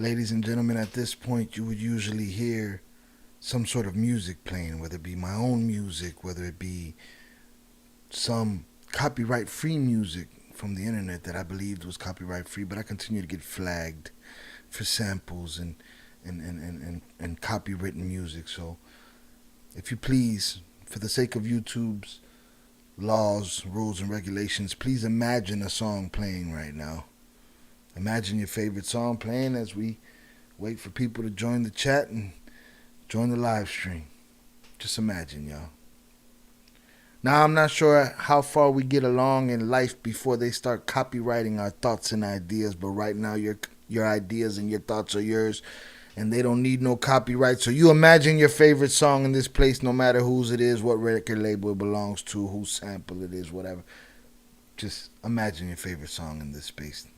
Ladies and gentlemen, at this point you would usually hear some sort of music playing, whether it be my own music, whether it be some copyright free music from the internet that I believed was copyright free, but I continue to get flagged for samples and copywritten music. So if you please, for the sake of YouTube's laws, rules, and regulations, please imagine a song playing right now. Imagine your favorite song playing as we wait for people to join the chat and join the live stream. Just imagine, y'all. Now, I'm not sure how far we get along in life before they start copywriting our thoughts and ideas, but right now your ideas and your thoughts are yours, and they don't need no copyright. So you imagine your favorite song in this place, no matter whose it is, what record label it belongs to, whose sample it is, whatever. Just imagine your favorite song in this space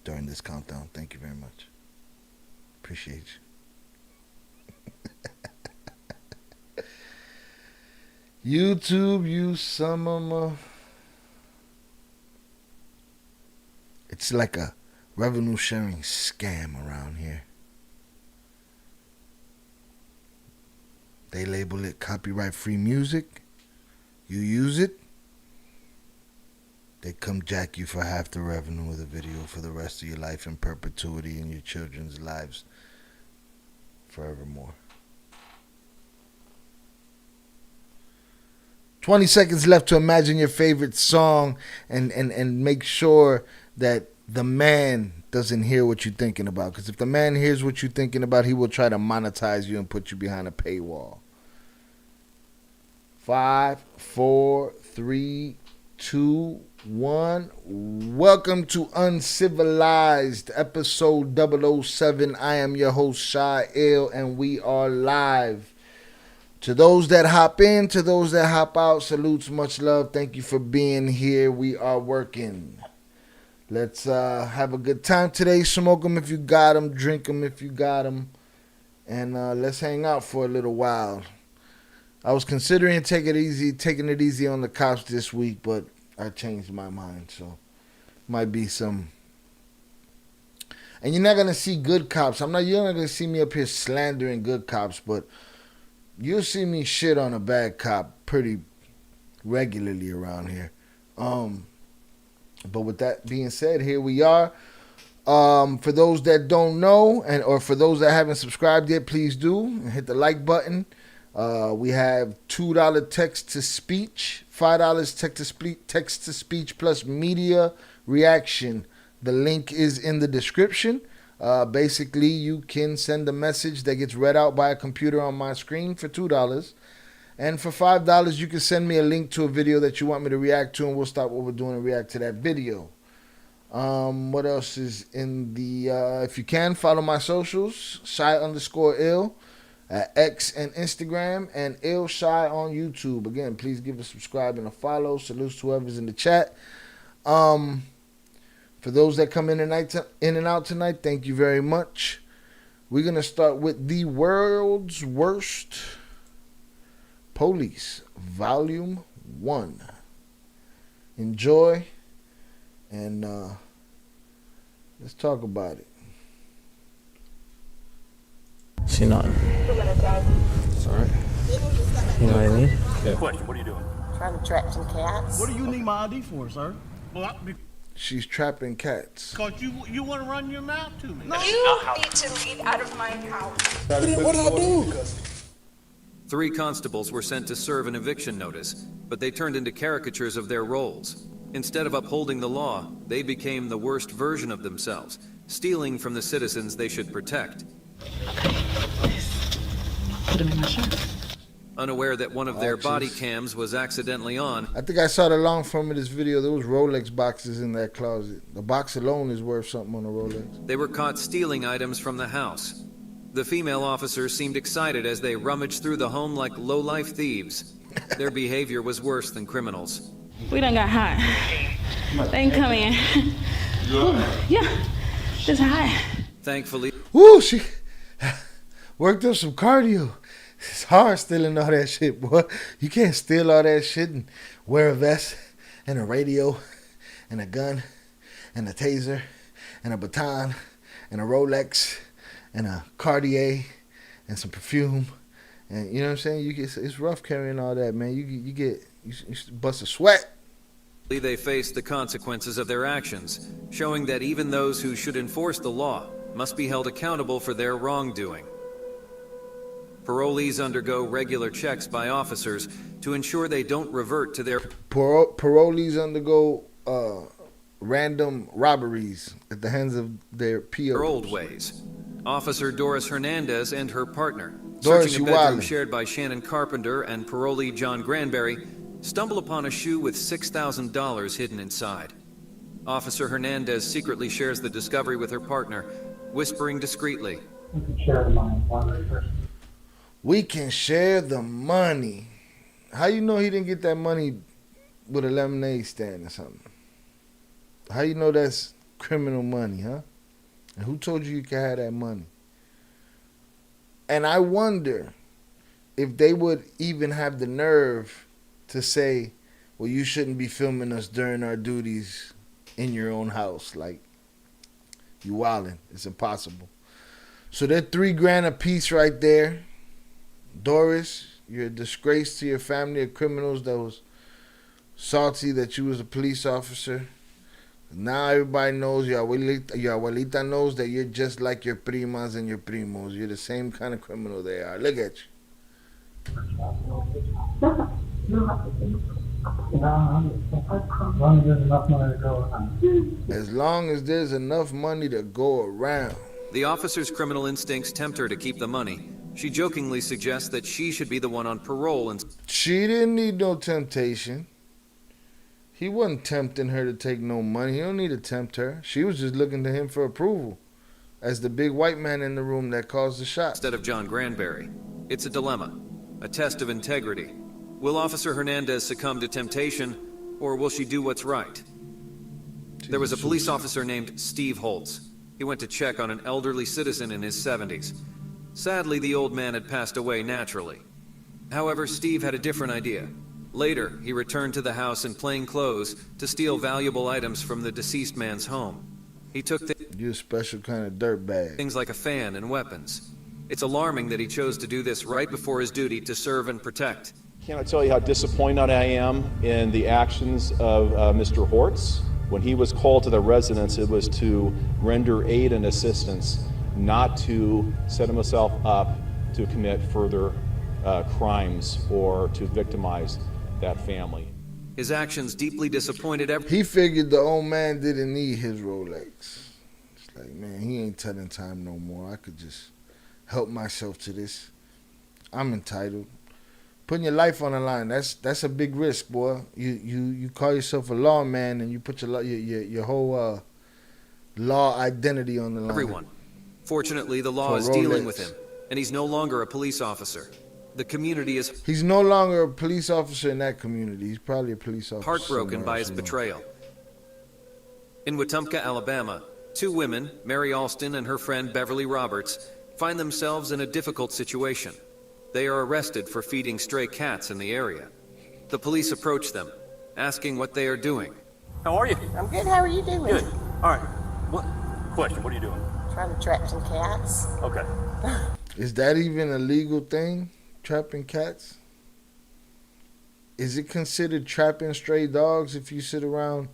during this countdown. Thank you very much. Appreciate you. YouTube, you some of my... It's like a revenue sharing scam around here. They label it copyright free music. You use it, they come jack you for half the revenue of the video for the rest of your life in perpetuity and your children's lives forevermore. 20 seconds left to imagine your favorite song and make sure that the man doesn't hear what you're thinking about. Because if the man hears what you're thinking about, he will try to monetize you and put you behind a paywall. 5, 4, 3, 2, 1. Welcome to UncivILLized, episode 007. I am your host, Shy Ill, and we are live. To those that hop in, to those that hop out, salutes, much love. Thank you for being here. We are working. Let's have a good time today. Smoke them if you got them. Drink them if you got them. And let's hang out for a little while. I was considering taking it easy on the cops this week, but I changed my mind. So might be some. And you're not gonna see good cops. You're not gonna see me up here slandering good cops, but you'll see me shit on a bad cop pretty regularly around here. But with that being said, here we are. For those that don't know, or for those that haven't subscribed yet, please do and hit the like button. We have $2 text to speech, $5 text to speech plus media reaction. The link is in the description. Basically, you can send a message that gets read out by a computer on my screen for $2. And for $5, you can send me a link to a video that you want me to react to, and we'll stop what we're doing and react to that video. What else is in the... if you can, follow my socials, Shy_ill at X and Instagram, and Ill Shy on YouTube. Again, please give a subscribe and a follow. Salutes to whoever's in the chat. For those that come in and out tonight, thank you very much. We're going to start with the world's worst police, volume 1. Enjoy, and let's talk about it. She not. It's all right. You know what I mean? Yeah. Question, what are you doing? Trying to trap some cats. What do you need my ID for, sir? Well, She's trapping cats. because you want to run your mouth to me. No. You need to leave out of my house. What did I do? 3 constables were sent to serve an eviction notice, but they turned into caricatures of their roles. Instead of upholding the law, they became the worst version of themselves, stealing from the citizens they should protect. Put him in my shirt. Unaware that one of their body cams was accidentally on, I think I saw the long form of this video. There was Rolex boxes in that closet. The box alone is worth something on a Rolex. they were caught stealing items from the house. The female officers seemed excited as they rummaged through the home like low-life thieves. Their behavior was worse than criminals. We done got hot. They can come in. Yeah, just hot. Thankfully, Woo, she worked up some cardio. It's hard stealing all that shit, boy. You can't steal all that shit and wear a vest and a radio and a gun and a taser and a baton and a Rolex and a Cartier and some perfume, and you know what I'm saying. It's rough carrying all that, man. You bust a sweat. They face the consequences of their actions, showing that even those who should enforce the law must be held accountable for their wrongdoing. Parolees undergo regular checks by officers to ensure they don't revert to their Parolees undergo random robberies at the hands of their POs. old ways. Officer Doris Hernandez and her partner, Doris, searching a you bedroom wildin'. shared by Shannon Carpenter and parolee John Granberry, stumble upon a shoe with $6,000 hidden inside. Officer Hernandez secretly shares the discovery with her partner, whispering discreetly, We can share the money. How you know he didn't get that money with a lemonade stand or something? How you know that's criminal money, huh? And who told you could have that money? And I wonder if they would even have the nerve to say, well, you shouldn't be filming us during our duties in your own house. Like, you wildin'. It's impossible. So they're $3,000 a piece right there. Doris, you're a disgrace to your family of criminals that was salty that you was a police officer. Now everybody knows, your abuelita knows that you're just like your primas and your primos. You're the same kind of criminal they are. Look at you. As long as there's enough money to go around. the officer's criminal instincts tempt her to keep the money. She jokingly suggests that she should be the one on parole and She didn't need no temptation. He wasn't tempting her to take no money. He don't need to tempt her. She was just looking to him for approval as the big white man in the room that caused the shot. instead of John Granberry. It's a dilemma, a test of integrity. Will Officer Hernandez succumb to temptation, or will she do what's right? There was a police officer named Steve Holtz. He went to check on an elderly citizen in his 70s. Sadly, the old man had passed away naturally. However, Steve had a different idea. Later, he returned to the house in plain clothes to steal valuable items from the deceased man's home. He took You're a special kind of dirtbag. things like a fan and weapons. It's alarming that he chose to do this right before his duty to serve and protect. Cannot tell you how disappointed I am in the actions of Mr. Hortz. When he was called to the residence, it was to render aid and assistance, not to set himself up to commit further crimes or to victimize that family. His actions deeply disappointed He figured the old man didn't need his Rolex. It's like, man, he ain't telling time no more. I could just help myself to this. I'm entitled. Putting your life on the line, that's a big risk, boy. You call yourself a lawman and you put your whole law identity on the line. everyone. Fortunately, the law For is dealing Rolex. with him, and he's no longer a police officer. The community is He's no longer a police officer in that community. He's probably a police officer. heartbroken somewhere by else his in the world. betrayal. In Wetumpka, Alabama, two women, Mary Alston and her friend Beverly Roberts, find themselves in a difficult situation. They are arrested for feeding stray cats in the area. The police approach them, asking what they are doing. How are you? I'm good. How are you doing? Good. All right. What question? What are you doing? Trying to trap some cats. Okay. Is that even a legal thing? Trapping cats? Is it considered trapping stray dogs if you sit around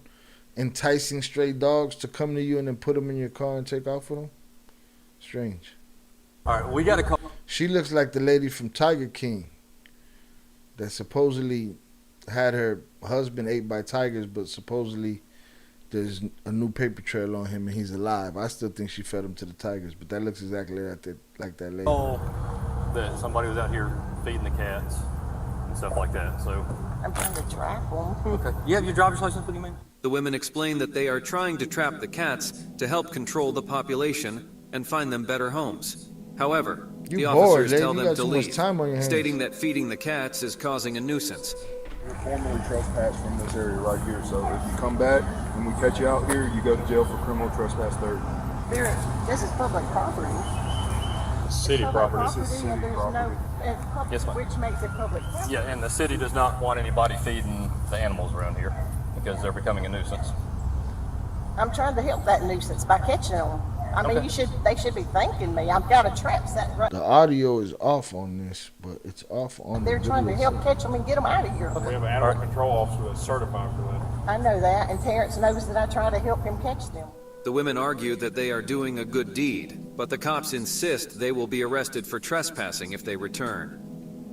enticing stray dogs to come to you and then put them in your car and take off with them? Strange. All right. We got a couple. She looks like the lady from Tiger King that supposedly had her husband ate by tigers, but supposedly there's a new paper trail on him and he's alive. I still think she fed him to the tigers, but that looks exactly like that lady. Oh, that somebody was out here feeding the cats and stuff like that. So. I'm trying to trap them. Okay. You have your driver's license? What do you mean? The women explain that they are trying to trap the cats to help control the population and find them better homes. However, You the bored, officers lady. tell You them got to too much leave, time on your hands. stating that feeding the cats is causing a nuisance. You're formally trespassed from this area right here. So if you come back and we catch you out here, you go to jail for criminal trespass third. This is public property. City Public property. This is city and there's property. no, it's public, Yes, ma'am. which makes it public property. Yeah, and the city does not want anybody feeding the animals around here because they're becoming a nuisance. I'm trying to help that nuisance by catching them. I mean, they should be thanking me. I've got a trap set right. The audio is off on this, but it's off on They're the trying to video. help catch them and get them out of here. We have an animal control officer that's certified for that. I know that, and Terrence knows that I try to help him catch them. The women argue that they are doing a good deed, but the cops insist they will be arrested for trespassing if they return.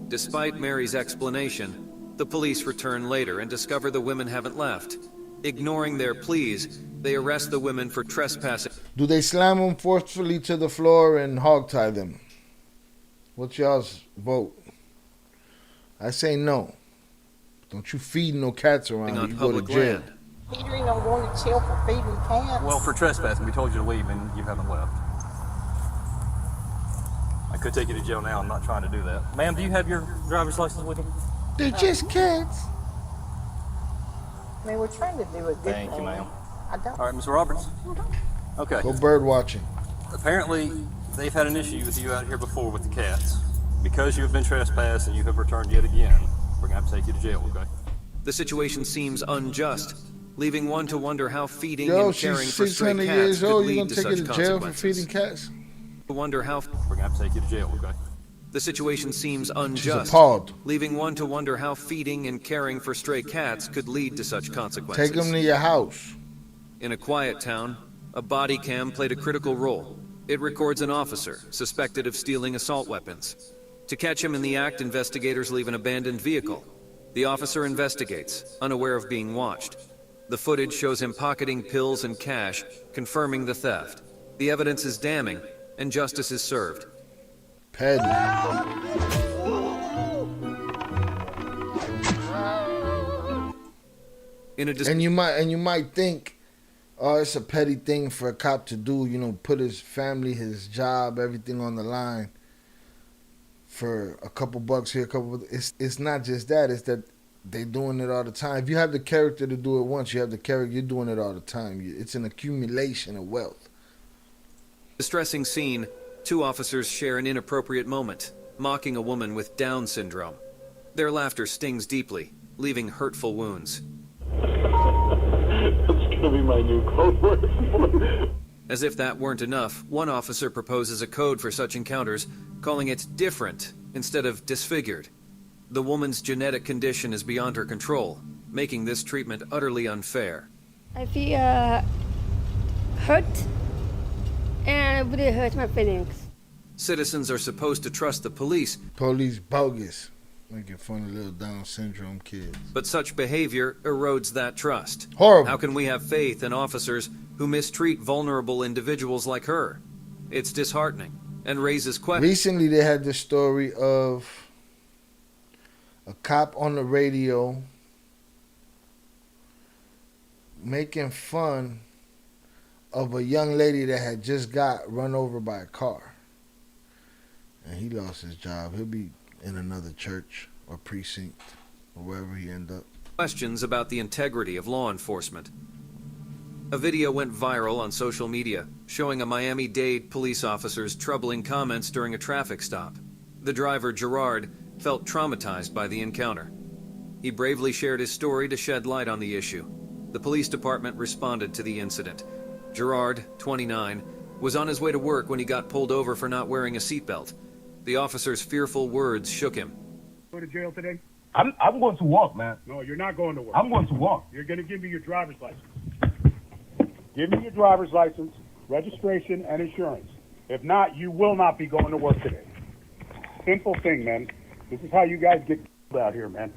Despite Mary's explanation, the police return later and discover the women haven't left. Ignoring their pleas, they arrest the women for trespassing. Do they slam them forcefully to the floor and hogtie them? What's y'all's vote? I say no. Don't you feed no cats around. On You go to public jail. land. Petering, I'm going to jail for feeding cats. Well, for trespassing, we told you to leave and you haven't left. I could take you to jail now. I'm not trying to do that. Ma'am, do you have your driver's license with you? They're just cats. I mean, we're trying to do a good thing. Thank you, ma'am. I don't. All right, Mr. Roberts. Okay. Go bird watching. Apparently, they've had an issue with you out here before with the cats. Because you have been trespassed and you have returned yet again, we're going to have to take you to jail, okay? The situation seems unjust, leaving one to wonder how feeding Yo, and caring she's for stray 600 cats years could old. You lead gonna to take her such to jail for consequences. feeding cats? Wonder how We're going to have to take you to jail, okay? the situation seems unjust, appalled. leaving one to wonder how feeding and caring for stray cats could lead to such consequences. Take them to your house. In a quiet town, a body cam played a critical role. It records an officer suspected of stealing assault weapons. To catch him in the act, investigators leave an abandoned vehicle. The officer investigates, unaware of being watched. The footage shows him pocketing pills and cash, confirming the theft. The evidence is damning, and justice is served. Petty. And you might think, oh, it's a petty thing for a cop to do, you know, put his family, his job, everything on the line for a couple bucks here, it's not just that, it's that they're doing it all the time. If you have the character to do it once, you have the character, you're doing it all the time. It's an accumulation of wealth. Distressing scene, two officers share an inappropriate moment, mocking a woman with Down syndrome. Their laughter stings deeply, leaving hurtful wounds. That's going to be my new code word. As if that weren't enough, one officer proposes a code for such encounters, calling it different instead of disfigured. The woman's genetic condition is beyond her control, making this treatment utterly unfair. I feel hurt, and it really hurts my feelings. Citizens are supposed to trust the police. Police bogus. Making fun of little Down syndrome kids. But such behavior erodes that trust. Horrible. How can we have faith in officers who mistreat vulnerable individuals like her? It's disheartening and raises questions. Recently, they had this story of a cop on the radio making fun of a young lady that had just got run over by a car. And he lost his job. He'll be in another church or precinct or wherever he end up. Questions about the integrity of law enforcement. A video went viral on social media showing a Miami-Dade police officer's troubling comments during a traffic stop. The driver, Gerard, felt traumatized by the encounter. He bravely shared his story to shed light on the issue. The police department responded to the incident. Gerard, 29, was on his way to work when he got pulled over for not wearing a seatbelt. The officer's fearful words shook him. Go to jail today? I'm going to work, man. No, you're not going to work. I'm going to work. You're going to give me your driver's license. Give me your driver's license, registration, and insurance. If not, you will not be going to work today. Simple thing, man. This is how you guys get out here, man.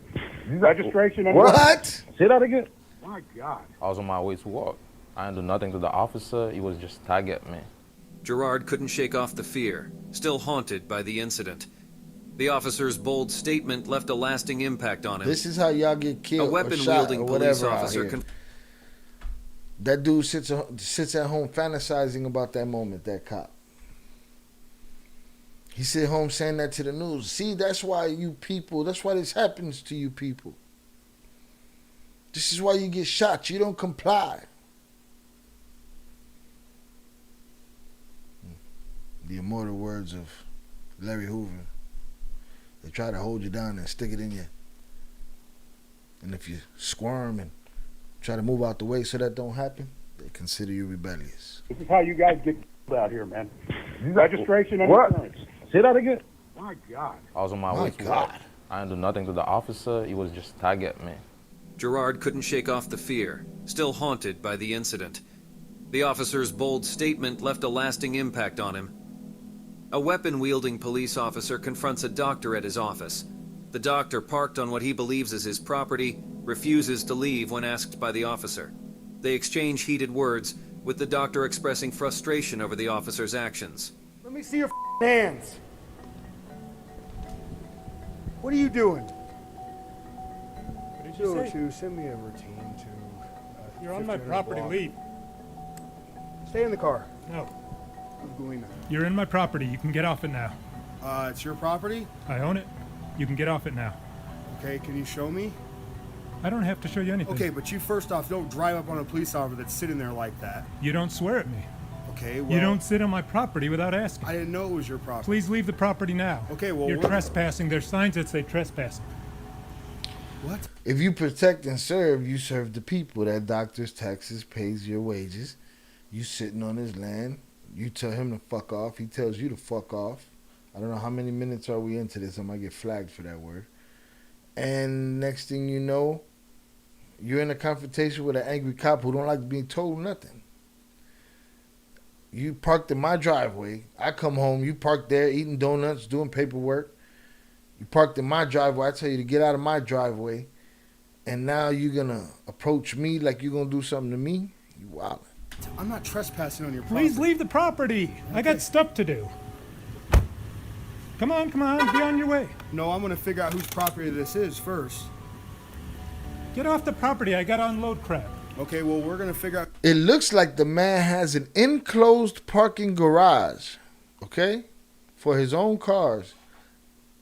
Registration and What? Say that again. My God. I was on my way to work. I didn't do nothing to the officer. He was just target me. Gerard couldn't shake off the fear, still haunted by the incident. The officer's bold statement left a lasting impact on him. This is how y'all get killed. A or weapon-wielding police whatever officer. That dude sits at home fantasizing about that moment, that cop. He sit home saying that to the news. See, that's why this happens to you people. This is why you get shot. You don't comply. The immortal words of Larry Hoover. They try to hold you down and stick it in you. And if you squirm and try to move out the way so that don't happen, they consider you rebellious. This is how you guys get out here, man. Registration and What? insurance. Say that again. My God. I was on my way to work. I didn't do nothing to the officer. He was just target me. Gerard couldn't shake off the fear, still haunted by the incident. The officer's bold statement left a lasting impact on him. A weapon-wielding police officer confronts a doctor at his office. The doctor, parked on what he believes is his property, refuses to leave when asked by the officer. They exchange heated words, with the doctor expressing frustration over the officer's actions. Let me see your hands. What are you doing? What did you say? To send me a routine to. You're on my property. Leave. Stay in the car. No. I'm going now. You're in my property. You can get off it now. It's your property? I own it. You can get off it now. Okay, can you show me? I don't have to show you anything. Okay, but you first off don't drive up on a police officer that's sitting there like that. You don't swear at me. Okay, well. You don't sit on my property without asking. I didn't know it was your property. Please leave the property now. Okay, well. You're trespassing. There's signs that say trespassing. What? If you protect and serve, you serve the people. That doctor's taxes pays your wages. You sitting on his land. You tell him to fuck off. He tells you to fuck off. I don't know how many minutes are we into this. I might get flagged for that word. And next thing you know, you're in a confrontation with an angry cop who don't like being told nothing. You parked in my driveway. I come home. You parked there eating donuts, doing paperwork. You parked in my driveway. I tell you to get out of my driveway. And now you're going to approach me like you're going to do something to me? You wildin'. I'm not trespassing on your property. Please leave the property. I got stuff to do. Come on, be on your way. No, I'm going to figure out whose property this is first. Get off the property. I got to unload crap. Okay, well, we're going to figure out. It looks like the man has an enclosed parking garage, okay, for his own cars.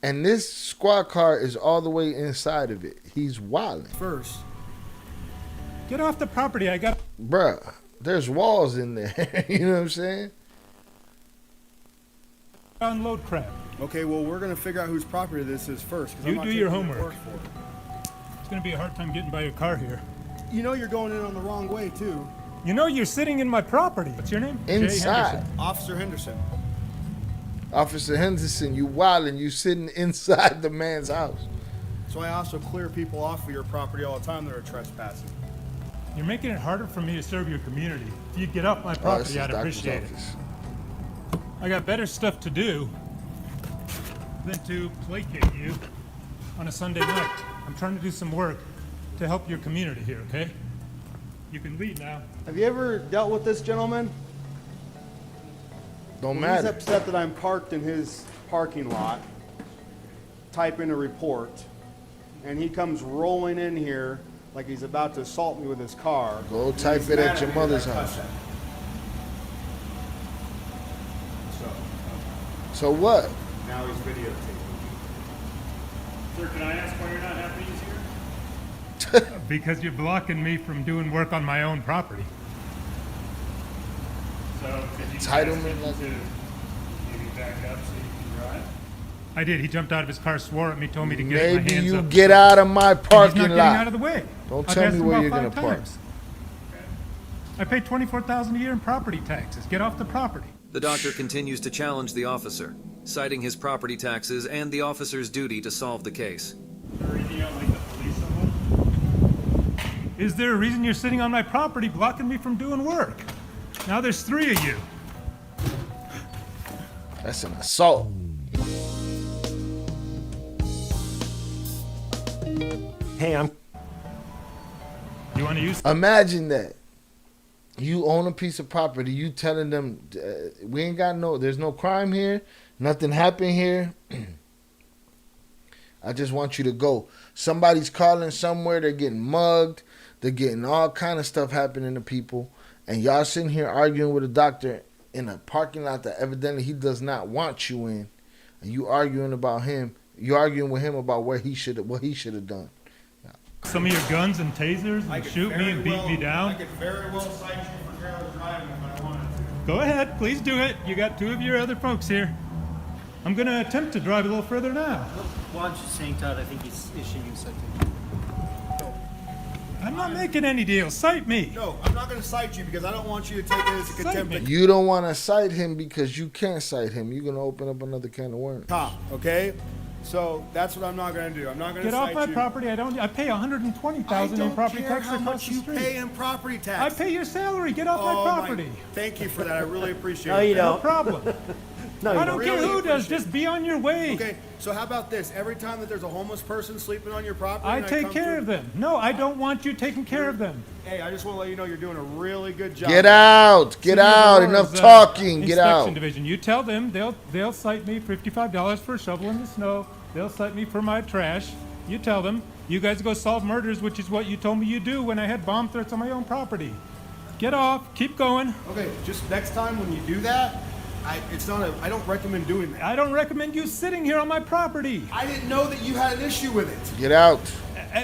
And this squad car is all the way inside of it. He's wilding. First. Get off the property. I got. Bruh, there's walls in there. You know what I'm saying? Unload crap. Okay, well, we're going to figure out whose property this is first. You do your homework. It's going to be a hard time getting by your car here. You know you're going in on the wrong way, too. You know you're sitting in my property. What's your name? Inside. Officer Henderson. Officer Henderson, you wildin'. You sitting inside the man's house. So I also clear people off of your property all the time that are trespassing. You're making it harder for me to serve your community. If you get off my property, I'd appreciate it. I got better stuff to do than to placate you on a Sunday night. I'm trying to do some work to help your community here, okay? You can leave now. Have you ever dealt with this gentleman? Don't matter. He's upset that I'm parked in his parking lot, type in a report, and he comes rolling in here like he's about to assault me with his car. Go type it at your mother's house. So what? Now he's videotaping. Sir, can I ask why you're not happy he's here? Because you're blocking me from doing work on my own property. So, did you Entitlement. ask him to maybe back up so you can drive? I did. He jumped out of his car, swore at me, told me to get my Maybe hands you up. get out of my parking He's not lot. getting out of the way. Don't I've tell asked me him where about you're going to 5 park. times. I pay $24,000 a year in property taxes. Get off the property. The doctor continues to challenge the officer, citing his property taxes and the officer's duty to solve the case. Is there a reason you're sitting on my property blocking me from doing work? Now there's 3 of you. That's an assault. Hey, You want to use? Imagine that. You own a piece of property. You telling them, we ain't got there's no crime here. Nothing happened here. I just want you to go. Somebody's calling somewhere. They're getting mugged. They're getting all kind of stuff happening to people. And y'all sitting here arguing with a doctor in a parking lot that evidently he does not want you in. And you arguing about him. You arguing with him about what he should have done. Some of your guns and tasers and shoot me and beat me down? I could very well cite you for careless driving if I wanted to. Go ahead, please do it. You got 2 of your other folks here. I'm going to attempt to drive a little further now. Why don't you hang tight? I think he's issuing you something. I'm not making any deals. Cite me. No, I'm not going to cite you because I don't want you to take it as a contempt. You don't want to cite him because you can't cite him. You're going to open up another can of worms. Cop, okay? So that's what I'm not going to do. I'm not going to Get cite off my you. property. I pay $120,000 in property tax how across much the you street. pay in property I tax. pay your salary. Get off my property. Thank you for that. I really appreciate it. No, you No don't. problem. No, you I don't care Really who does. appreciate Just be on your way. Okay, so how about this? Every time that there's a homeless person sleeping on your property, I and take come care through- of them. No, I don't want you taking care of them. Hey, I just want to let you know you're doing a really good job. Get out. Get City of out. Aurora's, Enough talking. Get Inspection out. Division. You tell them they'll cite me $55 for a shovel in the snow. They'll cite me for my trash. You tell them. You guys go solve murders, which is what you told me you do when I had bomb threats on my own property. Get off. Keep going. Okay, just next time when you do that, I don't recommend doing that. I don't recommend you sitting here on my property. I didn't know that you had an issue with it. Get out.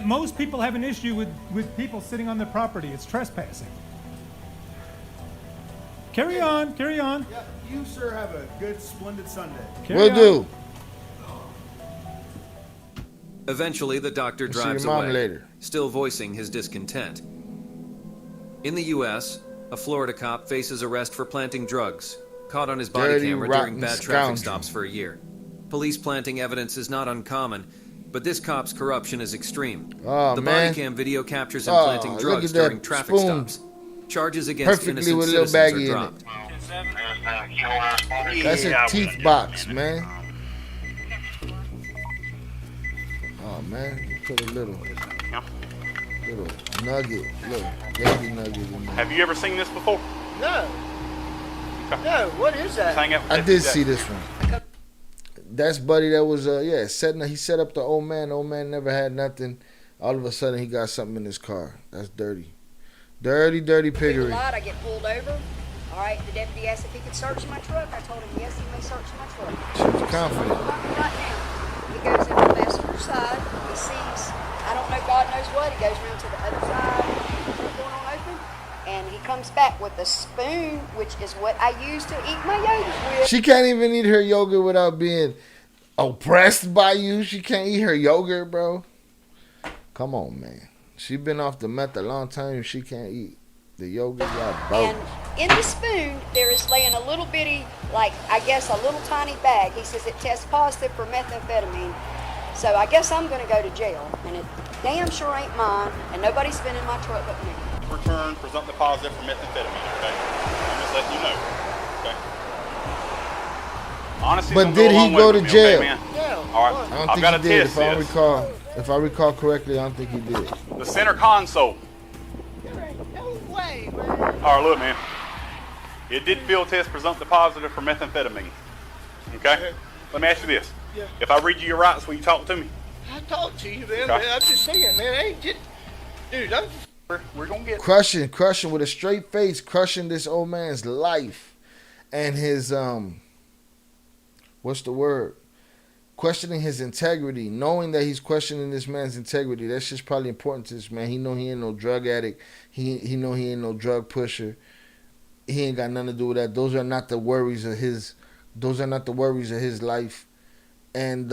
Most people have an issue with people sitting on their property. It's trespassing. Carry on. Carry on. Yeah, you, sir, have a good, splendid Sunday. Will do. Eventually, the doctor See your drives mom away, later. still voicing his discontent. In the U.S., a Florida cop faces arrest for planting drugs, caught on his body Dirty, camera during rotten bad traffic scoundrel. stops for a year. Police planting evidence is not uncommon, but this cop's corruption is extreme. Oh, the man. body cam video captures him Oh, planting look drugs at that during traffic spoon. stops. Charges against Perfectly innocent with a little citizens baggie are in dropped. That's a teeth box, man. Oh, man. You put a little nugget, little baby nugget in there. Have you ever seen this before? No. No, what is that? Hang out with I Deputy did Jack. see this one. That's Buddy that was, he set up the old man. The old man never had nothing. All of a sudden, he got something in his car. That's dirty. Dirty, dirty piggery. I get pulled over. All right, the deputy asked if he could search my truck. I told him, yes, he may search my truck. She was confident. Right now, he goes in the passenger side. He sees, I don't know, God knows what. He goes around to the other side, truck going on open, and he comes back with a spoon, which is what I use to eat my yogurt with. She can't even eat her yogurt without being oppressed by you. She can't eat her yogurt, bro. Come on, man. She been off the meth a long time. She can't eat the yogurt. Y'all both. And in the spoon, there is laying a little bitty, like, I guess a little tiny bag. He says it tests positive for methamphetamine. So I guess I'm going to go to jail. And it damn sure ain't mine. And nobody's been in my truck but me. Return presumptive positive for methamphetamine, okay? I'm just letting you know, okay? Honestly, But don't did go he along go with to me, jail? Okay, man? Yeah. All right, I don't I've think got he to did. test If I recall correctly, I don't think he did. The center console. No way, man. All right, look, man. It did field test presumptive positive for methamphetamine. Okay? Let me ask you this. Yeah. If I read you your rights, will you talk to me? I talked to you, man. Okay. I'm just saying, man. I ain't just, dude, We're going to get... Crushing with a straight face, crushing this old man's life and his, what's the word? Questioning his integrity, knowing that he's questioning this man's integrity. That's just probably important to this man. He know he ain't no drug addict. He know he ain't no drug pusher. He ain't got nothing to do with that. Those are not the worries of his. Those are not the worries of his life, and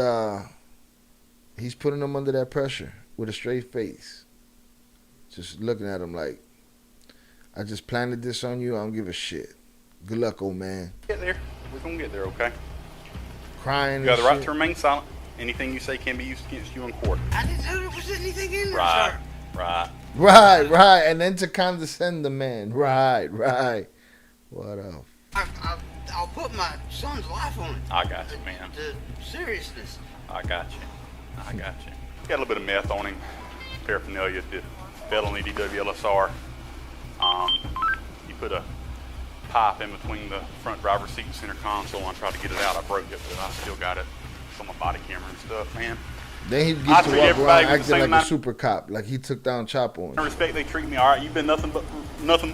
he's putting them under that pressure with a straight face, just looking at him like, "I just planted this on you. I don't give a shit. Good luck, old man." Get there. We're going to get there, okay? Crying. You have the and right shit. to remain silent. Anything you say can be used against you in court. I didn't know there was anything in there, Right, sir. right. Right, and then to condescend the man. Right. What up? I'll put my son's life on it. I got you, man. The seriousness. I got you. Got a little bit of meth on him. Paraphernalia to felony DWLSR. You put a pipe in between the front driver's seat and center console. I tried to get it out. I broke it, but I still got it. It's on my body camera and stuff, man. Then he I gets to treat walk everybody around with the acting same like a amount- super cop, like he took down Chapo. The respect they treat me, all right. You've been nothing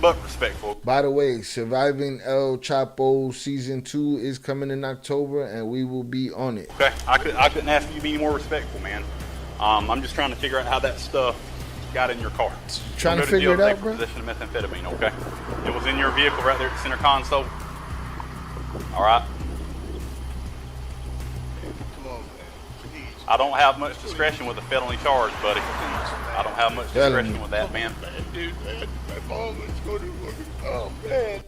but respectful. By the way, Surviving El Chapo Season 2 is coming in October, and we will be on it. Okay, I couldn't ask you to be any more respectful, man. I'm just trying to figure out how that stuff got in your car. Trying You'll to go figure jail it today out, for bro? possession of methamphetamine, okay? It was in your vehicle right there at the center console. All right. Come on, man. Please. I don't have much discretion with a felony charge, buddy. I don't have much discretion with that, man.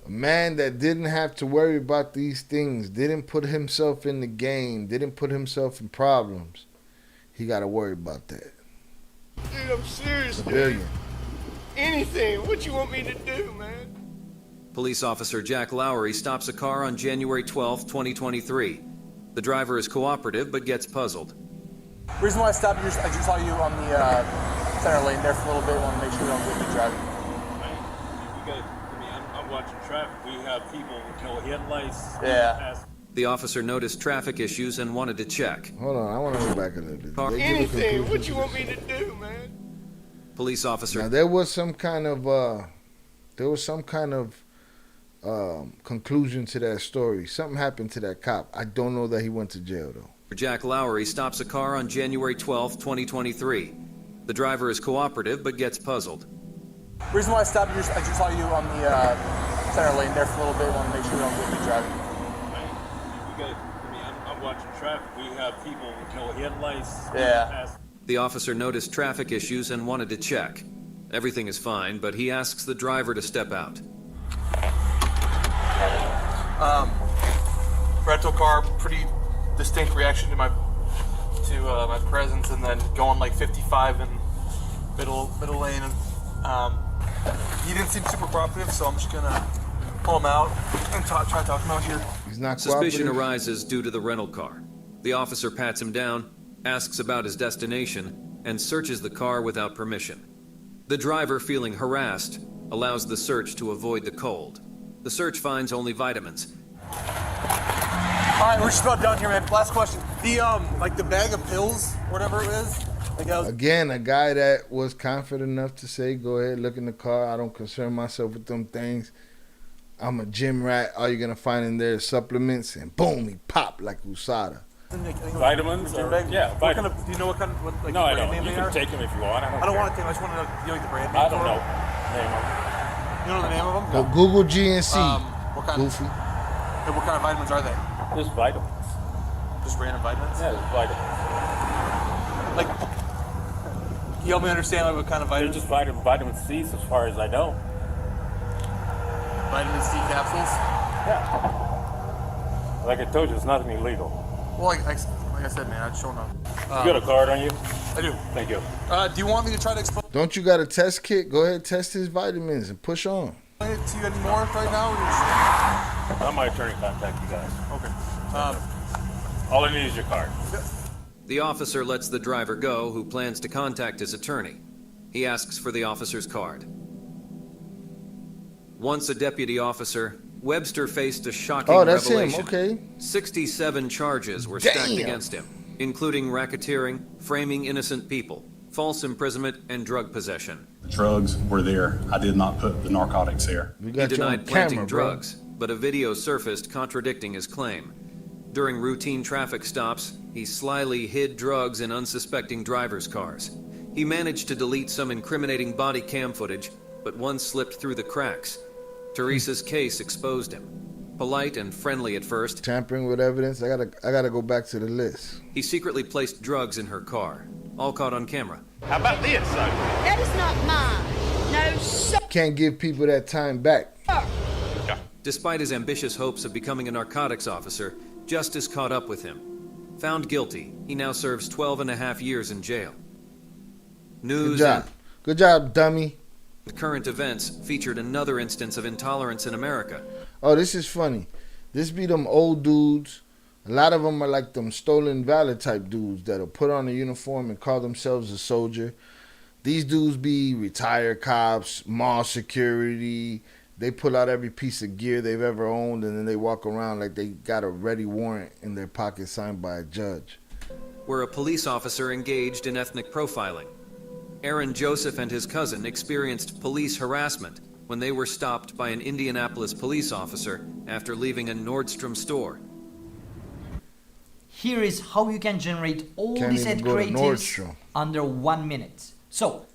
A man that didn't have to worry about these things, didn't put himself in the game, didn't put himself in problems. He got to worry about that. Dude, I'm serious, Civilian. dude. Anything. What you want me to do, man? Police officer Jack Lowry stops a car on January 12, 2023. The driver is cooperative but gets puzzled. Reason why I stopped you, I just saw you on the center lane there for a little bit. Want to make sure you don't get me driving. I'm watching traffic. We have people with no headlights. Yeah. The officer noticed traffic issues and wanted to check. Hold on, I want to go back a little bit. Anything. What you want me to do, man? Police officer. Now there was some kind of conclusion to that story. Something happened to that cop. I don't know that he went to jail though. Jack Lowry stops a car on January 12, 2023. The driver is cooperative but gets puzzled. Reason why I stopped you, I just saw you on the center lane there for a little bit. Want to make sure you don't get me driving. I'm watching traffic. We have people with no headlights. Yeah. The officer noticed traffic issues and wanted to check. Everything is fine, but he asks the driver to step out. Rental car, pretty distinct reaction to my presence, and then going like 55 in middle lane. And he didn't seem super cooperative, so I'm just gonna pull him out and try to talk him out here. He's not Suspicion cooperative. arises due to the rental car. The officer pats him down, asks about his destination, and searches the car without permission. The driver, feeling harassed, allows the search to avoid the cold. The search finds only vitamins. All right, we're just about done here, man. Last question. The like the bag of pills, whatever it is. Again, a guy that was confident enough to say, "Go ahead, look in the car. I don't concern myself with them things. I'm a gym rat. All you're gonna find in there is supplements." And boom, he popped like USADA. Vitamins? Yeah, What kind of, do you know what kind of like No, I brand don't. name You they can are? take them if you want. I don't want to take them. I just want to know, like the brand name. I don't know. Name them. You know the name of them? Go Google GNC. What kind Goofy. What kind of vitamins are they? Just vitamins. Just random vitamins? Yeah, just vitamins. Like, can you help me understand like, what kind of They're vitamins? just vitamin C, as far as I know. Vitamin C capsules? Yeah. Like I told you, it's nothing illegal. Well, like I said, man, I just don't know. You got a card on you? I do. Thank you. Do you want me to try to explain Don't you got a test kit? Go ahead, test his vitamins and push on. it to you anymore right now? Or I'll my attorney contact you guys. Okay. All I need is your card. The officer lets the driver go, who plans to contact his attorney. He asks for the officer's card. Once a deputy officer, Webster faced a shocking revelation. Him. Okay. 67 charges were stacked Damn. against him, including racketeering, framing innocent people, false imprisonment, and drug possession. The drugs were there. I did not put the narcotics there. We He got you on denied planting camera, bro. drugs, but a video surfaced contradicting his claim. During routine traffic stops, he slyly hid drugs in unsuspecting drivers' cars. He managed to delete some incriminating body cam footage, but one slipped through the cracks. Teresa's case exposed him. Polite and friendly at first, Tampering with evidence. I gotta go back to the list. he secretly placed drugs in her car, all caught on camera. How about this, son? That is not mine. No, sir. Can't give people that time back. Despite his ambitious hopes of becoming a narcotics officer, justice caught up with him. Found guilty, he now serves 12.5 years in jail. News Good job. Good job, dummy. and current events featured another instance of intolerance in America. Oh, this is funny. This be them old dudes. A lot of them are like them stolen valor type dudes that'll put on a uniform and call themselves a soldier. These dudes be retired cops, mall security. They pull out every piece of gear they've ever owned, and then they walk around like they got a ready warrant in their pocket signed by a judge. Where a police officer engaged in ethnic profiling. Aaron Joseph and his cousin experienced police harassment when they were stopped by an Indianapolis police officer after leaving a Nordstrom store. Here is how you can generate all Can't these even ad go to creatives Nordstrom. under 1 minute. So,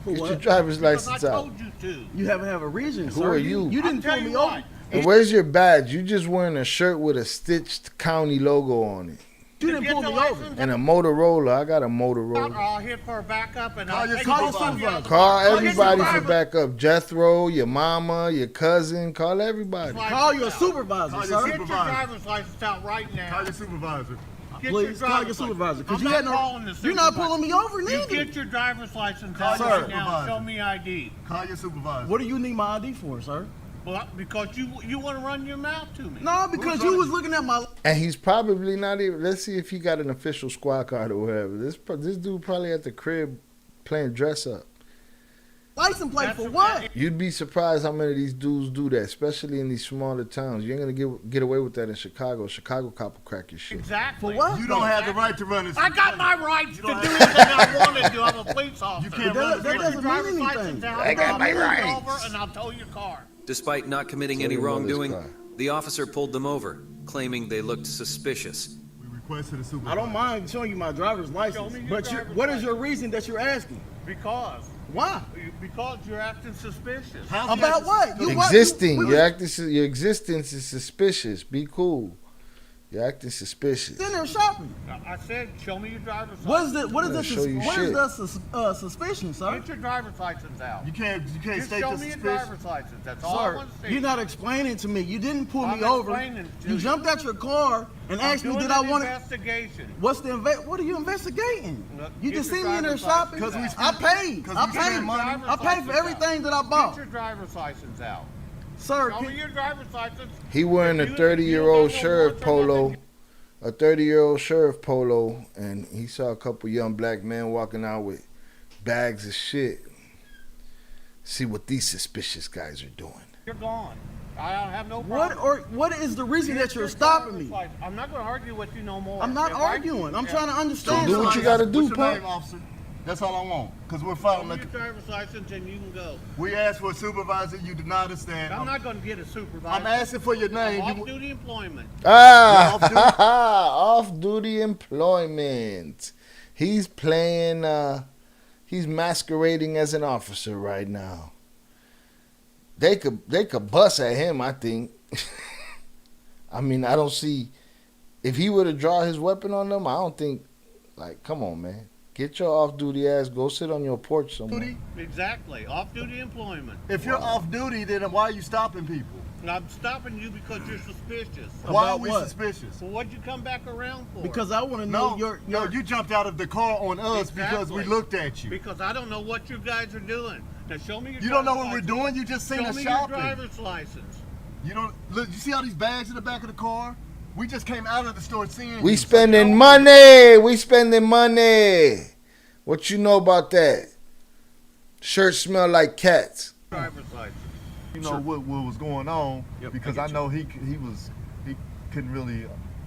Get your driver's license I out. told you to. You haven't have a reason, Who sir. are you? You didn't pull me over. And where's your badge? You just wearing a shirt with a stitched county logo on it. You didn't pull me over. And a Motorola. I got a Motorola. I'll hit for a backup and Call I'll your take supervisor. Call everybody Call for your backup. Jethro, your mama, your cousin. Call everybody. Call your supervisor, Call sir. your Get your supervisor. driver's license out right now. Call your supervisor. Get Please your call your driver's supervisor. license. Because you I'm had not calling the no. You're not supervisor. pulling me over, You neither. get your driver's license Call out your right now. supervisor. Show me ID. Call your supervisor. What do you need my ID for, sir? Well, because you want to run your mouth to me. No, because you was looking at my. And he's probably not even. Let's see if he got an official squad card or whatever. This dude probably at the crib playing dress up. License plate for what? You'd be surprised how many of these dudes do that, especially in these smaller towns. You ain't gonna get away with that in Chicago. Chicago cop will crack your shit. Exactly. For what? You don't have the right to run this. I got my rights to do anything I want to do. I'm a police officer. You can't run that doesn't mean anything. I got my rights. Over and I'll tow your car. Despite not committing any wrongdoing, the officer pulled them over, claiming they looked suspicious. We requested a supervisor. I don't mind showing you my driver's license, but what is your reason that you're asking? Because. Why? Because you're acting suspicious. About what? Your existence is suspicious. Be cool. You're acting suspicious. Then they're shopping. I said, show me your driver's license. What is the suspicion, sir? Get your driver's license out. You can't Just state show the me your suspicion. driver's license. That's all I Sir, want to see. you're not explaining to me. You didn't pull I'm me over. explaining to You you. jumped out your car and asked me, did I want to? Investigation. What's the what are you investigating? Look, You get just your see me in there driver's shopping. license I paid. Because I we paid. spend money. I paid for everything that I bought. Get your driver's license out. Sir, Show me your driver's license. He wearing a If you- 30-year-old if you sheriff don't want polo. A 30-year-old sheriff polo, and he saw a couple young black men walking out with bags of shit. See what these suspicious guys are doing. You're gone. I have no problem. What is the reason Get that you're your stopping driver's me? license. I'm not going to argue with you no more. I'm not If I- arguing. I'm if- trying to understand. Do what you gotta do, What's your punk. name, officer? That's all I want. Because we're Show following me the. your driver's license and you can go. We asked for a supervisor. You did not understand. I'm not going to get a supervisor. I'm asking for your name. You- Off-duty employment. Off-duty employment. He's playing. He's masquerading as an officer right now. They could bust at him. I think. I mean, I don't see. If he were to draw his weapon on them, I don't think. Like, come on, man. Get your off-duty ass. Go sit on your porch somewhere. Exactly. Off-duty employment. If you're off duty, then why are you stopping people? And I'm stopping you because you're suspicious. Why are About we what? suspicious? Well, what'd you come back around for? Because I want to know No, you jumped out of the car on us because we Exactly. looked at you. Because I don't know what you guys are doing. Now show me your You don't know what driver's we're license. doing. You just seen Show us me shopping. your driver's license. You don't look. You see all these bags in the back of the car? We just came out of the store seeing. We you. spending money. We spending money. What you know about that? Shirts smell like cats. Driver's license. You know what was going on Yep, because I I get know he couldn't really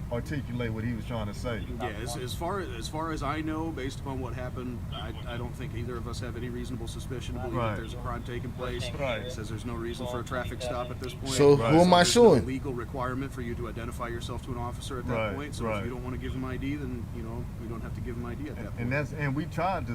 articulate what he was trying to say. Yeah, as far as I know, based upon what happened, I don't think either of us have any reasonable suspicion to believe Right. that there's a crime taking place. Right. It says there's no reason for a traffic stop at this point. So who am I There's no suing? legal requirement for you to identify yourself to an officer at that Right, point. So right. if you don't want to give him ID, then we don't have to give him ID at that point. And we tried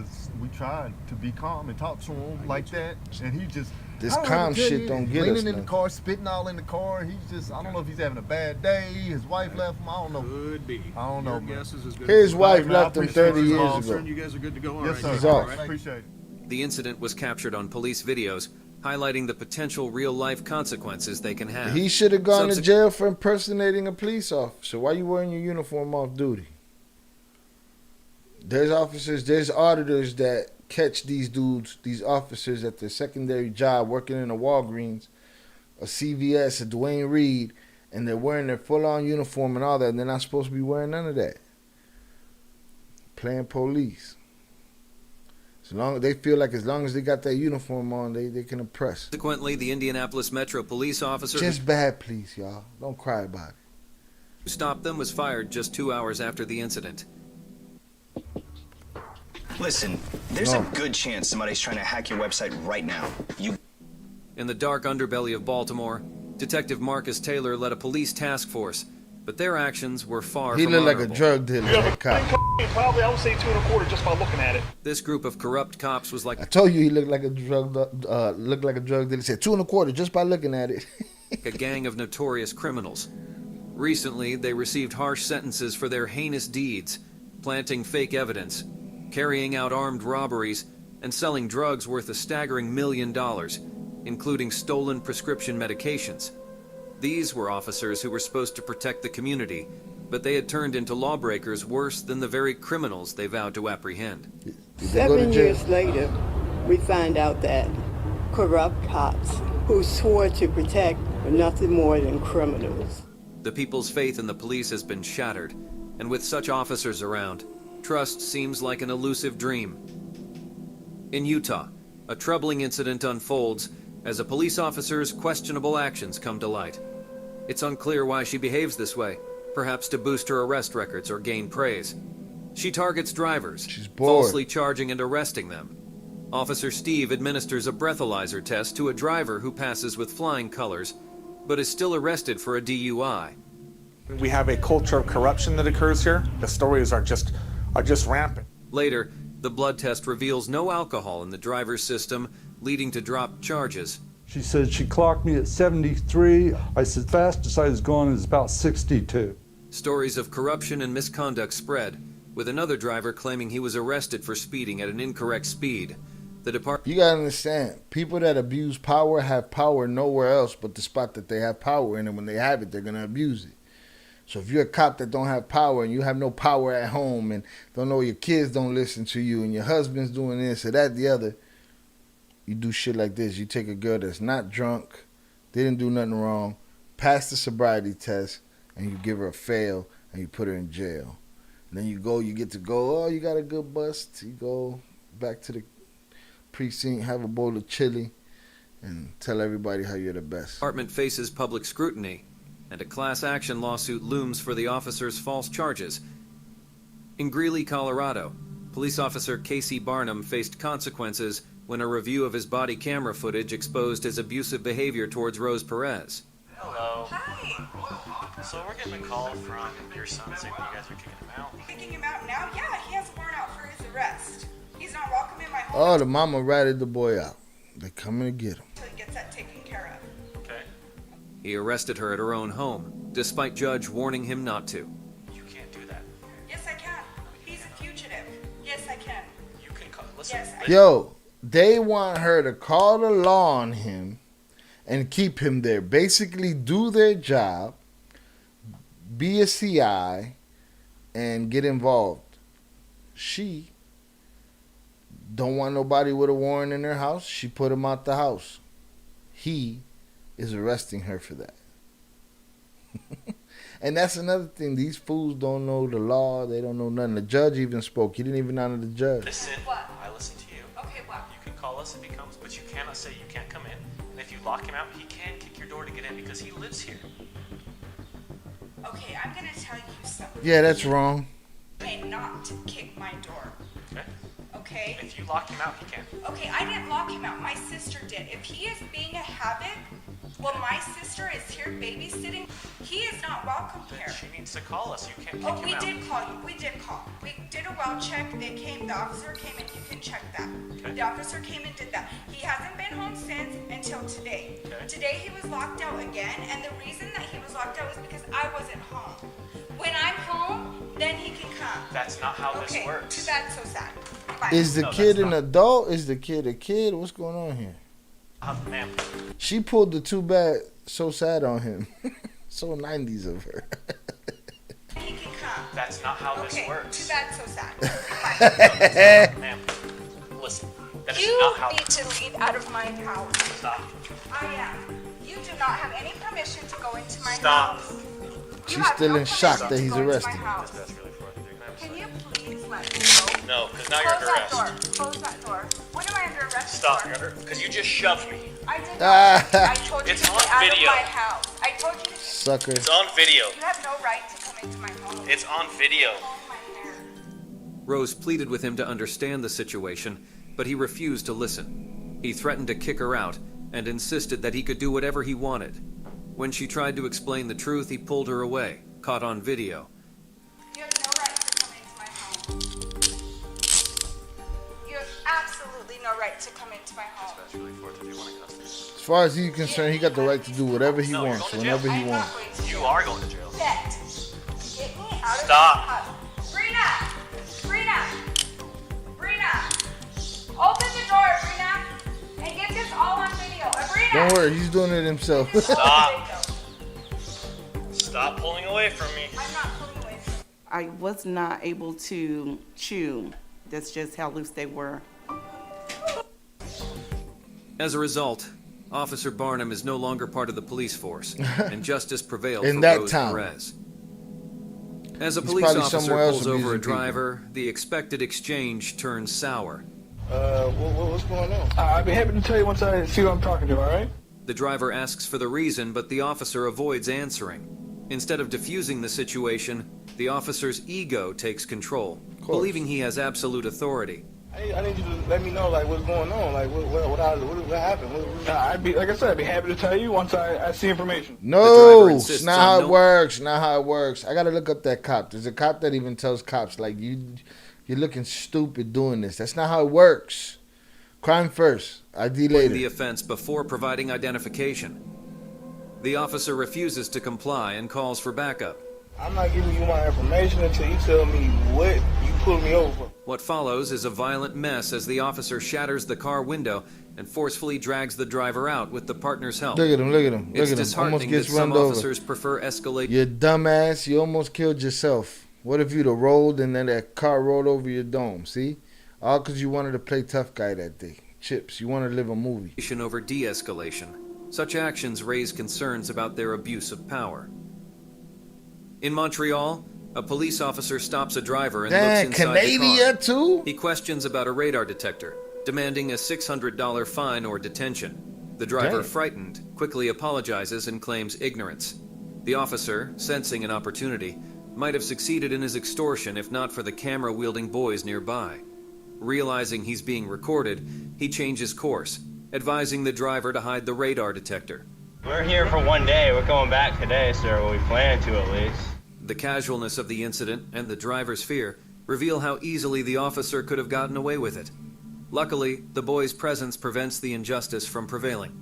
to be calm and talk to him like that, and he just This I don't know calm what to tell shit you. don't He's get us leaning in nothing. the car, spitting all in the car. He's just I don't know if he's having a bad day. His wife left him. I don't know. Could be. I don't know. Your man. guess is as good His as mine. wife All right, man, I left him appreciate 30 you, years officer. ago. You guys are good to go. All Yes, right, sir. He's all off. right. Appreciate it. The incident was captured on police videos, highlighting the potential real-life consequences they can have. He should have gone to Subsequent- jail for impersonating a police officer. Why you wearing your uniform off duty? There's officers, there's auditors that catch these dudes, these officers at their secondary job working in a Walgreens, a CVS, a Dwayne Reed, and they're wearing their full-on uniform and all that, and they're not supposed to be wearing none of that. Playing police. They feel like as long as they got that uniform on, they can oppress. Subsequently, the Indianapolis Metro police officer Just bad police, y'all. Don't cry about it. who stopped them was fired just 2 hours after the incident. Listen, there's a good chance somebody's trying to hack your website right now. In the dark underbelly of Baltimore, Detective Marcus Taylor led a police task force, but their actions were far He from looked like a honorable. drug dealer. That cop. Probably, I would say 2 1/4 just by looking at it. This group of corrupt cops was like I told you he looked like a drug dealer. He said 2 1/4 just by looking at it. a gang of notorious criminals. Recently, they received harsh sentences for their heinous deeds, planting fake evidence, carrying out armed robberies, and selling drugs worth a staggering $1 million, including stolen prescription medications. These were officers who were supposed to protect the community, but they had turned into lawbreakers worse than the very criminals they vowed to apprehend. 7 years later, we find out that corrupt cops who swore to protect were nothing more than criminals. The people's faith in the police has been shattered, and with such officers around, trust seems like an elusive dream. In Utah, a troubling incident unfolds as a police officer's questionable actions come to light. It's unclear why she behaves this way, perhaps to boost her arrest records or gain praise. She targets drivers, falsely charging and arresting them. Officer Steve administers a breathalyzer test to a driver who passes with flying colors, but is still arrested for a DUI. We have a culture of corruption that occurs here. The stories are just rampant. Later, the blood test reveals no alcohol in the driver's system, leading to dropped charges. She said she clocked me at 73. I said fastest I was going is about 62. Stories of corruption and misconduct spread, with another driver claiming he was arrested for speeding at an incorrect speed. You gotta understand, people that abuse power have power nowhere else but the spot that they have power in, and when they have it, they're gonna abuse it. So if you're a cop that don't have power and you have no power at home and don't know your kids don't listen to you and your husband's doing this or that, the other, you do shit like this. You take a girl that's not drunk, didn't do nothing wrong, pass the sobriety test, and you give her a fail and you put her in jail. And then you get to go, oh, you got a good bust. You go back to the precinct, have a bowl of chili, and tell everybody how you're the best. The department faces public scrutiny, and a class action lawsuit looms for the officer's false charges. In Greeley, Colorado, police officer Casey Barnum faced consequences when a review of his body camera footage exposed his abusive behavior towards Rose Perez. Hello. Hi. So we're getting a call from your son saying that you guys are kicking him out. Kicking him out now? Yeah, he has a warrant out for his arrest. He's not welcome in my home Oh, the mama ratted the boy out. They're coming to get him. until he gets that taken care of. Okay. He arrested her at her own home, despite judge warning him not to. You can't do that. Yes, I can. He's a fugitive. Yes, I can. You can call. Listen. Yes, I Yo, they want her to call the law on him and keep him there. Basically do their job, be a CI, and get involved. She don't want nobody with a warrant in her house. She put him out the house. He is arresting her for that. And that's another thing. These fools don't know the law. They don't know nothing. The judge even spoke. He didn't even honor the judge. Listen. What? I listen to you. Okay, what? You can call us if he comes, but you cannot say you can't come in. And if you lock him out, he can kick your door to get in because he lives here. Okay, I'm gonna tell you something. Yeah, that's wrong. You may not kick my door. Okay. Okay? If you lock him out, he can. Okay, I didn't lock him out. My sister did. If he is being a havoc, well, my sister is here babysitting. He is not welcome here. She needs to call us. You can't kick Oh, him we out. did call you. We did call. We did a well check. They came. The officer came and you can check that. Okay. The officer came and did that. He hasn't been home since until today. Okay. Today he was locked out again, and the reason that he was locked out was because I wasn't home. When I'm home, then he can come. That's not how Okay, this works. too bad, so sad. Bye. Is the No, kid that's an not. adult? Is the kid a kid? What's going on here? Ma'am. She pulled the too bad, so sad on him. So 90s of her. He can come. That's not how this Okay, works. too bad, so sad. No, that's not. Ma'am, listen. That is You not how. need to leave out of my house. Stop. I am. You do not have any permission to go into my Stop. house. She's still in shock that he's arrested. Can you please let me go? No, because now you're Close under that door. arrest. Close that door. What am I under arrest Stop. for? Because you just shoved me. I did Ah. not. I told you It's to on get out video. of my house. I told you to. Sucker. It's on video. You have no right to come into my home. It's on video. Rose pleaded with him to understand the situation, but he refused to listen. He threatened to kick her out and insisted that he could do whatever he wanted. When she tried to explain the truth, he pulled her away, caught on video. You have no right to come into my home. You have absolutely no right to come into my home. As far as he's concerned, he got the right to do whatever he wants, whenever he wants. You are going to jail. Bet. Get me out Stop. of this house. Brina, open the door, Brina, and get this all on video. Brina. Don't worry, he's doing it himself. Stop pulling away from me. I'm not pulling away from you. I was not able to chew. That's just how loose they were. As a result, Officer Barnum is no longer part of the police force, and justice prevailed In for that Rose town. Perez. As a He's police probably officer somewhere else pulls over a abusing people. driver, the expected exchange turns sour. What's going on? I'll be happy to tell you once I see who I'm talking to, all right? The driver asks for the reason, but the officer avoids answering. Instead of diffusing the situation, the officer's ego takes control, believing he has absolute authority. I need you to let me know, like, what's going on, like, what happened, I'd be, like I said, I'd be happy to tell you once I see information. No, it's not how it works. Not how it works. I gotta look up that cop. There's a cop that even tells cops, like, you're looking stupid doing this. That's not how it works. Crime first, ID later. The offense before providing identification. The officer refuses to comply and calls for backup. I'm not giving you my information until you tell me what you pulled me over for. What follows is a violent mess as the officer shatters the car window and forcefully drags the driver out with the partner's help. Look at him, look at him, It's look at him. Almost disheartening gets that some run over. officers prefer escalate. You dumbass, you almost killed yourself. What if you'd have rolled and then that car rolled over your dome, see? All because you wanted to play tough guy that day. Chips, you wanted to live a movie. Over de-escalation. Such actions raise concerns about their abuse of power. In Montreal, a police officer stops a driver and looks inside the car. Too? He questions about a radar detector, demanding a $600 fine or detention. The driver, Damn. frightened, quickly apologizes and claims ignorance. The officer, sensing an opportunity, might have succeeded in his extortion if not for the camera-wielding boys nearby. Realizing he's being recorded, he changes course, advising the driver to hide the radar detector. We're here for one day. We're going back today, sir. Well, we plan to at least. The casualness of the incident and the driver's fear reveal how easily the officer could have gotten away with it. Luckily, the boy's presence prevents the injustice from prevailing.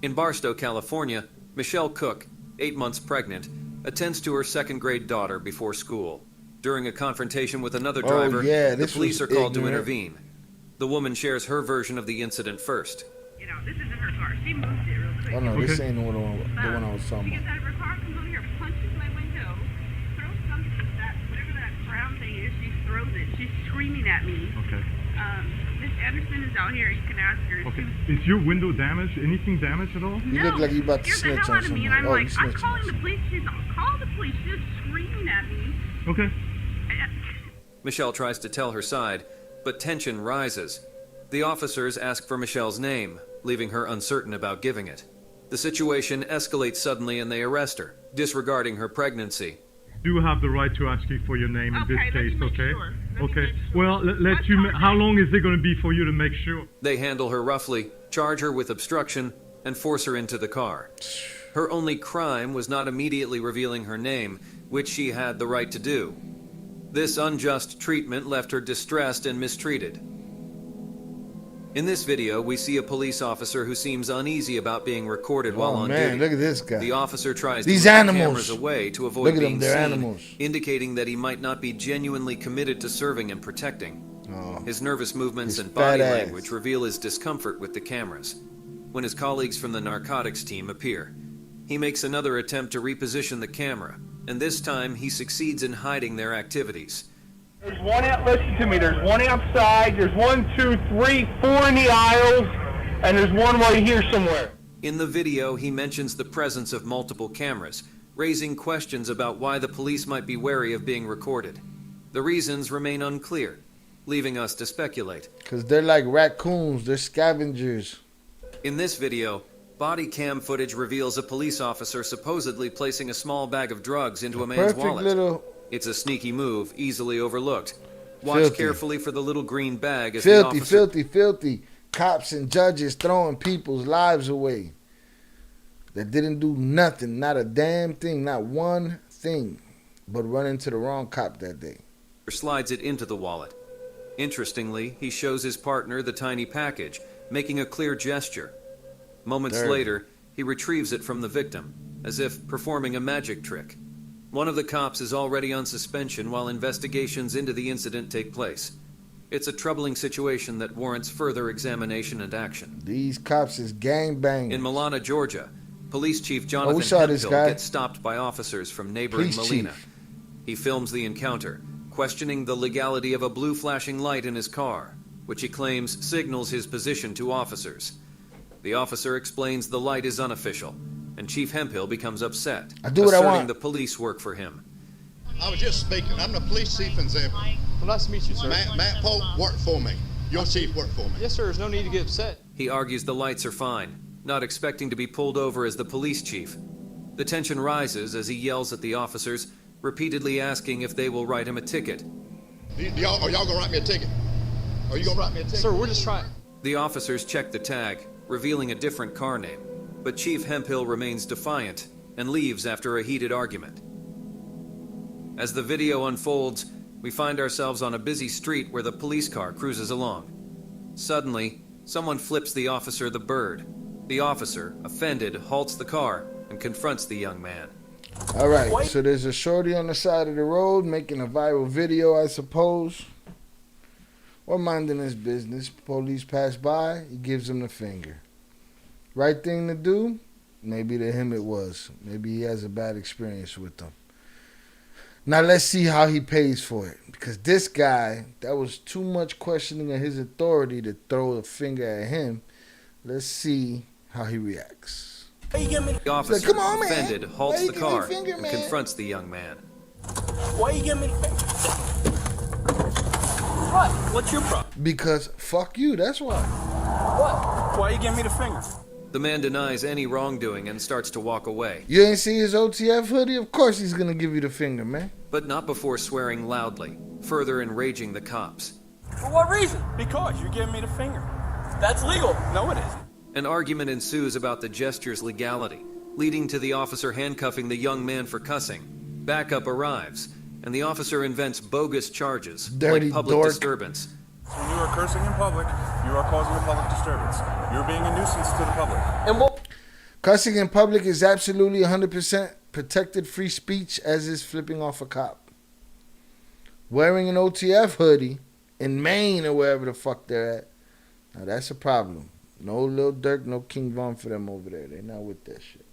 In Barstow, California, Michelle Cook, 8 months pregnant, attends to her second-grade daughter before school. During a confrontation with another driver, the police are called to intervene. The woman shares her version of the incident first. This isn't her car. She moved it real quick. Oh no, this ain't the one I was talking She about. gets out of her car, comes over here, punches my window, throws something, whatever that brown thing is, she throws it. She's screaming at me. Okay. Miss Anderson is out here. You can ask her. Okay. Is your window damaged? Anything damaged at all? You look like you about to Scared the snitch hell on out of me, somebody. and I'm Oh, like, you I'm snitching. calling the police. She's call the police. She's screaming at me. Okay. Michelle tries to tell her side, but tension rises. The officers ask for Michelle's name, leaving her uncertain about giving it. The situation escalates suddenly and they arrest her, disregarding her pregnancy. Do have the right to ask you for your name in this Okay, let me case, make okay? sure. Okay. Well, how long is it going to be for you to make sure? They handle her roughly, charge her with obstruction, and force her into the car. Her only crime was not immediately revealing her name, which she had the right to do. This unjust treatment left her distressed and mistreated. In this video, we see a police officer who seems uneasy about being recorded while on man, duty. look at this guy. The officer tries These to move animals. the cameras away to avoid Look at being them, they're seen, animals. indicating that he might not be genuinely committed to serving and protecting. His nervous movements and fat body ass. language reveal his discomfort with the cameras. When his colleagues from the narcotics team appear, he makes another attempt to reposition the camera, and this time he succeeds in hiding their activities. There's one out, listen to me, there's one outside, there's 1, 2, 3, 4 in the aisles, and there's one right here somewhere. In the video, he mentions the presence of multiple cameras, raising questions about why the police might be wary of being recorded. The reasons remain unclear, leaving us to speculate. Because they're like raccoons, they're scavengers. In this video, body cam footage reveals a police officer supposedly placing a small bag of drugs into a man's Perfect wallet. little... It's a sneaky move, easily overlooked. Watch Filthy. carefully for the little green bag as the Filthy, officer... filthy. Cops and judges throwing people's lives away. That didn't do nothing, not a damn thing, not one thing, but run into the wrong cop that day. slides it into the wallet. Interestingly, he shows his partner the tiny package, making a clear gesture. Moments later, he retrieves it from the victim, as if performing a magic trick. One of the cops is already on suspension while investigations into the incident take place. It's a troubling situation that warrants further examination and action. These cops is gangbangers. In Milana, Georgia, Police Chief Jonathan Hemphill gets stopped by officers from neighboring Molina. He films the encounter, questioning the legality of a blue flashing light in his car, which he claims signals his position to officers. The officer explains the light is unofficial, and Chief Hemphill becomes upset, I do what I want. asserting the police work for him. I was just speaking. I'm the police chief in Zambia. Well, nice to meet you, sir. Matt Pope worked for me. Your chief worked for me. Yes, sir. There's no need to get upset. He argues the lights are fine, not expecting to be pulled over as the police chief. The tension rises as he yells at the officers, repeatedly asking if they will write him a ticket. Are y'all gonna write me a ticket? Are you gonna write me a ticket? Sir, we're just trying. The officers check the tag, revealing a different car name, but Chief Hemphill remains defiant and leaves after a heated argument. As the video unfolds, we find ourselves on a busy street where the police car cruises along. Suddenly, someone flips the officer the bird. The officer, offended, halts the car and confronts the young man. All right, so there's a shorty on the side of the road making a viral video, I suppose. Or minding his business. Police pass by, he gives him the finger. Right thing to do? Maybe to him it was. Maybe he has a bad experience with them. Now let's see how he pays for it. Because this guy, that was too much questioning of his authority to throw a finger at him. Let's see how he reacts. The officer, Come on, man. offended, halts Why the you give me car the finger, and man? confronts the young man. Why you giving me the finger? What? What's your problem? Because fuck you, that's why. What? Why you giving me the finger? The man denies any wrongdoing and starts to walk away, You ain't see his OTF hoodie? Of course he's gonna give you the finger, man. but not before swearing loudly, further enraging the cops. For what reason? Because you're giving me the finger. That's legal. No, it isn't. An argument ensues about the gesture's legality, leading to the officer handcuffing the young man for cussing. Backup arrives, and the officer invents bogus charges, Dirty like public dork. disturbance. When you are cursing in public, you are causing a public disturbance. You're being a nuisance to the public. And what? Cussing in public is absolutely 100% protected free speech, as is flipping off a cop. Wearing an OTF hoodie in Maine or wherever the fuck they're at, now that's a problem. No Lil Durk, no King Von for them over there. They're not with that shit.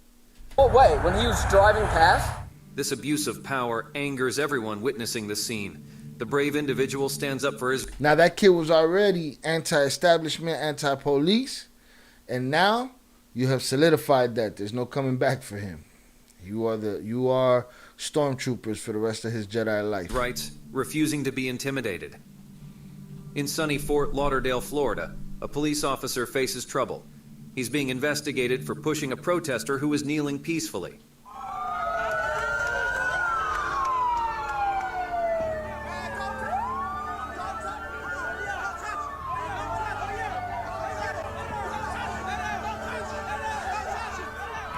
What way? When he was driving past? This abuse of power angers everyone witnessing the scene. The brave individual stands up for his... Now that kid was already anti-establishment, anti-police, and now you have solidified that. There's no coming back for him. You are stormtroopers for the rest of his Jedi life. rights, refusing to be intimidated. In sunny Fort Lauderdale, Florida, a police officer faces trouble. He's being investigated for pushing a protester who was kneeling peacefully.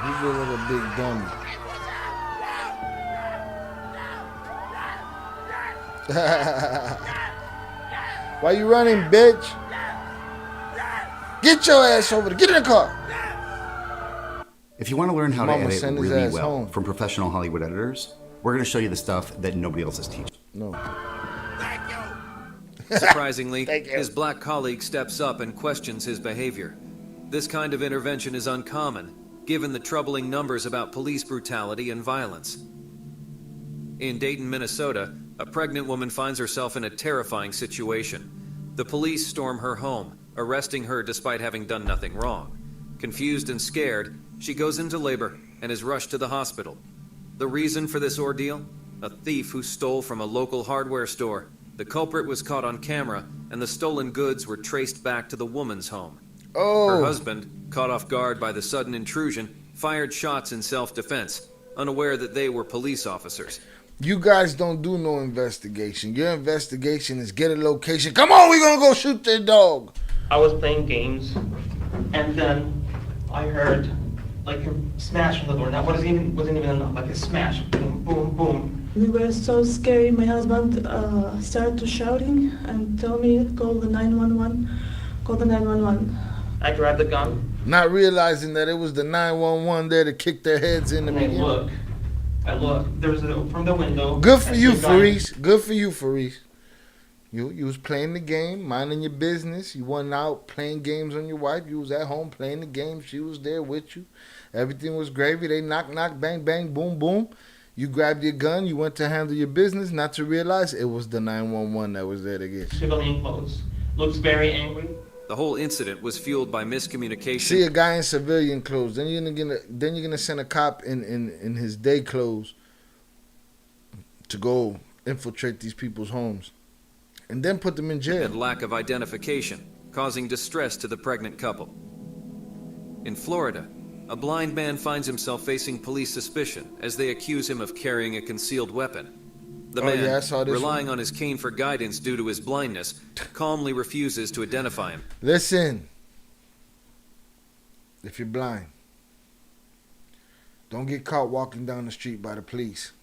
He look like a big dummy. Why you running, bitch? Get your ass over there. Get in the car. If you want to learn how to Mama edit send his really ass well home. from professional Hollywood editors, we're going to show you the stuff that nobody else is teaching. No. Surprisingly, Thank you. his black colleague steps up and questions his behavior. This kind of intervention is uncommon, given the troubling numbers about police brutality and violence. In Dayton, Minnesota, a pregnant woman finds herself in a terrifying situation. The police storm her home, arresting her despite having done nothing wrong. Confused and scared, she goes into labor and is rushed to the hospital. The reason for this ordeal? A thief who stole from a local hardware store. The culprit was caught on camera, and the stolen goods were traced back to the woman's home. Oh. Her husband, caught off guard by the sudden intrusion, fired shots in self-defense, unaware that they were police officers. You guys don't do no investigation. Your investigation is get a location. Come on, we're gonna go shoot their dog. I was playing games, and then I heard like a smash on the door. That wasn't even enough. Like a smash, boom, boom, boom. We were so scary. My husband started to shouting and tell me, call the 911, call the 911. I grabbed the gun. Not realizing that it was the 911 there to kick their heads in the And beginning. I look. There was from the window. Good for I you, see a guy- Faris. Good for you, Faris. You was playing the game, minding your business. You wasn't out playing games on your wife. You was at home playing the game. She was there with you. Everything was gravy. They knock, knock, bang, bang, boom, boom. You grabbed your gun. You went to handle your business, not to realize it was the 911 that was there to get you. Civilian clothes. Looks very angry. The whole incident was fueled by miscommunication. See a guy in civilian clothes, then you're gonna send a cop in his day clothes to go infiltrate these people's homes, and then put them in jail. And lack of identification, causing distress to the pregnant couple. In Florida, a blind man finds himself facing police suspicion as they accuse him of carrying a concealed weapon. The man, yeah, I saw this relying on his cane for guidance due to his blindness, calmly refuses to identify him. Listen, if you're blind, don't get caught walking down the street by the police.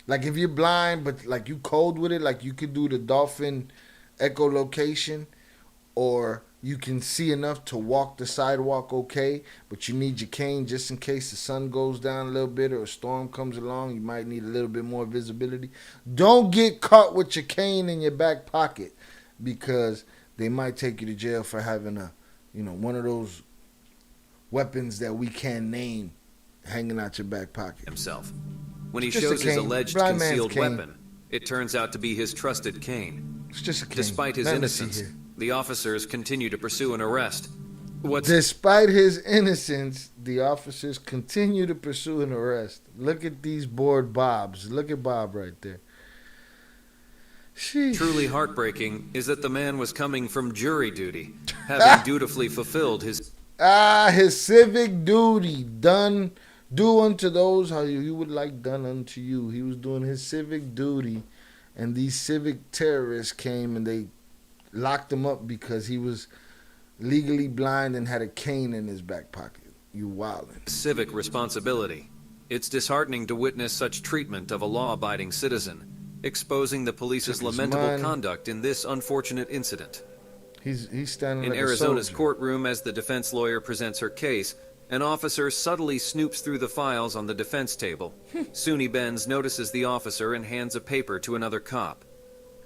Like if you're blind, but like you cold with it, like you could do the dolphin echolocation, or you can see enough to walk the sidewalk okay, but you need your cane just in case the sun goes down a little bit or a storm comes along. You might need a little bit more visibility. Don't get caught with your cane in your back pocket, because they might take you to jail for having one of those weapons that we can't name hanging out your back pocket. Himself. When he It's just a shows his cane. alleged Blind man's concealed cane. weapon, it turns out to be his trusted cane. It's just a cane. Despite his Nothing to see innocence, here. the officers continue to pursue an arrest. Despite his innocence, the officers continue to pursue an arrest. Look at these bored Bobs. Look at Bob right there. Sheesh. Truly heartbreaking is that the man was coming from jury duty, having dutifully fulfilled his His civic duty. Do unto those how you would like done unto you. He was doing his civic duty, and these civic terrorists came and they locked him up because he was legally blind and had a cane in his back pocket. You wildin'. civic responsibility. It's disheartening to witness such treatment of a law-abiding citizen, exposing the police's Took his lamentable money. conduct in this unfortunate incident. He's standing In like Arizona's a soldier. courtroom, as the defense lawyer presents her case, an officer subtly snoops through the files on the defense table. Suni Benz notices the officer and hands a paper to another cop.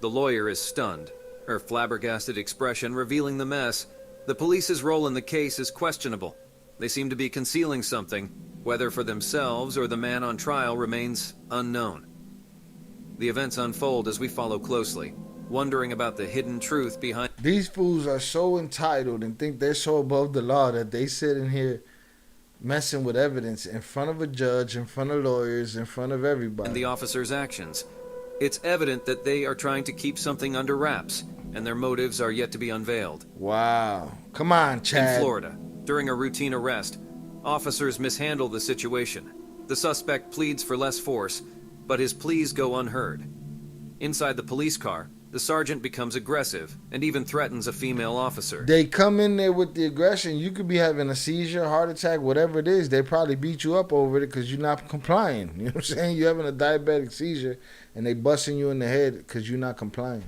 The lawyer is stunned, her flabbergasted expression revealing the mess. The police's role in the case is questionable. They seem to be concealing something, whether for themselves or the man on trial remains unknown. The events unfold as we follow closely, wondering about the hidden truth behind. These fools are so entitled and think they're so above the law that they sit in here messing with evidence in front of a judge, in front of lawyers, in front of everybody. The officer's actions. It's evident that they are trying to keep something under wraps, and their motives are yet to be unveiled. Wow. Come on, Chad. In Florida, during a routine arrest, officers mishandle the situation. The suspect pleads for less force, but his pleas go unheard. Inside the police car, the sergeant becomes aggressive and even threatens a female officer. They come in there with the aggression. You could be having a seizure, heart attack, whatever it is. They probably beat you up over it because you're not complying. You know what I'm saying? You're having a diabetic seizure and they busting you in the head because you're not complying.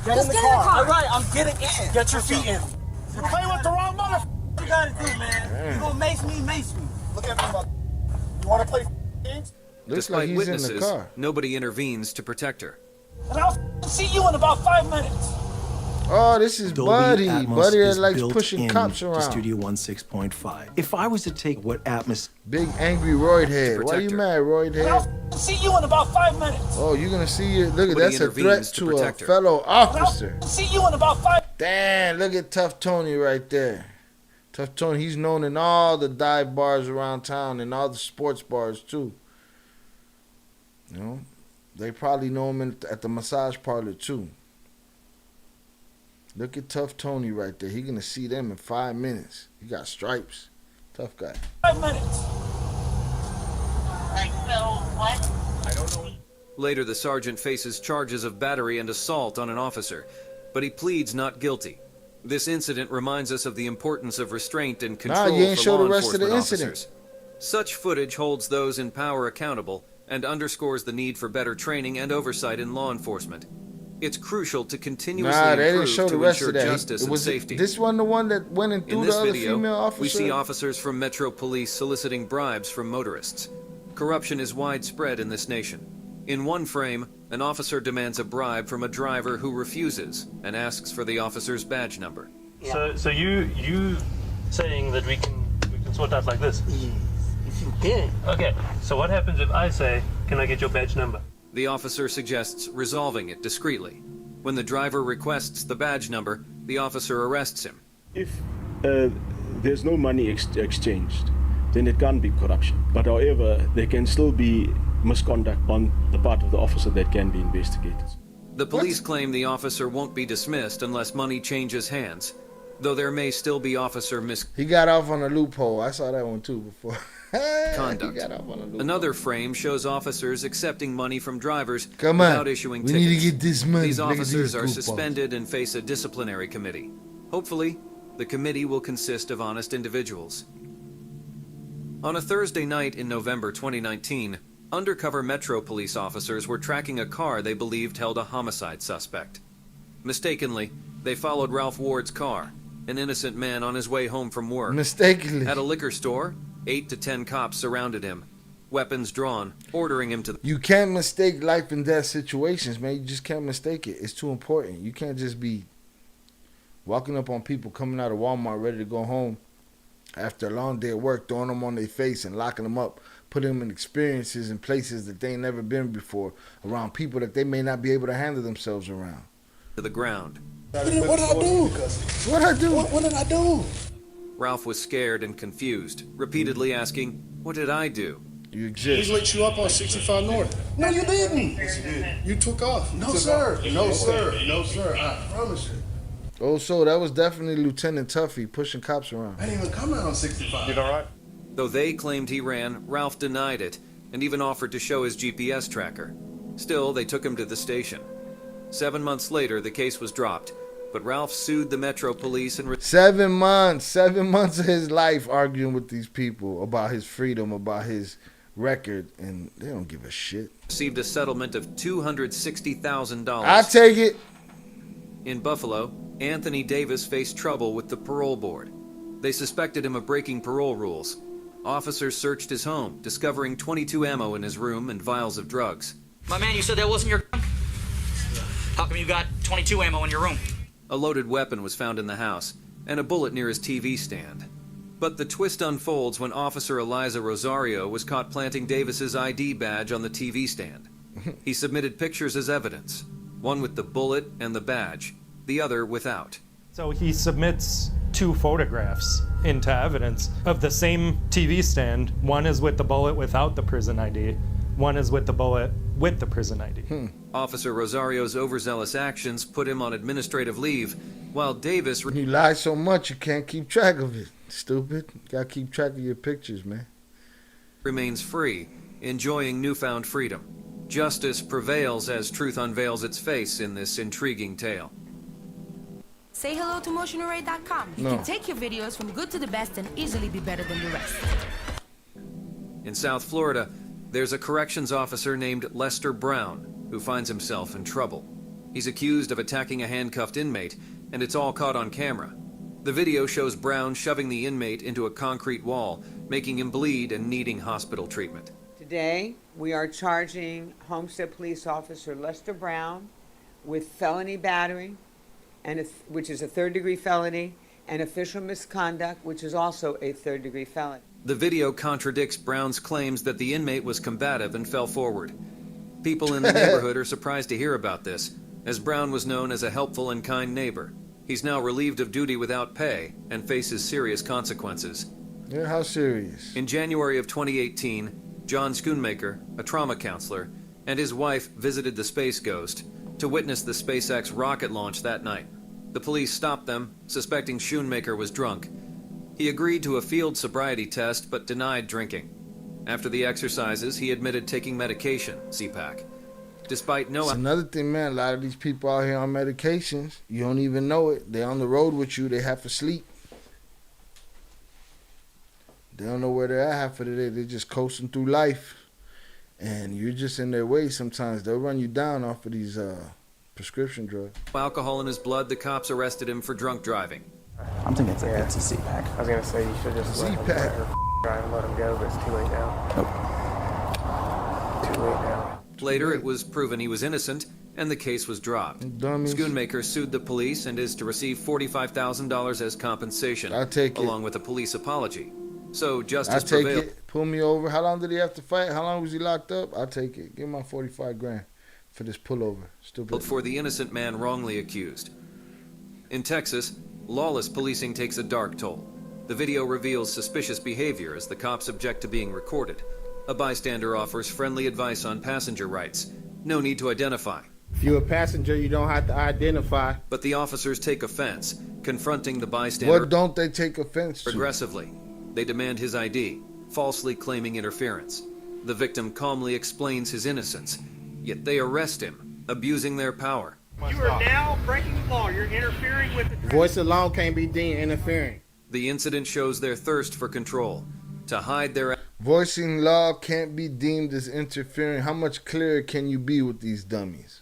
Get in the car. All right, I'm getting in. Get your feet in. You're playing with the wrong mother. You gotta do, man. You gonna mace me, mace me. Look at me, mother. You wanna play games? Looks Despite like he's witnesses, in the car. nobody intervenes to protect her. And I'll see you in about 5 minutes. Oh, this is Buddy. Atmos Buddy that is likes built pushing in cops around. to Studio 16.5. If I was to take what Atmos... Big angry Royd head. Why you mad, Royd And head? I'll see you in about 5 minutes. Oh, you're going to see you. Look at Nobody that's a threat intervenes to to a protect her. fellow And officer. I'll see you in about 5. Damn, look at Tough Tony right there. Tough Tony, he's known in all the dive bars around town and all the sports bars too. You know, they probably know him at the massage parlor too. Look at Tough Tony right there. He gonna see them in 5 minutes. He got stripes. Tough guy. 5 minutes. Like, so what? I don't know. Later, the sergeant faces charges of battery and assault on an officer, but he pleads not guilty. This incident reminds us of the importance of restraint and control you ain't for show law the rest of the enforcement incident. officers. Such footage holds those in power accountable and underscores the need for better training and oversight in law enforcement. It's crucial to continuously Nah, they didn't improve show the to rest ensure of that. justice and safety. This one the one that went and threw In the this other video, female officer? we see officers from Metro Police soliciting bribes from motorists. Corruption is widespread in this nation. In one frame, an officer demands a bribe from a driver who refuses and asks for the officer's badge number. So you saying that we can sort out like this? Yes, if you can. Okay. So what happens if I say, "Can I get your badge number?" The officer suggests resolving it discreetly. When the driver requests the badge number, the officer arrests him. If there's no money exchanged, then it can't be corruption. But however, there can still be misconduct on the part of the officer that can be investigated. The police claim the officer won't be dismissed unless money changes hands, though there may still be officer He got off on a loophole. I saw that one too before. misconduct. Another frame shows officers accepting money from drivers Come on, without issuing we tickets. need to get this money. These Look at officers these are goofballs. suspended and face a disciplinary committee. Hopefully, the committee will consist of honest individuals. On a Thursday night in November 2019, undercover Metro police officers were tracking a car they believed held a homicide suspect. Mistakenly, they followed Ralph Ward's car, an innocent man on his way home from work. Mistakenly. At a liquor store, 8 to 10 cops surrounded him, weapons drawn, ordering him to... You can't mistake life and death situations, man. You just can't mistake it. It's too important. You can't just be walking up on people coming out of Walmart ready to go home after a long day of work, throwing them on their face and locking them up, putting them in experiences and places that they ain't never been before, around people that they may not be able to handle themselves around. To the ground. What did I do? What I do? What did I do? Ralph was scared and confused, repeatedly asking, "What did I do?" You We exist. lit you up on 65 North. No, you didn't. Yes, you did. You took off. No, sir. No, sir. No, sir. I promise you. Oh, so that was definitely Lieutenant Tuffy pushing cops around. I didn't even come out on 65. You all right? Though they claimed he ran, Ralph denied it and even offered to show his GPS tracker. Still, they took him to the station. 7 months later, the case was dropped, but Ralph sued the Metro Police and... 7 months. 7 months of his life arguing with these people about his freedom, about his record, and they don't give a shit. received a settlement of $260,000. I take it. In Buffalo, Anthony Davis faced trouble with the parole board. They suspected him of breaking parole rules. Officers searched his home, discovering .22 ammo in his room and vials of drugs. My man, you said that wasn't your gun? How come you got .22 ammo in your room? A loaded weapon was found in the house, and a bullet near his TV stand. But the twist unfolds when Officer Eliza Rosario was caught planting Davis's ID badge on the TV stand. He submitted pictures as evidence, one with the bullet and the badge, the other without. So he submits 2 photographs into evidence of the same TV stand. One is with the bullet without the prison ID. One is with the bullet with the prison ID. Officer Rosario's overzealous actions put him on administrative leave, while Davis... You lie so much you can't keep track of it. Stupid. You gotta keep track of your pictures, man. remains free, enjoying newfound freedom. Justice prevails as truth unveils its face in this intriguing tale. Say hello to MotionArray.com. You No. can take your videos from good to the best and easily be better than the rest. In South Florida, there's a corrections officer named Lester Brown who finds himself in trouble. He's accused of attacking a handcuffed inmate, and it's all caught on camera. The video shows Brown shoving the inmate into a concrete wall, making him bleed and needing hospital treatment. Today, we are charging Homestead Police Officer Lester Brown with felony battery, which is a third-degree felony, and official misconduct, which is also a third-degree felony. The video contradicts Brown's claims that the inmate was combative and fell forward. People in the neighborhood are surprised to hear about this, as Brown was known as a helpful and kind neighbor. He's now relieved of duty without pay and faces serious consequences. Yeah, how serious? In January of 2018, John Schoonmaker, a trauma counselor, and his wife visited the Space Ghost to witness the SpaceX rocket launch that night. The police stopped them, suspecting Schoonmaker was drunk. He agreed to a field sobriety test but denied drinking. After the exercises, he admitted taking medication, CPAC. Despite no... It's another thing, man. A lot of these people out here on medications, you don't even know it. They're on the road with you. They have to sleep. They don't know where they're at half of the day. They're just coasting through life. and you're just in their way. Sometimes they'll run you down off of these prescription drugs. Alcohol in his blood, the cops arrested him for drunk driving. I'm thinking it's a Z-Pack. I was gonna say you should just let her drive and let him go, but it's too late now. Nope. Too late now. Later, it was proven he was innocent, and the case was dropped. Schoonmaker sued the police and is to receive $45,000 as compensation, I'll take it. along with a police apology. So I justice take prevailed. it. Pull me over. How long did he have to fight? How long was he locked up? I'll take it. Give him my 45 grand for this pullover. Stupid. For the innocent man wrongly accused. In Texas, lawless policing takes a dark toll. The video reveals suspicious behavior as the cops object to being recorded. A bystander offers friendly advice on passenger rights. No need to identify. If you're a passenger, you don't have to identify. But the officers take offense, confronting the bystander. What don't they take offense to? Aggressively. They demand his ID, falsely claiming interference. The victim calmly explains his innocence, yet they arrest him, abusing their power. You are now breaking the law. You're interfering with the... Voice alone can't be deemed interfering. The incident shows their thirst for control. To hide their... Voicing law can't be deemed as interfering. How much clearer can you be with these dummies?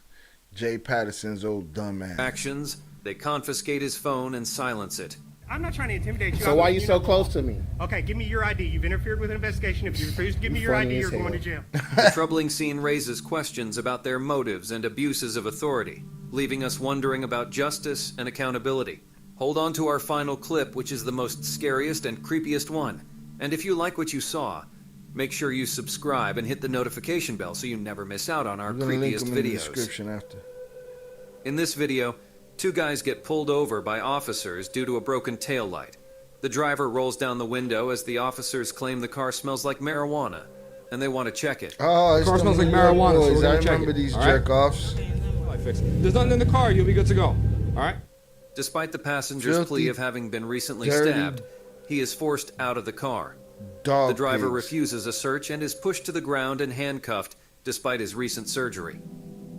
Jay Patterson's old dumbass. Actions, they confiscate his phone and silence it. I'm not trying to intimidate you. So why are you so close to me? Okay, give me your ID. You've interfered with an investigation. If you refuse to give me your ID, you're going to jail. The troubling scene raises questions about their motives and abuses of authority, leaving us wondering about justice and accountability. Hold on to our final clip, which is the most scariest and creepiest one. And if you like what you saw, make sure you subscribe and hit the notification bell so you never miss out on our creepiest In the videos. description after. In this video, two guys get pulled over by officers due to a broken taillight. The driver rolls down the window as the officers claim the car smells like marijuana, and they want to check it. Oh, it's car smells like marijuana, so we're gonna check remember it, these all right? jerk-offs. There's nothing in the car. You'll be good to go. All right. Despite the passenger's Filthy, plea of having been recently dirty, stabbed, he is forced out of the car. Dog The driver pigs. refuses a search and is pushed to the ground and handcuffed despite his recent surgery.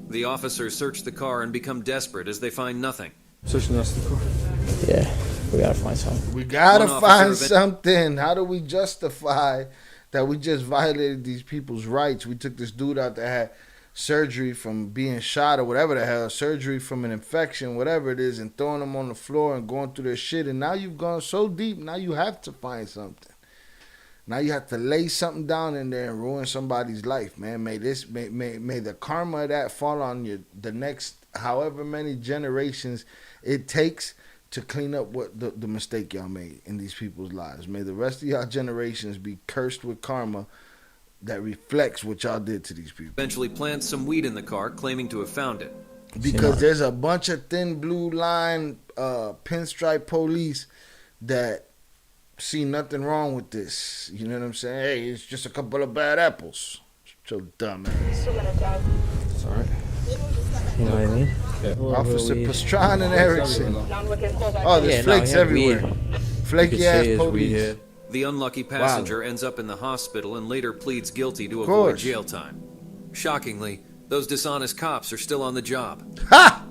The officers search the car and become desperate as they find nothing. Searching us the car. Yeah, we gotta find something. We gotta One find officer something. How do we justify that we just violated these people's rights? We took this dude out that had surgery from being shot or whatever the hell, surgery from an infection, whatever it is, and throwing them on the floor and going through their shit. And now you've gone so deep, now you have to find something. Now you have to lay something down in there and ruin somebody's life, man. May the karma of that fall on the next however many generations it takes to clean up what the mistake y'all made in these people's lives. May the rest of y'all generations be cursed with karma that reflects what y'all did to these people. Eventually plants some weed in the car, claiming to have found it. Because there's a bunch of thin blue line pinstripe police that see nothing wrong with this. You know what I'm saying? Hey, it's just a couple of bad apples. So dumb ass. It's all right. You know what I mean? Yeah. Officer Pastran and Erickson. Oh, there's flakes everywhere. Flaky ass police. The unlucky passenger ends up in the hospital and later pleads guilty to Of avoid course. jail time. Shockingly, those dishonest cops are still on the job. Ha!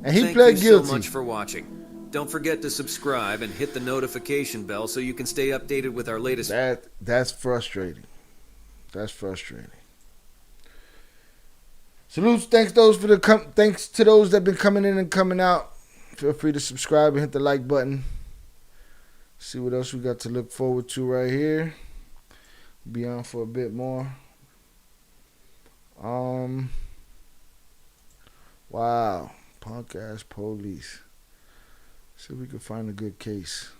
And he Thank pled you guilty. so much for watching. Don't forget to subscribe and hit the notification bell so you can stay updated with our latest. That's frustrating. That's frustrating. Salutes, thanks to those that been coming in and coming out. Feel free to subscribe and hit the like button. See what else we got to look forward to right here. Be on for a bit more. Wow, punk ass police. See if we can find a good case.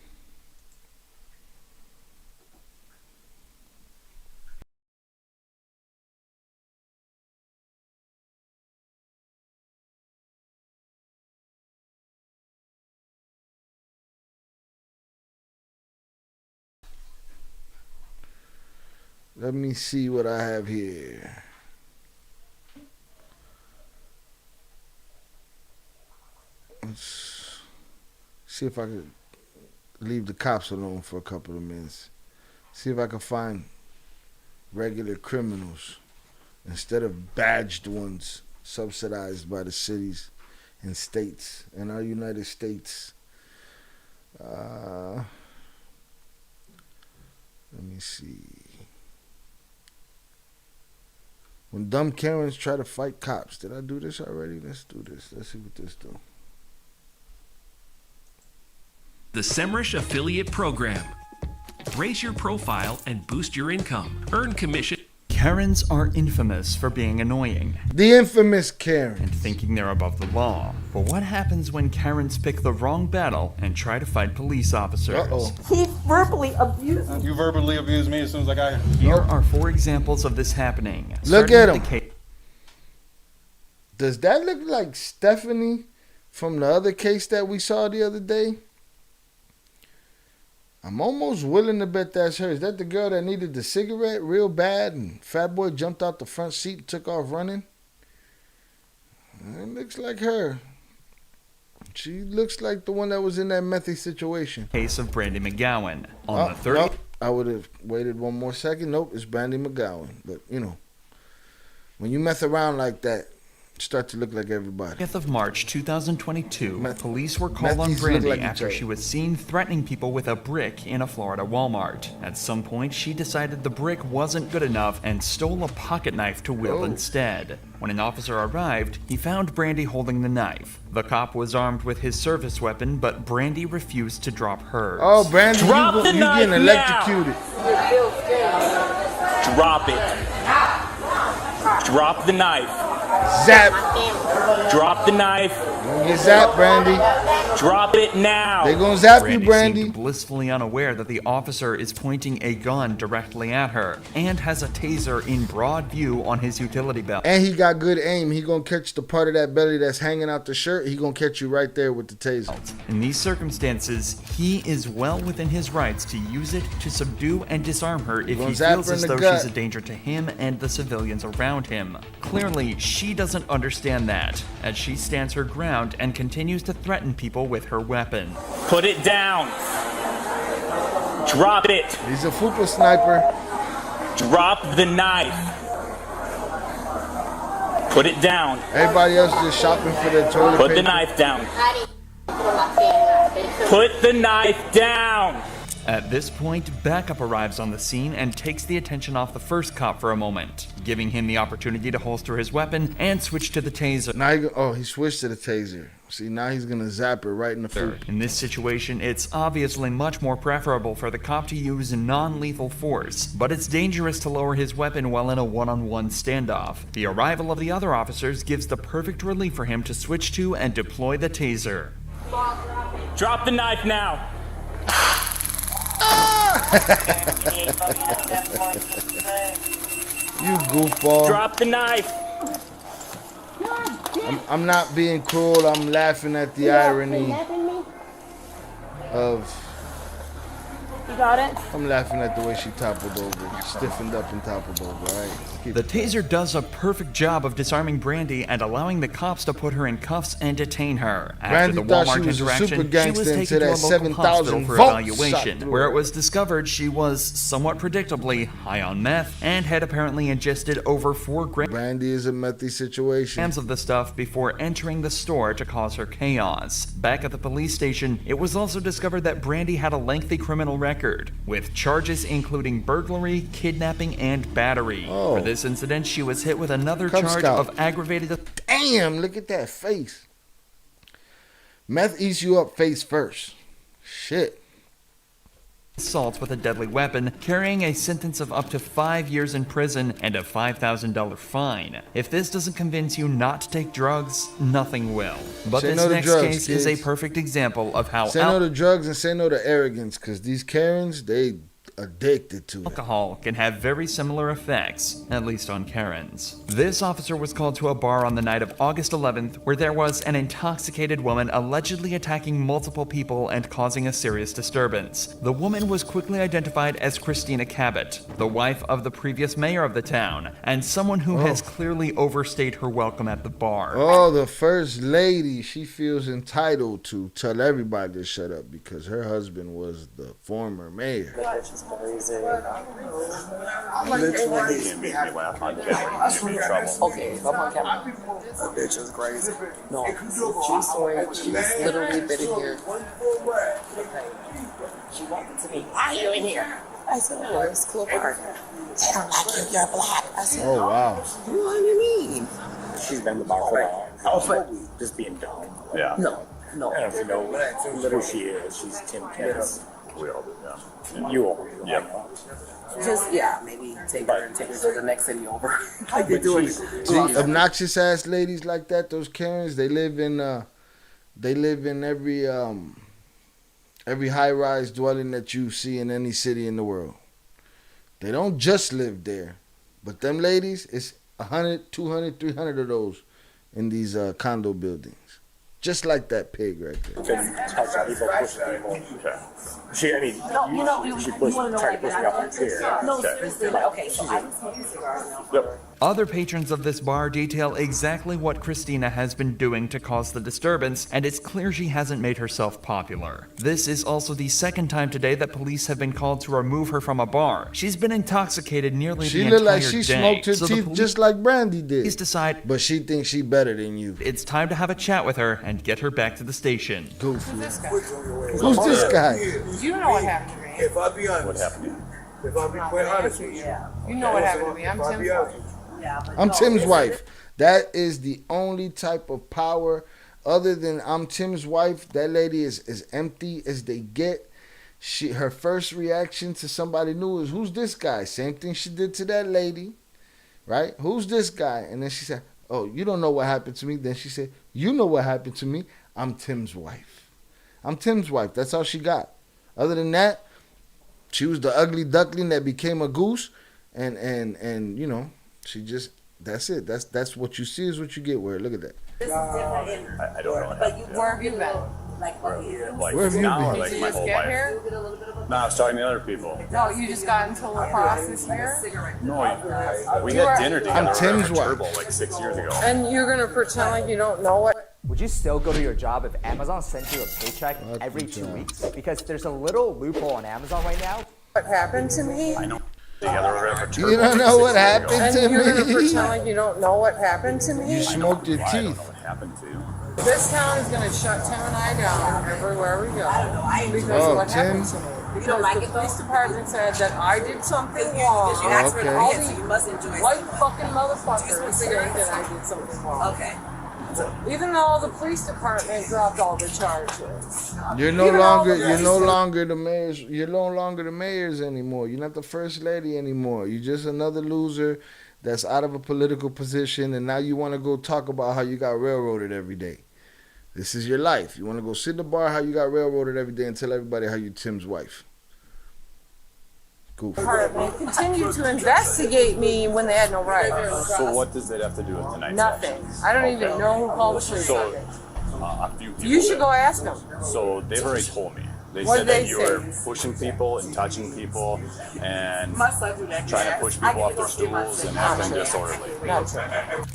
Let me see what I have here. Let's see if I could leave the cops alone for a couple of minutes. See if I can find regular criminals instead of badged ones subsidized by the cities and states in our United States. Let me see. When dumb Karens try to fight cops. Did I do this already? Let's do this. Let's see what this do. The Semrush Affiliate Program. Raise your profile and boost your income. Earn commission. Karens are infamous for being annoying. The infamous Karen. And thinking they're above the law. But what happens when Karens pick the wrong battle and try to fight police officers? He verbally abused me. You verbally abused me as soon as I got here. Here are 4 examples of this happening. Look at him. Does that look like Stephanie from the other case that we saw the other day? I'm almost willing to bet that's her. Is that the girl that needed the cigarette real bad and Fat Boy jumped out the front seat and took off running? It looks like her. She looks like the one that was in that methy situation. Case of Brandy McGowan. On the 30th. I would have waited one more second. Nope, it's Brandy McGowan. But, you know, when you mess around like that, start to look like everybody. 5th of March 2022, police were called on Brandy after she was seen threatening people with a brick in a Florida Walmart. At some point, she decided the brick wasn't good enough and stole a pocket knife to wield instead. When an officer arrived, he found Brandy holding the knife. The cop was armed with his service weapon, but Brandy refused to drop hers. Oh, Brandy, Drop you the knife getting electrocuted. Drop it. Drop the knife. Zap. Drop the knife. Don't get zapped, Brandy. Drop it now. They gonna zap Brandy you, Brandy. seemed blissfully unaware that the officer is pointing a gun directly at her and has a taser in broad view on his utility belt. And he got good aim. He gonna catch the part of that belly that's hanging out the shirt. He gonna catch you right there with the taser. In these circumstances, he is well within his rights to use it to subdue and disarm her if he feels as though she's a danger to him and the civilians around him. Clearly, she doesn't understand that, as she stands her ground and continues to threaten people with her weapon. Put it down. Drop it. He's a fupa sniper. Drop the knife. Put it down. Everybody else just shopping for their toilet paper. Put the knife down. Put the knife down. At this point, backup arrives on the scene and takes the attention off the first cop for a moment, giving him the opportunity to holster his weapon and switch to the taser. Now he switched to the taser. See, now he's gonna zap her right in the foot. In this situation, it's obviously much more preferable for the cop to use non-lethal force, but it's dangerous to lower his weapon while in a one-on-one standoff. The arrival of the other officers gives the perfect relief for him to switch to and deploy the taser. Drop the knife now. You goofball. Drop the knife. I'm not being cruel. I'm laughing at the irony of... You got it? I'm laughing at the way she toppled over. Stiffened up and toppled over, all right? The taser does a perfect job of disarming Brandy and allowing the cops to put her in cuffs and detain her. After the Walmart interaction, she was taken to a local hospital for evaluation, where it was discovered she was, somewhat predictably, high on meth and had apparently ingested over 4 grams. Brandy is a methy situation. Of the stuff before entering the store to cause her chaos. Back at the police station, it was also discovered that Brandy had a lengthy criminal record, with charges including burglary, kidnapping, and battery. For this incident, she was hit with another charge of aggravated... Damn, look at that face. Meth eats you up face first. Shit. Assault with a deadly weapon, carrying a sentence of up to 5 years in prison and a $5,000 fine. If this doesn't convince you not to take drugs, nothing will. But Say this no to next drugs, case kids. is a perfect example of how Say no to drugs and say no to arrogance, because these Karens, they addicted to it. Alcohol can have very similar effects, at least on Karens. This officer was called to a bar on the night of August 11th, where there was an intoxicated woman allegedly attacking multiple people and causing a serious disturbance. The woman was quickly identified as Christina Cabot, the wife of the previous mayor of the town, and someone who has clearly overstayed her welcome at the bar. Oh, the first lady, she feels entitled to tell everybody to shut up because her husband was the former mayor. Crazy. Literally. You make me laugh on camera. You get me in trouble. Okay, I'm on camera. That bitch is crazy. No, she's swearing. She's literally been in here. She walked into me. Why are you in here? I said, oh, it's cool park. They don't like you. You're black. I said, Oh, wow. What do you mean? She's been the bar for a while. But just being dumb. Yeah. No. I don't know if you know who she is. She's Tim Kennedy. We all do, yeah. You all. Yep. Just, maybe take her to the next city over. Like they do it. See, obnoxious ass ladies like that, those Karens, they live in every high rise dwelling that you see in any city in the world. They don't just live there, but them ladies, it's 100, 200, 300 of those in these condo buildings. Just like that pig right there. She tried to push me off her chair. No, seriously. Okay, so I was smoking cigars now. Yep. Other patrons of this bar detail exactly what Christina has been doing to cause the disturbance, and it's clear she hasn't made herself popular. This is also the second time today that police have been called to remove her from a bar. She's been intoxicated nearly the entire day. She looked like she smoked her teeth just like Brandy did. Please decide, but she thinks she better than you. It's time to have a chat with her and get her back to the station. Goofy. Who's this guy? You know what happened to me. If I be honest. What happened to you? If I be quite honest with you. You know what happened to me. I'm Tim's wife. I'm Tim's wife. That is the only type of power other than I'm Tim's wife. That lady is as empty as they get. Her first reaction to somebody new is, who's this guy? Same thing she did to that lady, right? Who's this guy? And then she said, oh, you don't know what happened to me. Then she said, you know what happened to me. I'm Tim's wife. I'm Tim's wife. That's all she got. Other than that, she was the ugly duckling that became a goose, and you know, she just, that's it. That's what you see is what you get. Where look at that. This is different. I don't know what happened. Where have you been? Like what year? Like Where have you now, been? like Did you my just whole get life. here? No, I was talking to other people. No, you just got into lacrosse this year? No, we had dinner together. I'm Tim's at wife. Turbo like 6 years ago. And you're going to pretend like you don't know what? Would you still go to your job if Amazon sent you a paycheck every 2 weeks? Because there's a little loophole on Amazon right now. What happened to me? I know. Together at Turbo. You don't know what happened And to you're going to me. pretend like you don't know what happened to me? You smoked your I don't know teeth. what happened to you. This town is going to shut Tim and I down everywhere we go. Because of what happened to me. Because the police department said that I did something wrong. Okay. All these White fucking motherfuckers think that I did something wrong. Okay. Even though the police department dropped all the charges. You're no longer the mayors. You're no longer the mayors anymore. You're not the first lady anymore. You're just another loser that's out of a political position, and now you want to go talk about how you got railroaded every day. This is your life. You want to go sit in the bar how you got railroaded every day and tell everybody how you Tim's wife. Goofy. Department continued to investigate me when they had no right. So what does that have to do with tonight's Nothing. actions? I don't even know who called the police So, on it. a few people You should did. go ask them. So they've already told me. They What said did that they you say? were pushing people and touching people and trying to push people off their stools and acting disorderly.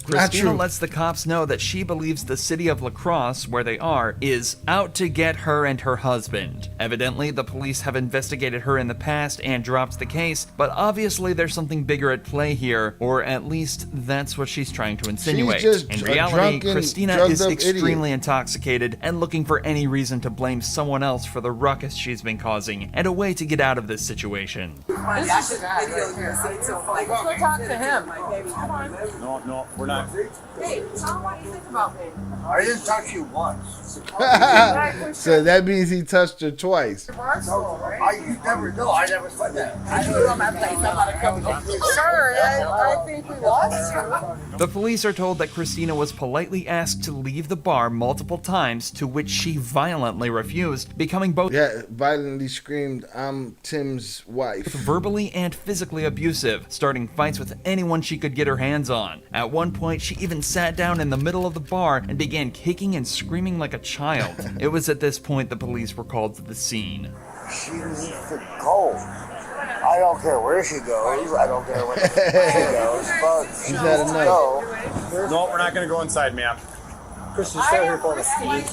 Christina lets the cops know that she believes the city of La Crosse, where they are, is out to get her and her husband. Evidently, the police have investigated her in the past and dropped the case, but obviously there's something bigger at play here, or at least that's what she's trying to insinuate. just In a reality, drunken, Christina is drugged-up extremely intoxicated and looking for any reason to blame someone else for the ruckus she's been causing, and a way to get out of this situation. This is the guy right here. Let's go talk to him. Come on. No, we're not. Hey, tell him what you think about me. I didn't talk to you once. So that means he touched her twice. I never said that. I knew on my place. I'm not a couple. Sir, I think we lost you. The police are told that Christina was politely asked to leave the bar multiple times, to which she violently refused, becoming both violently screamed, I'm Tim's wife. verbally and physically abusive, starting fights with anyone she could get her hands on. At one point, she even sat down in the middle of the bar and began kicking and screaming like a child. It was at this point the police were called to the scene. She needs to go. I don't care where she goes. I don't care where she goes. But she had needs to enough. go. No, we're not going to go inside, ma'am. Christian, I have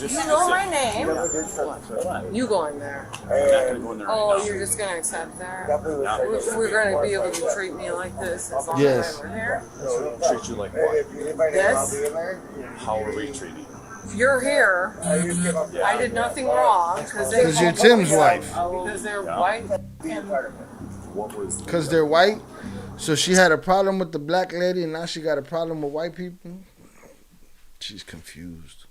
you know my name. You go in there. I'm not going to go in there Oh, right now. you're just going to accept that? We're going to be able to treat me like this as long Yes. as I'm here? Treat you like what? This? How are we treating you? You're here. I did nothing wrong. Because you're Tim's wife. Because they're white. What was Because they're white? So she had a problem with the black lady, and now she got a problem with white people? She's confused.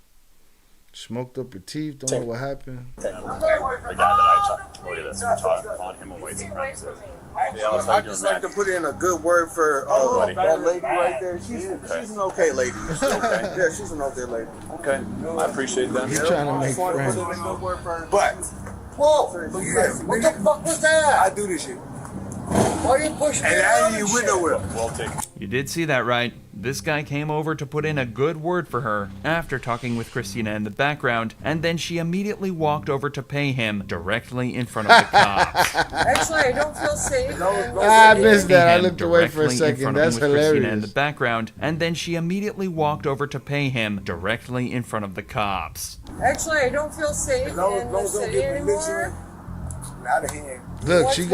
Smoked up her teeth, don't know what happened. The guy that I talked, look at this, I'm talking on him a white supremacist. I just like to put in a good word for that lady right there. She's an okay lady. Okay. Yeah, she's an okay lady. Okay, I appreciate that. He's trying to make friends. But, whoa, what the fuck was that? I do this shit. Why are you pushing me? And I ain't with nowhere. Well taken. You did see that right. This guy came over to put in a good word for her after talking with Christina in the background, and then she immediately walked over to pay him directly in front of the cops. Actually, I don't feel safe. I missed that. I looked away for a second. That's Christina in the hilarious. background, and then she immediately walked over to pay him directly in front of the cops. Actually, I don't feel safe in the city anymore. Out of here. Look, she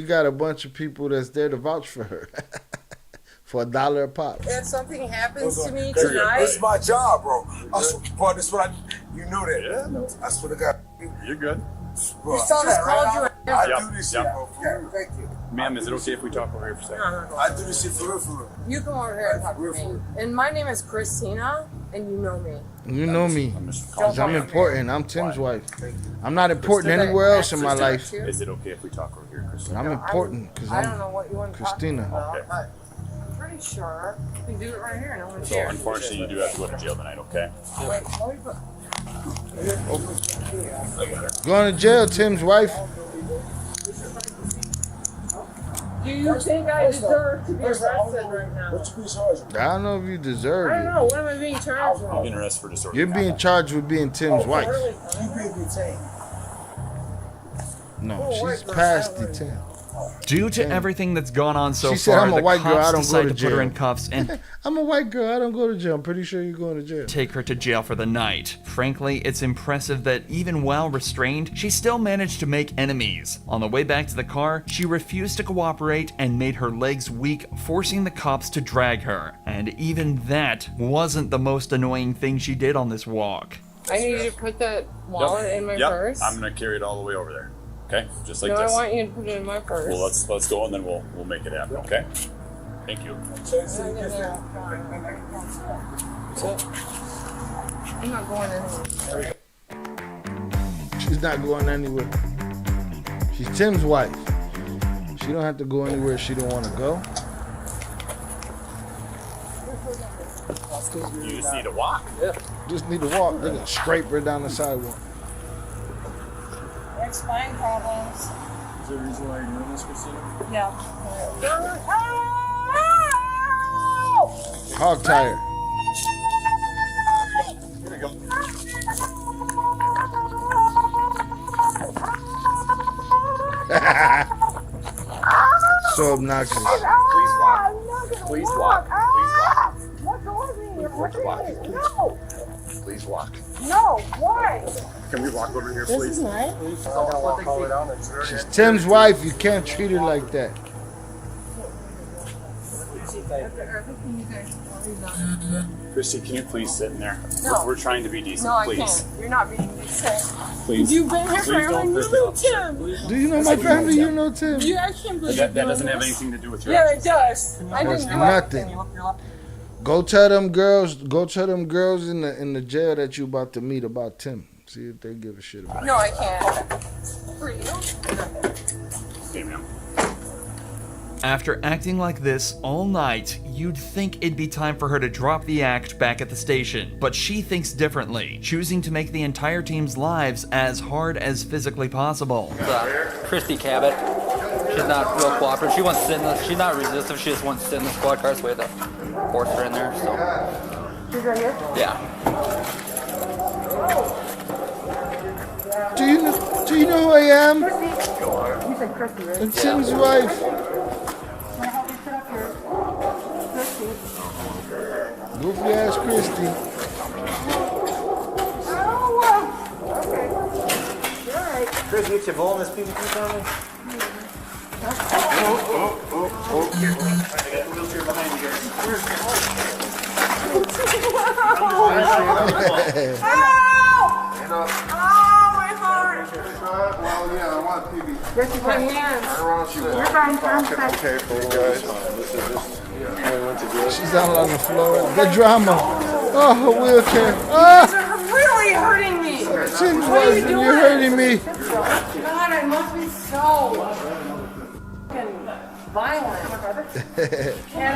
got a bunch of people that's there to vouch for her. For $1 a pop. If something happens to me tonight, This is my job, bro. Bro, this is what you know that. Yeah. I swear to God. You're good. Bro, you saw that, right? I do this shit, bro. Yeah, thank you. Ma'am, is it okay if we talk over here for a second? No. I do this shit for real, for real. You come over here and talk to me. And my name is Christina, and you know me. You know me. Because I'm important. I'm Tim's wife. I'm not important anywhere else in my life. Is it okay if we talk over here, Christina? I'm important because I don't know what you want to Christina. talk Okay. about. I'm pretty sure you can do it right here. No one's So here. unfortunately, you do have to go to jail tonight, okay? Wait, let me put... Going to jail, Tim's wife. Do you think I deserve to be arrested right now? I don't know if you deserve I don't it. know. What am I being charged with? You're being arrested for disorderly You're being charged with being Tim's wife. No, she's past the 10. Due to everything that's gone on so She said, far, "I'm a the white girl, cops I don't go decide to to put her in jail." cuffs and I'm a white girl. I don't go to jail. I'm pretty sure you're going to jail. take her to jail for the night. Frankly, it's impressive that even while restrained, she still managed to make enemies. On the way back to the car, she refused to cooperate and made her legs weak, forcing the cops to drag her. And even that wasn't the most annoying thing she did on this walk. I need you to put that wallet in my purse. I'm gonna carry it all the way over there. Okay, just like No, this. I want you to put it in my purse. Well, let's go and then we'll make it happen. Okay. Thank you. I'm not going anywhere. She's not going anywhere. She's Tim's wife. She don't have to go anywhere she don't want to go. You just need to walk. Yeah. Just need to walk. They're gonna scrape her down the sidewalk. Next spine problems. Is there a reason why you're doing this, Christina? Yeah. Hog tire. Here we go. So obnoxious. Please walk. Please walk. Please walk. No. Please walk. No. Why? Can we walk over here, This please? is mine. Please. I'm gonna walk all the way down and turn She's it. Tim's wife. You can't treat her like that. Christy, can you please sit in there? No. We're trying to be decent, No, I please. can't. You're not being decent. Please. You've been here Please forever don't and you push the know officer. Tim. Do you know my family? You know Tim. You actually believe That doesn't have anything to do with your Yeah, actions. it does. I That's didn't do nothing. anything. Go tell them girls. Go tell them girls in the jail that you about to meet about Tim. See if they give a shit about it. No, I can't. For you? Okay, ma'am. After acting like this all night, you'd think it'd be time for her to drop the act back at the station. But she thinks differently, choosing to make the entire team's lives as hard as physically possible. Christy Cabot. She's not real cooperative. She wants to sit in the, she's not resistant. She just wants to sit in the squad car, so we had to force her in there. So. She's right here? Yeah. Do you know who I am? You said Christy, right? I'm Tim's wife. Can I help you sit up here? Christy. Goofy ass Christy. Oh, okay. You're alright. Chris, you get your bowl in this piece of food on me? Oh. I got the wheelchair behind you guys. Ow! Oh, my heart! Well, yeah, I want This is my hand. You're fine. I'm fine. Okay for you guys. She's out on the floor. The drama. Oh, her wheelchair. You're Oh, really hurting me. Tim What are you Weston, doing? you're hurting me. God, I must be so fucking violent.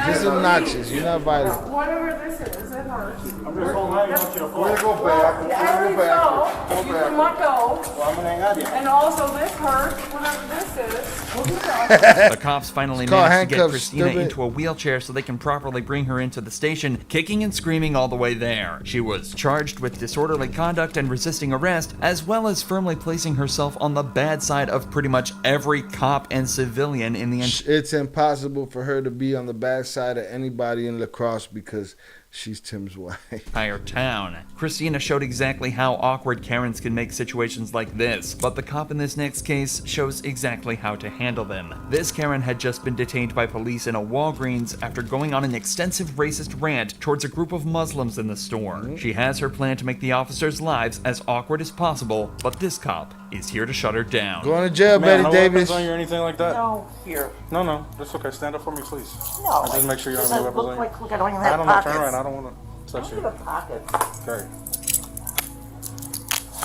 Just obnoxious. You're not violent. Whatever this is, it hurts. I'm just holding on. You want you to we're gonna go back. Yeah, We'll go back. so, you can let go. Well, I'm gonna hang on to you. And also this hurts, whatever this is. We'll do that. The cops finally It's called managed to get handcuffs, Christina stupid. into a wheelchair so they can properly bring her into the station, kicking and screaming all the way there. She was charged with disorderly conduct and resisting arrest, as well as firmly placing herself on the bad side of pretty much every cop and civilian in the It's impossible for her to be on the bad side of anybody in La Crosse because she's Tim's wife. entire town. Christina showed exactly how awkward Karens can make situations like this, but the cop in this next case shows exactly how to handle them. This Karen had just been detained by police in a Walgreens after going on an extensive racist rant towards a group of Muslims in the store. She has her plan to make the officers' lives as awkward as possible, but this cop is here to shut her down. Going to jail, Man, Betty no Davis. weapons on you or anything like that? No, here. No, that's okay. Stand up for me, please. No. Just make sure you don't Does have it any weapons look on you. like, look, I don't even I have don't know. pockets. Turn around. I don't want to touch I you. don't have pockets. Okay.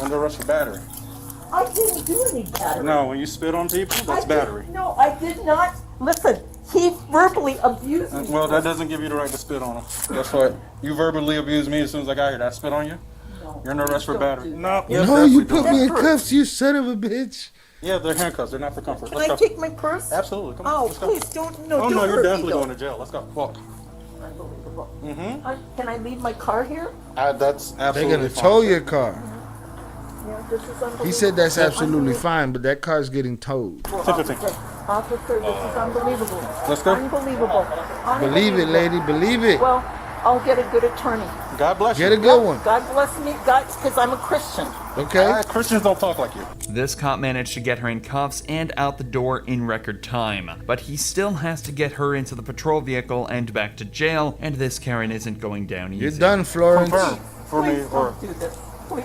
Under arrest for battery. I didn't do any battery. No, when you spit on people, that's battery. No, I did not. Listen, he verbally abused me. Well, that doesn't give you the right to spit on them. That's what you verbally abused me as soon as I got here. Did I spit on you? No. You're under arrest for battery. No, No, you put me in cuffs, you son of a bitch. Yeah, they're handcuffs. They're not for comfort. Can Let's I go. take my purse? Absolutely. Come on. Oh, Let's go. please don't. No, Oh don't no, hurt you're me, definitely though. going to jail. Let's go. Walk. Unbelievable. Mm-hmm. Can I leave my car here? That's They're absolutely gonna fine. tow your car. Yeah, this is unbelievable. He said that's absolutely fine, but that car's getting towed. Officer, this is unbelievable. Let's go. Unbelievable. Believe it, lady, believe it. Well, I'll get a good attorney. God bless Get you. a good one. God bless me, God, because I'm a Christian. Okay. Christians don't talk like you. This cop managed to get her in cuffs and out the door in record time, but he still has to get her into the patrol vehicle and back to jail, and this Karen isn't going down easy. You're done, Florence. Confirm for me Please or don't do this. Please.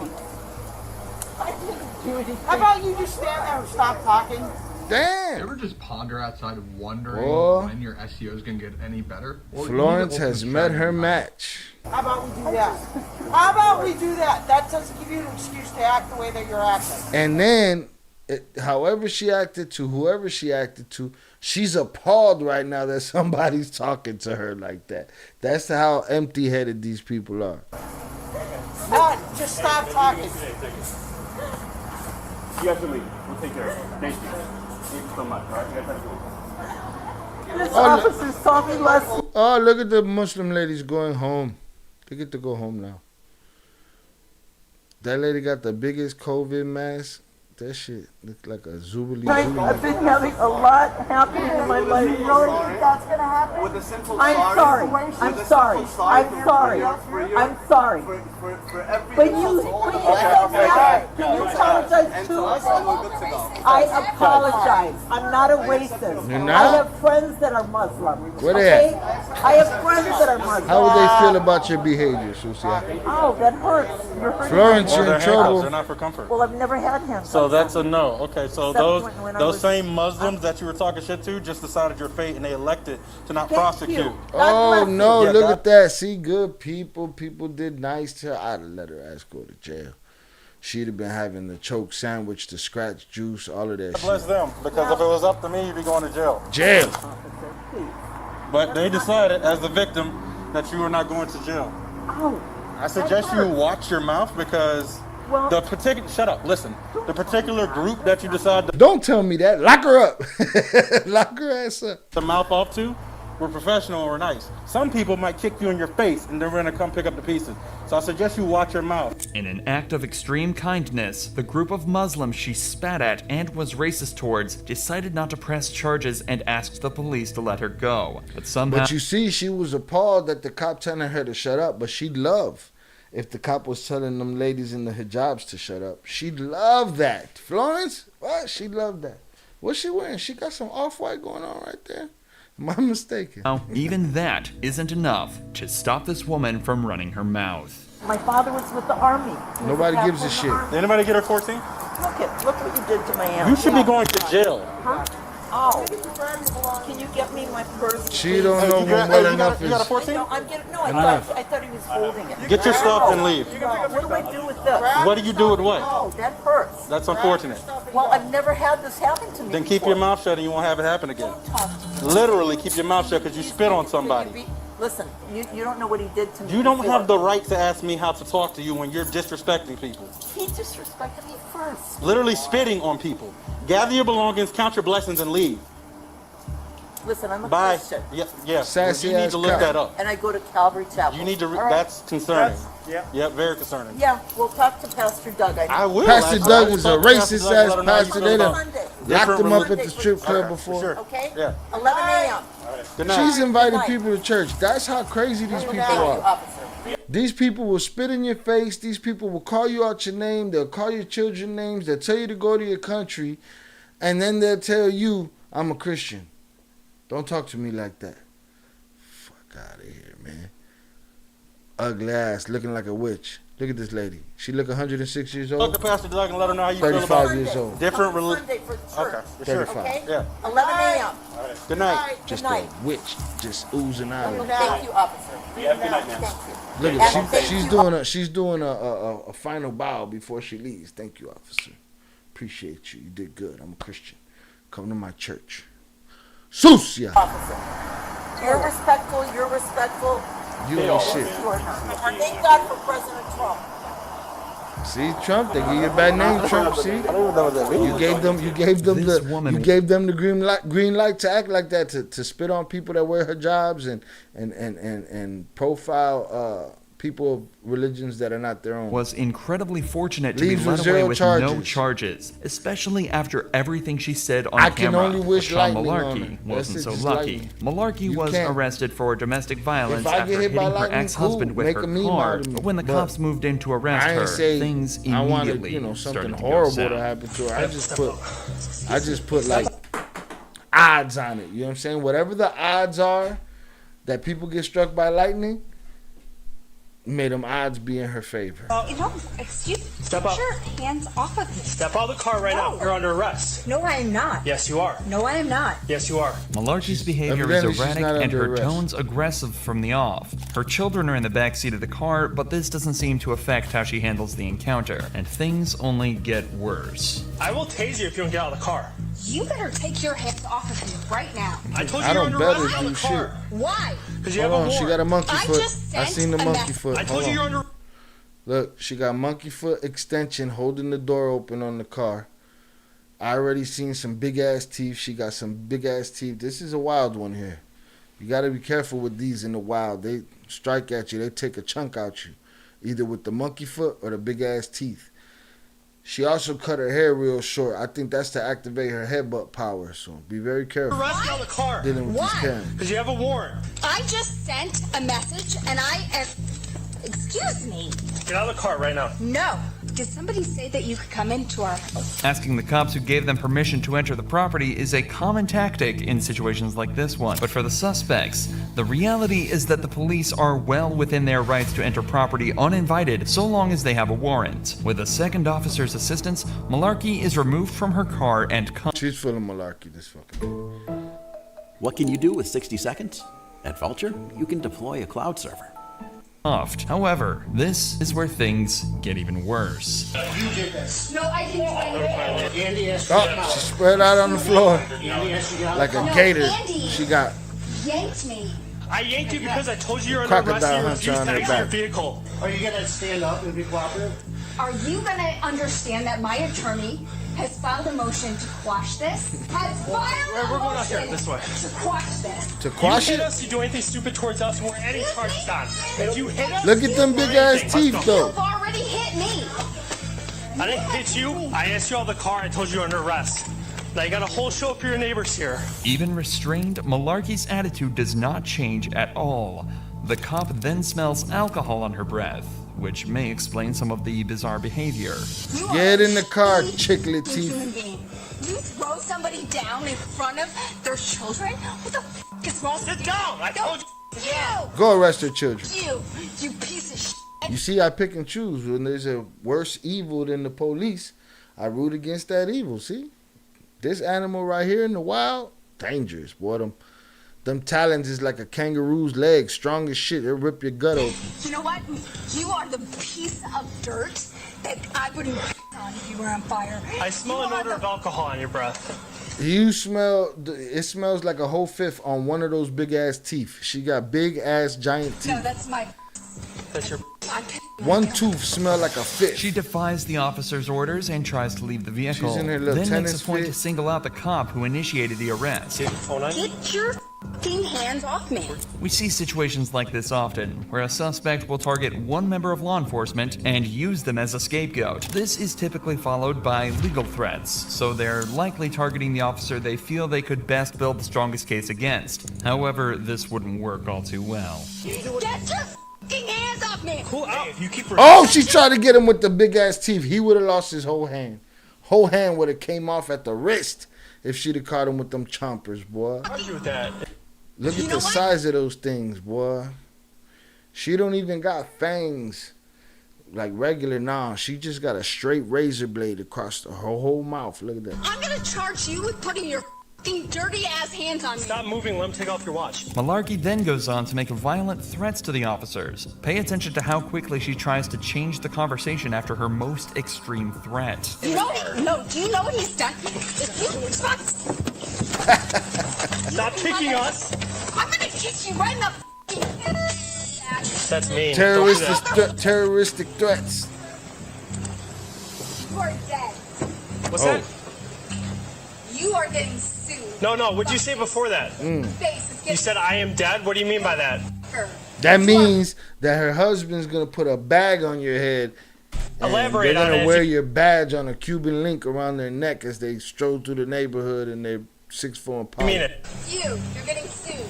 I didn't do anything. How about you just stand there and stop talking? Damn. You ever just ponder outside wondering Oh. when your SEO is going to get any better? Or Florence even has open met strategy her about match. How about we do that? How about we do that? That doesn't give you an excuse to act the way that you're acting. And then, however she acted to whoever she acted to, she's appalled right now that somebody's talking to her like that. That's how empty-headed these people are. Not just stop talking. you have to leave. We'll take care of it. Thank you. Thank you so much. All right, you guys have to go. This officer taught me lessons. Oh, look at the Muslim ladies going home. They get to go home now. That lady got the biggest COVID mask. That shit looked like a zoobly I've been having a lot happening in my life. You really think that's going to happen? With a simple I'm sorry. I'm sorry. I'm sorry. I'm sorry. But you apologize too. I apologize. I'm not a racist. You're not? I have friends that are Muslim. Where they at? I have friends that are Muslim. How would they feel about your behavior, Susia? Oh, that hurts. You're hurting Florence, me. you're in They're trouble. not for comfort. Well, I've never had him. So that's a no. Okay, so Except when I those was- same Muslims that you were talking shit to just decided your fate and they elected to not Thank prosecute. you. Oh, no, Yeah, look God- at that. See, good people. People did nice to her. I'd have let her ass go to jail. She'd have been having the choke sandwich, the scratch juice, all of that God bless shit. them, because if it was up to me, you'd be going to jail. Jail. But they decided, as the victim, that you were not going to jail. Oh. I suggest you watch your mouth because Well- the particular, shut up, listen, the particular group that you decide to Don't tell me that. Lock her up. Lock her ass up. the mouth off to were professional or nice. Some people might kick you in your face and they're gonna come pick up the pieces. So I suggest you watch your mouth. In an act of extreme kindness, the group of Muslims she spat at and was racist towards decided not to press charges and asked the police to let her go. But somehow, But you see, she was appalled that the cop telling her to shut up, but she'd love if the cop was telling them ladies in the hijabs to shut up. She'd love that. Florence? What? She'd love that. What's she wearing? She got some off-white going on right there? Am I mistaken? even that isn't enough to stop this woman from running her mouth. My father was with the army. He was Nobody captain gives a of the shit. army. Did anybody get her 14? Look what you did to my aunt. You should be going to jail. Huh? Oh. Can you get me my purse? She don't know when well enough You got a is 14? No, I'm getting, no, I enough. thought he was holding it. Get your stuff and leave. No, what do I do with this? What do you do with what? Oh, that purse. That's unfortunate. Well, I've never had this happen to me Then keep your mouth shut and you won't have it happen again. Literally keep your mouth shut because you spit on somebody. Listen, you don't know what he did to me. You don't before. have the right to ask me how to talk to you when you're disrespecting people. He disrespected me first. Literally spitting on people. Gather your belongings, count your blessings, and leave. Listen, I'm a Bye. Christian. Yeah. Sassy You need ass to look cop. that up. And I go to Calvary Chapel. You need to. All right? That's concerning. Yeah, very concerning. Yeah, we'll talk to Pastor Doug. I will. Pastor Doug is a talk to Pastor racist Doug and let ass him know how you pastor. feel They about done it. locked Different him up religion. at the strip club Okay, before. sure. Okay? Yeah. 11 a.m. Good night. She's inviting Good night. people to church. That's how crazy these people Thank you, are. officer. These people will spit in your face. These people will call you out your name. They'll call your children names. They'll tell you to go to your country. And then they'll tell you, I'm a Christian. Don't talk to me like that. Fuck out of here, man. Ugly ass, looking like a witch. Look at this lady. She look 106 years Talk old. to Pastor Doug and let her know how you feel about 35 it. years old. Different religion. Sunday for church. Okay, for sure. 35. Okay? Yeah. 11 a.m. Good night. Just Good night. a witch, just oozing out of her. Thank you, officer. Yeah, good night, man. Thank you. Look And at thank she's doing a final bow before she leaves. Thank you, officer. Appreciate you. You did good. I'm a Christian. Come to my church. Sucia. Officer. You're respectful. You're respectful. You ain't shit. You are not. Thank God for President Trump. See, Trump, they give you a bad name, Trump. See, I don't even know what that means. you gave them the green light to act like that, to spit on people that wear hijabs and profile people of religions that are not their own. Was incredibly fortunate to Leaves be with let away zero with no charges. charges, especially after everything she said on I can camera. only wish Sean lightning on Malarkey her. wasn't That's so it, just lucky. lightning. Malarkey You was can't. arrested for domestic violence If I after get hit by hitting her lightning, ex-husband cool. with Make her a meme car. out of me. But when the But cops moved in to arrest I her, ain't say things I wanted, immediately something started to go horrible south. to happen to her. I just put like odds on it. You know what I'm saying? Whatever the odds are that people get struck by lightning, made them odds be in her favor. Excuse me. Step up. Put your hands off of me. Step out of the car right now. You're under arrest. No, I am not. Yes, you are. No, I am not. Yes, you are. Malarkey's behavior evidently is she's erratic not and under her arrest. tones aggressive from the off. Her children are in the back seat of the car, but this doesn't seem to affect how she handles the encounter, and things only get worse. I will tase you if you don't get out of the car. You better take your hands off of me right now. I told I you you're don't under better arrest out do of the car. Why? Because you Hold have on, a she warrant. got a monkey I foot. just I sent seen the a monkey message. foot. I told Hold you on. you're under. Look, she got monkey foot extension holding the door open on the car. I already seen some big ass teeth. She got some big ass teeth. This is a wild one here. You got to be careful with these in the wild. They strike at you. They take a chunk out you, either with the monkey foot or the big ass teeth. She also cut her hair real short. I think that's to activate her headbutt power. So be very careful Arrest out of the car. dealing with these Why? Karens. Because you have a warrant. I just sent a message and I am. Excuse me. Get out of the car right now. No. Did somebody say that you could come into our house? Asking the cops who gave them permission to enter the property is a common tactic in situations like this one. But for the suspects, the reality is that the police are well within their rights to enter property uninvited so long as they have a warrant. With a second officer's assistance, Malarkey is removed from her car and She's full of malarkey, this fucking. What can you do with 60 seconds? At Vulture, you can deploy a cloud server. cuffed. However, this is where things get even worse. You did this. No, I didn't do anything. Andy asked Oh, she spread out on the floor like a No, gator. Andy. She got Yanked me. I yanked you because I told you you're under arrest crocodile and you hunter refused on to her exit your back. vehicle. Are you gonna stand up and be cooperative? Are you gonna understand that my attorney has filed a motion to quash this? Has filed a We're going out here, motion this way. to quash this. to quash You hit it. us, you do anything stupid towards us, and we're any charges on. If you hit us, Look at them big ass teeth though. You've already hit me. I didn't hit you. I asked you out of the car. I told you you're under arrest. Now you got a whole show for your neighbors here. Even restrained, Malarkey's attitude does not change at all. The cop then smells alcohol on her breath, which may explain some of the bizarre behavior. Get in the car, chicklet Human teeth. being. You throw somebody down in front of their children? What the f is wrong? Sit down. I told you. You. Go arrest her children. You piece of shit. You see, I pick and choose. When there's a worse evil than the police, I root against that evil. See, this animal right here in the wild, dangerous, boy. Them talons is like a kangaroo's leg, strong as shit. It'll rip your gut open. You know what? You are the piece of dirt that I wouldn't on if you were on fire. I smell an odor of alcohol on your breath. You smell, it smells like a whole fifth on one of those big ass teeth. She got big ass giant teeth. No, that's my. That's your. One tooth smell like a fish. She defies the officer's orders and tries to leave the vehicle. She's in her little then makes tennis a point fit. to single out the cop who initiated the arrest. Get your f***ing hands off me. We see situations like this often, where a suspect will target one member of law enforcement and use them as a scapegoat. This is typically followed by legal threats, so they're likely targeting the officer they feel they could best build the strongest case against. However, this wouldn't work all too well. Get your f***ing hands off me. Cool out. If you keep Oh, she tried to get him with the big ass teeth. He would have lost his whole hand. Whole hand would have came off at the wrist if she'd have caught him with them chompers, boy. argue with that. Look at the size of those things, boy. She don't even got fangs like regular. Nah, she just got a straight razor blade across her whole mouth. Look at that. I'm gonna charge you with putting your f***ing dirty ass hands on me. Stop moving. Let him take off your watch. Malarkey then goes on to make violent threats to the officers. Pay attention to how quickly she tries to change the conversation after her most extreme threat. You know no, do you know what he's done? If you Stop kicking us. I'm gonna kick you right in the f***ing That's mean. Terroristic threats. You are dead. What's that? You are getting sued. No, what'd you say before that? You said I am dead? What do you mean by that? That means that her husband's gonna put a bag on your head. And Elaborate they're on gonna it. wear your badge on a Cuban link around their neck as they stroll through the neighborhood in their 6'4" Impala. You mean it? You're getting sued.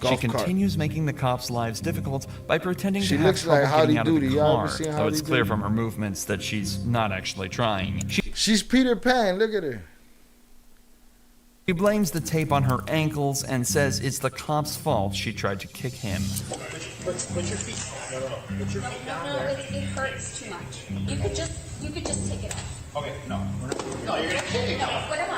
She continues making the cops' lives difficult by pretending She to have looks trouble like getting Howdy out of the Doody. Y'all car, ever seen though Howdy it's clear Doody? from her movements that she's not actually trying. She's Peter Pan. Look at her. She blames the tape on her ankles and says it's the cop's fault she tried to kick him. Put your feet. No. Put your feet down there. It hurts too much. You could just take it off. Okay, no. No, you're gonna kick me. No, what am I?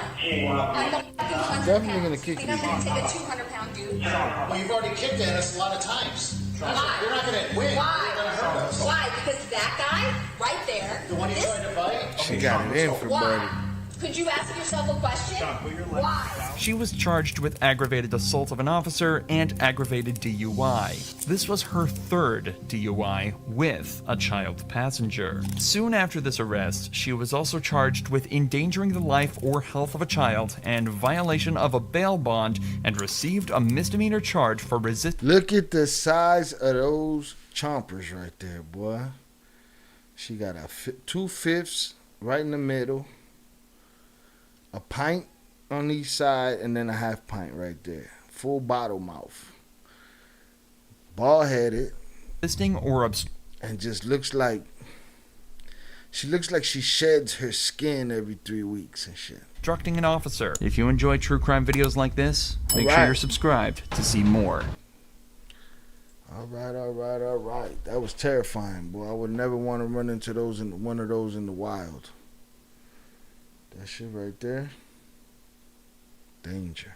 I'm a Definitely gonna kick think you. I'm gonna take a 200-pound dude. Well, you've already kicked at us a lot of times. Why? You're not gonna win. Why? You're gonna hurt us. Why? Because that guy right there. The one you tried to fight? She got it in for Why? Buddy. Could you ask yourself a question? Why? She was charged with aggravated assault of an officer and aggravated DUI. This was her third DUI with a child passenger. Soon after this arrest, she was also charged with endangering the life or health of a child and violation of a bail bond and received a misdemeanor charge for resisting. Look at the size of those chompers right there, boy. She got a 2/5 right in the middle, a pint on each side, and then a half pint right there. Full bottle mouth. Bald headed. Or and just looks like she sheds her skin every 3 weeks and shit. obstructing an officer. If you enjoy true crime videos like this, make sure you're subscribed to see more. All right. That was terrifying, boy. I would never want to run into one of those in the wild. That shit right there. Danger.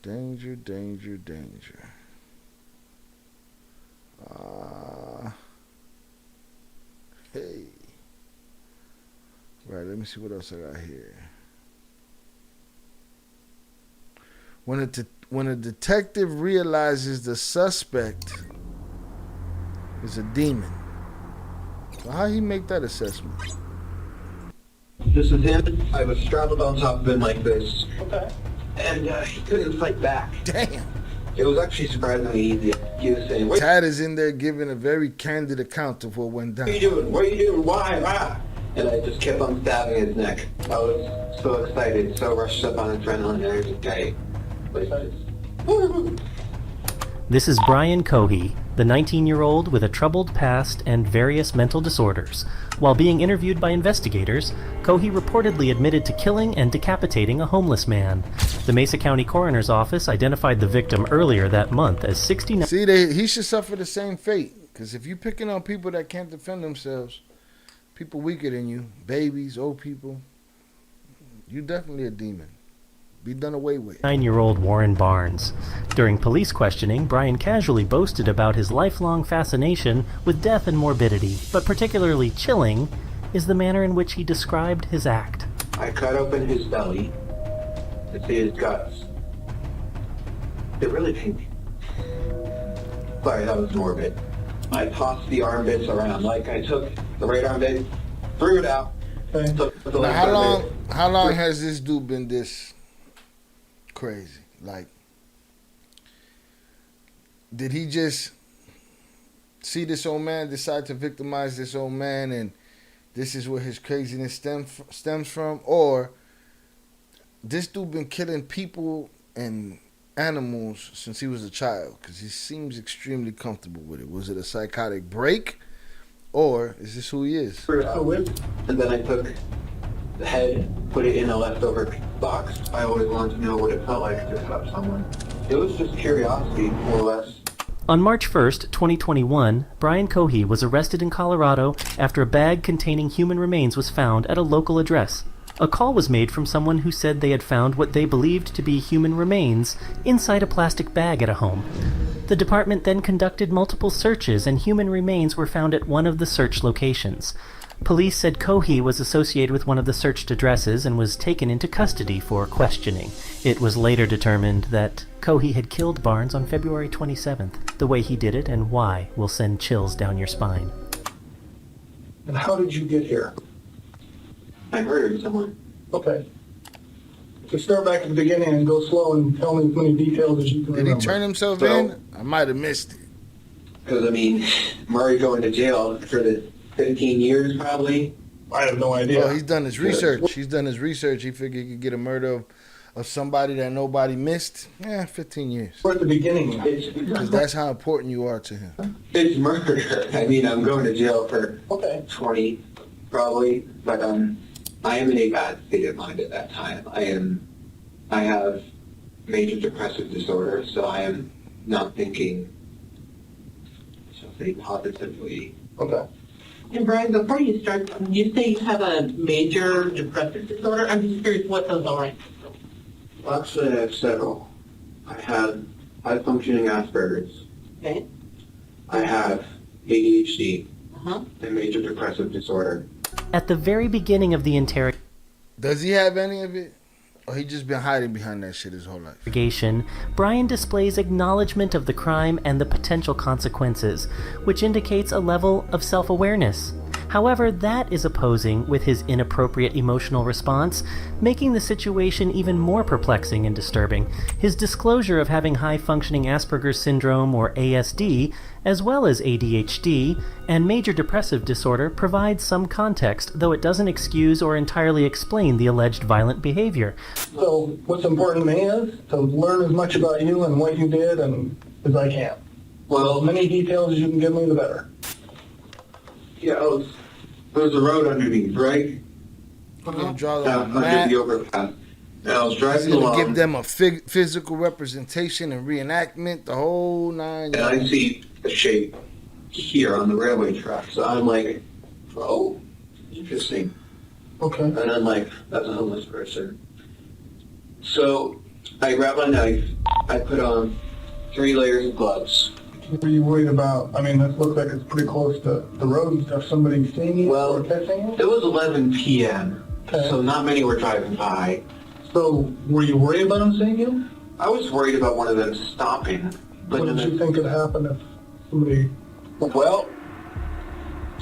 Danger. Hey. Right, let me see what else I got here. When a detective realizes the suspect is a demon. So how he make that assessment? This is him. I was straddled on top of him like this. Okay. And he couldn't fight back. Damn. It was actually surprisingly easy. He was saying, "What Tad is in there giving a very candid account of what went down. are you doing? What are you doing? Why? Ah!" And I just kept on stabbing his neck. I was so excited, so rushed up on adrenaline and everything. This is Brian Cohey, the 19-year-old with a troubled past and various mental disorders. While being interviewed by investigators, Cohey reportedly admitted to killing and decapitating a homeless man. The Mesa County Coroner's Office identified the victim earlier that month as 69. See, he should suffer the same fate. Because if you're picking on people that can't defend themselves, people weaker than you, babies, old people. You definitely a demon. Be done away with. 9-year-old Warren Barnes. During police questioning, Brian casually boasted about his lifelong fascination with death and morbidity, but particularly chilling is the manner in which he described his act. I cut open his belly to see his guts. They're really pink. Sorry, that was morbid. I tossed the arm bits around, like I took the right arm bit, threw it out. Took the Now, left arm bit. how long has this dude been this crazy? Like, did he just see this old man, decide to victimize this old man, and this is where his craziness stems from? Or this dude been killing people and animals since he was a child? Because he seems extremely comfortable with it. Was it a psychotic break, or is this who he is? Threw it out, and then I took the head, put it in a leftover box. I always wanted to know what it felt like to cut someone. It was just curiosity, more or less. On March 1st, 2021, Brian Cohey was arrested in Colorado after a bag containing human remains was found at a local address. A call was made from someone who said they had found what they believed to be human remains inside a plastic bag at a home. The department then conducted multiple searches, and human remains were found at one of the search locations. Police said Cohey was associated with one of the searched addresses and was taken into custody for questioning. It was later determined that Cohey had killed Barnes on February 27th. The way he did it and why will send chills down your spine. And how did you get here? I murdered someone. Okay. So start back at the beginning and go slow and tell me as many details as you can remember. Did he turn himself in? I might have missed it. Because, I mean, Murray going to jail for the 15 years, probably. I have no idea. Oh, he's done his research. He's done his research. He figured he could get a murder of somebody that nobody missed. 15 years. We're at the beginning. Because that's how important you are to him. It's murder. I mean, I'm going to jail for 20, probably. But I am in a bad state of mind at that time. I have major depressive disorder, so I am not thinking something positively. Okay. And Brian, before you start, you say you have a major depressive disorder. I'm just curious what those are. Well, actually, I have several. I have high-functioning Asperger's. Okay. I have ADHD and major depressive disorder. At the very beginning of the interrogation, does he have any of it? Or he just been hiding behind that shit his whole life? Brian displays acknowledgement of the crime and the potential consequences, which indicates a level of self-awareness. However, that is opposing with his inappropriate emotional response, making the situation even more perplexing and disturbing. His disclosure of having high-functioning Asperger's syndrome, or ASD, as well as ADHD and major depressive disorder provides some context, though it doesn't excuse or entirely explain the alleged violent behavior. So what's important to me is to learn as much about you and what you did and as I can. Well, as many details as you can give me, the better. Yeah, there's a road underneath, right? Draw under the overpass. And I was driving He's gonna along. give them a physical representation and reenactment, the whole nine. And I see a shape here on the railway track. So I'm like, oh, interesting. Okay. And I'm like, that's a homeless person. So I grab my knife. I put on 3 layers of gloves. What are you worried about? I mean, this looks like it's pretty close to the road and stuff. Somebody seeing you or catching you? It was 11 p.m., so not many were driving by. So were you worried about them seeing you? I was worried about one of them stopping. But What did you think could happen if somebody... Well,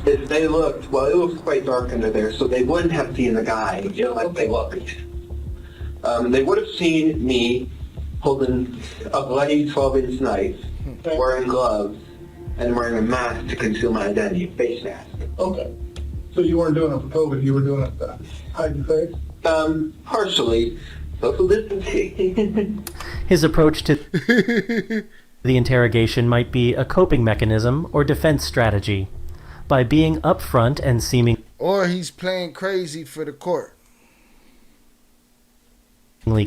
if they looked, well, it was quite dark under there, so they wouldn't have seen the guy, like they looked. They would have seen me holding a bloody 12-inch knife, wearing gloves, and wearing a mask to conceal my identity, a face mask. Okay. So you weren't doing it for COVID, you were doing it to hide your face? Partially. Social distancing. His approach to the interrogation might be a coping mechanism or defense strategy. By being upfront and seemingly Or he's playing crazy for the court.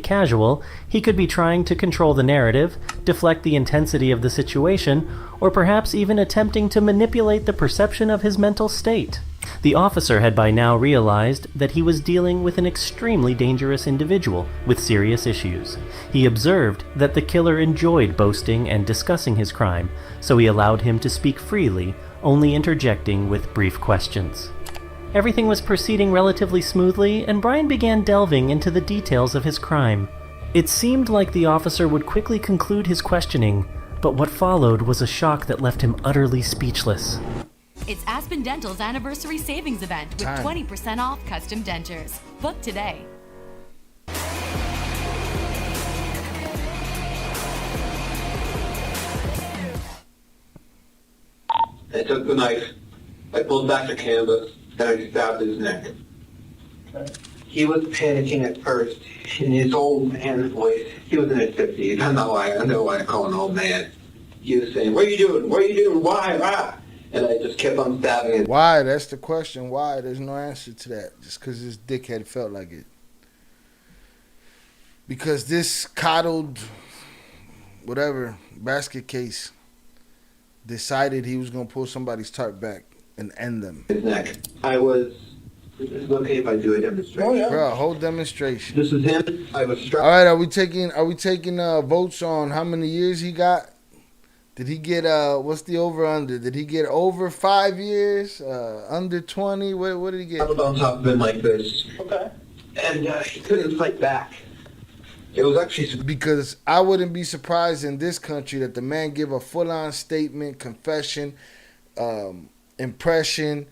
casual, he could be trying to control the narrative, deflect the intensity of the situation, or perhaps even attempting to manipulate the perception of his mental state. The officer had by now realized that he was dealing with an extremely dangerous individual with serious issues. He observed that the killer enjoyed boasting and discussing his crime, so he allowed him to speak freely, only interjecting with brief questions. Everything was proceeding relatively smoothly, and Brian began delving into the details of his crime. It seemed like the officer would quickly conclude his questioning, but what followed was a shock that left him utterly speechless. It's Aspen Dental's anniversary savings event with 20% off custom dentures. Book today. I took the knife, I pulled back the canvas, and I stabbed his neck. He was panicking at first, in his old man's voice. He was in his 50s. I know why I call him an old man. He was saying, "What are you doing? What are you doing? Why? Ah!" And I just kept on stabbing him. Why? That's the question. Why? There's no answer to that. Just because this dickhead felt like it. Because this coddled, whatever, basket case decided he was going to pull somebody's tarp back and end them. His neck. Is it okay if I do a demonstration? Oh, yeah. Bro, whole demonstration. This is him. I was struck. All right, are we taking votes on how many years he got? Did he get what's the over under? Did he get over 5 years? Under 20? What did he get? I was on top of him like this. Okay. And he couldn't fight back. It was actually because I wouldn't be surprised in this country that the man give a full-on statement, confession, impression,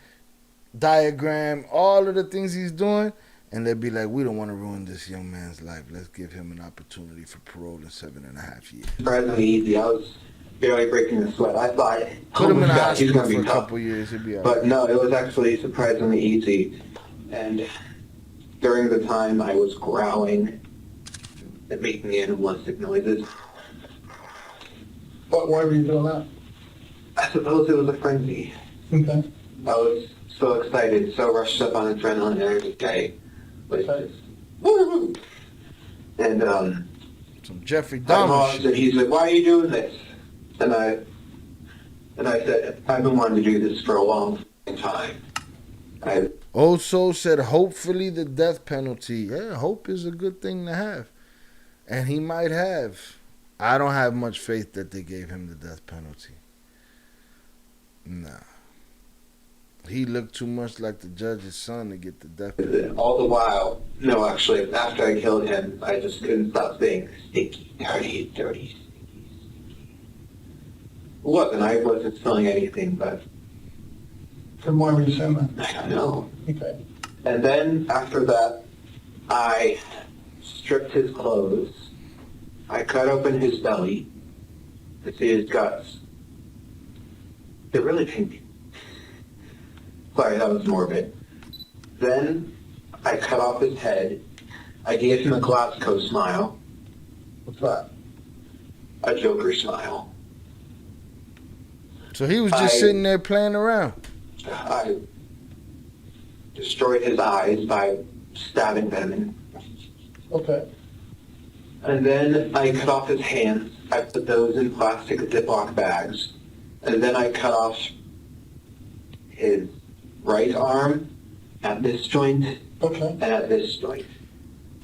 diagram, all of the things he's doing, and they'd be like, "We don't want to ruin this young man's life. Let's give him an opportunity for parole in 7.5 years." Surprisingly easy. I was barely breaking a sweat. I thought, put him in the he's hospital going to for be a tough. couple years. He'd be all But right. no, it was actually surprisingly easy. And during the time I was growling and making animalistic noises. Why were you doing that? I suppose it was a frenzy. Okay. I was so excited, so rushed up on adrenaline and every day. Like this. Woo! And some Jeffrey I Dahmer paused shit. and he said, "Why are you doing this?" And I said, "I've been wanting to do this for a long time." Old Soul said, "Hopefully the death penalty." Yeah, hope is a good thing to have. And he might have. I don't have much faith that they gave him the death penalty. Nah. He looked too much like the judge's son to get the death penalty. All the while, no, actually, after I killed him, I just couldn't stop saying, "Stinky, dirty, dirty, stinky, stinky." I wasn't feeling anything, but... Then why were you saying that? I don't know. Okay. And then, after that, I stripped his clothes. I cut open his belly to see his guts. They're really pink. Sorry, that was morbid. Then I cut off his head. I gave him a Glasgow smile. What's that? A Joker smile. So he was just sitting there playing around. I destroyed his eyes by stabbing them in. Okay. And then I cut off his hands. I put those in plastic Ziploc bags. And then I cut off his right arm at this joint and at this joint.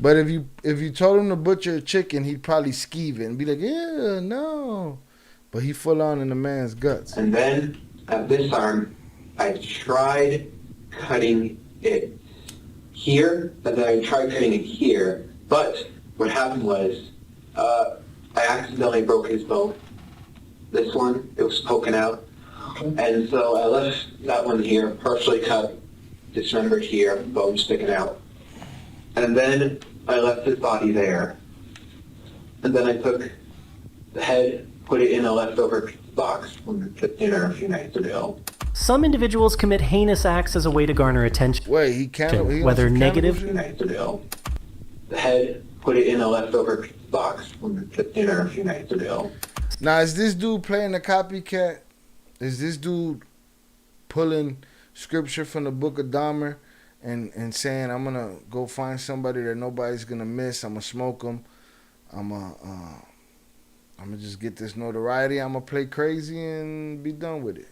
But if you told him to butcher a chicken, he'd probably skeeve it and be like, "Yeah, no." But he full on in the man's guts. And then at this arm, I tried cutting it here, and then I tried cutting it here. But what happened was, I accidentally broke his bone. This one, it was poking out. And so I left that one here, partially cut, dismembered here, bone sticking out. And then I left his body there. And then I took the head, put it in a leftover box from the dinner a few nights ago. Some individuals commit heinous acts as a way to garner attention. Wait, he can't. Whether negative. Nights ago. The head, put it in a leftover box from the dinner a few nights ago. Now, is this dude playing a copycat? Is this dude pulling scripture from the book of Dahmer and saying, "I'm going to go find somebody that nobody's going to miss. I'm going to smoke them. I'm going to just get this notoriety. I'm going to play crazy and be done with it"?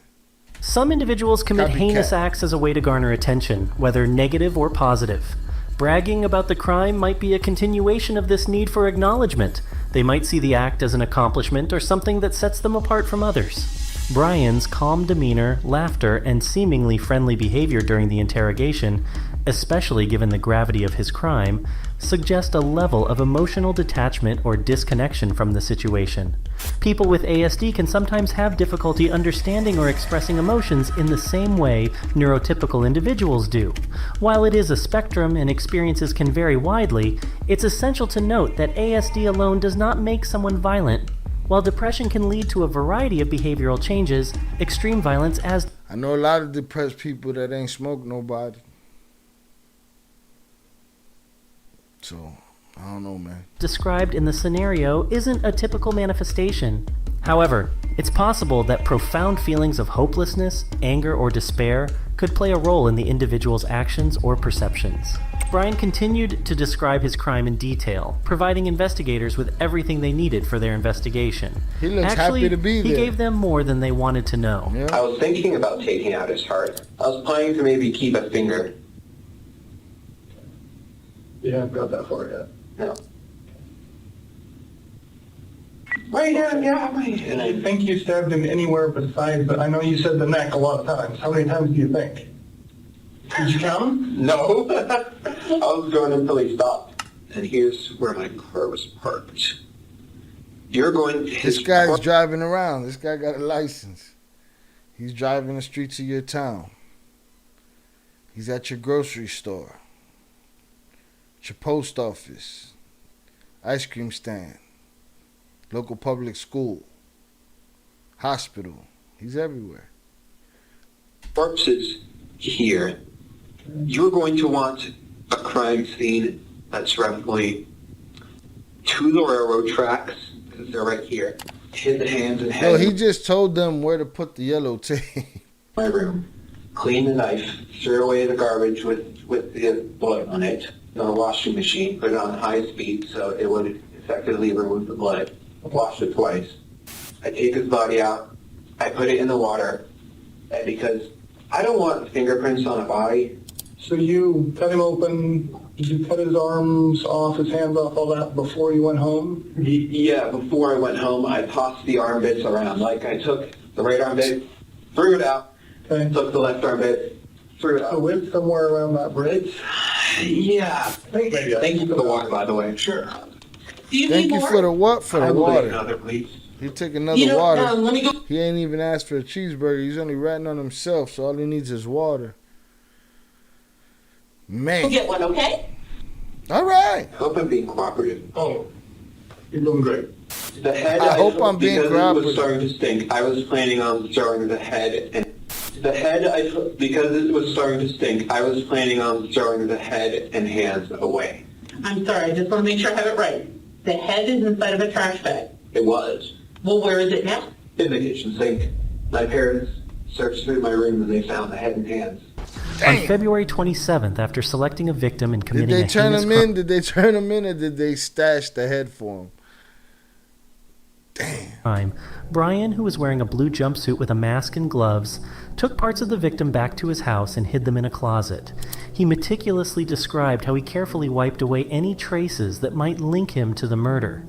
Some individuals commit heinous acts as a way to garner attention, whether negative or positive. Bragging about the crime might be a continuation of this need for acknowledgement. They might see the act as an accomplishment or something that sets them apart from others. Brian's calm demeanor, laughter, and seemingly friendly behavior during the interrogation, especially given the gravity of his crime, suggest a level of emotional detachment or disconnection from the situation. People with ASD can sometimes have difficulty understanding or expressing emotions in the same way neurotypical individuals do. While it is a spectrum and experiences can vary widely, it's essential to note that ASD alone does not make someone violent. While depression can lead to a variety of behavioral changes, extreme violence as... I know a lot of depressed people that ain't smoked nobody. So, I don't know, man. ...described in the scenario isn't a typical manifestation. However, it's possible that profound feelings of hopelessness, anger, or despair could play a role in the individual's actions or perceptions. Brian continued to describe his crime in detail, providing investigators with everything they needed for their investigation. He looks happy to be there. He gave them more than they wanted to know. Yeah. I was thinking about taking out his heart. I was planning to maybe keep a finger. You haven't got that far yet. No. Right down, yeah, And I think you stabbed him anywhere besides, but I know you said the neck a lot of times. How many times do you think? Did you count them? No. I was going until he stopped. And here's where my car was parked. You're going... This guy's driving around. This guy got a license. He's driving the streets of your town. He's at your grocery store. Your post office. Ice cream stand. Local public school. Hospital. He's everywhere. Corpses here. You're going to want a crime scene that's roughly to the railroad tracks, because they're right here. His hands and head. No, he just told them where to put the yellow tape. My room. Clean the knife. Throw away the garbage with the blood on it. On a washing machine. Put it on high speed so it would effectively remove the blood. Wash it twice. I take his body out. I put it in the water. And because I don't want fingerprints on a body. So you cut him open, did you cut his arms off, his hands off, all that before you went home? Yeah, before I went home, I tossed the arm bits around. Like I took the right arm bit, threw it out, took the left arm bit, threw it out. So it's somewhere around that bridge? Yeah. Thank you for the water, by the way. Sure. Thank you for the what? For the water. Another, please. He took another water. Let me go. He ain't even asked for a cheeseburger. He's only ratting on himself, so all he needs is water. Man. We'll get one, okay? All right. I hope I'm being cooperative. Oh, you're doing great. The head, I hope I'm being because cooperative. it was starting to stink, I was planning on throwing the head and because it was starting to stink, I was planning on throwing the head and hands away. I'm sorry, I just want to make sure I have it right. The head is inside of a trash bag. It was. Well, where is it now? In the kitchen sink. My parents searched through my room and they found the head and hands. On February 27th, after selecting a victim and committing a heinous crime... Did they turn him in or did they stash the head for him? Damn. Brian, who was wearing a blue jumpsuit with a mask and gloves, took parts of the victim back to his house and hid them in a closet. He meticulously described how he carefully wiped away any traces that might link him to the murder.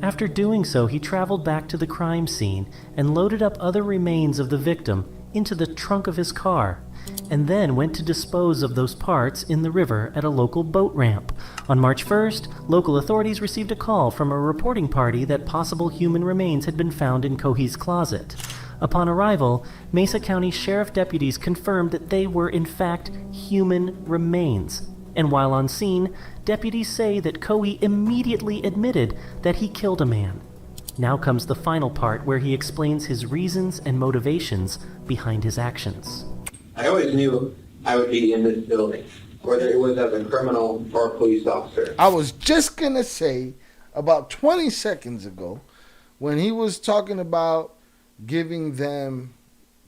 After doing so, he traveled back to the crime scene and loaded up other remains of the victim into the trunk of his car, and then went to dispose of those parts in the river at a local boat ramp. On March 1st, local authorities received a call from a reporting party that possible human remains had been found in Cohee's closet. Upon arrival, Mesa County Sheriff deputies confirmed that they were in fact human remains. And while on scene, deputies say that Cohee immediately admitted that he killed a man. Now comes the final part where he explains his reasons and motivations behind his actions. I always knew I would be in this building, whether it was as a criminal or a police officer. I was just going to say, about 20 seconds ago, when he was talking about giving them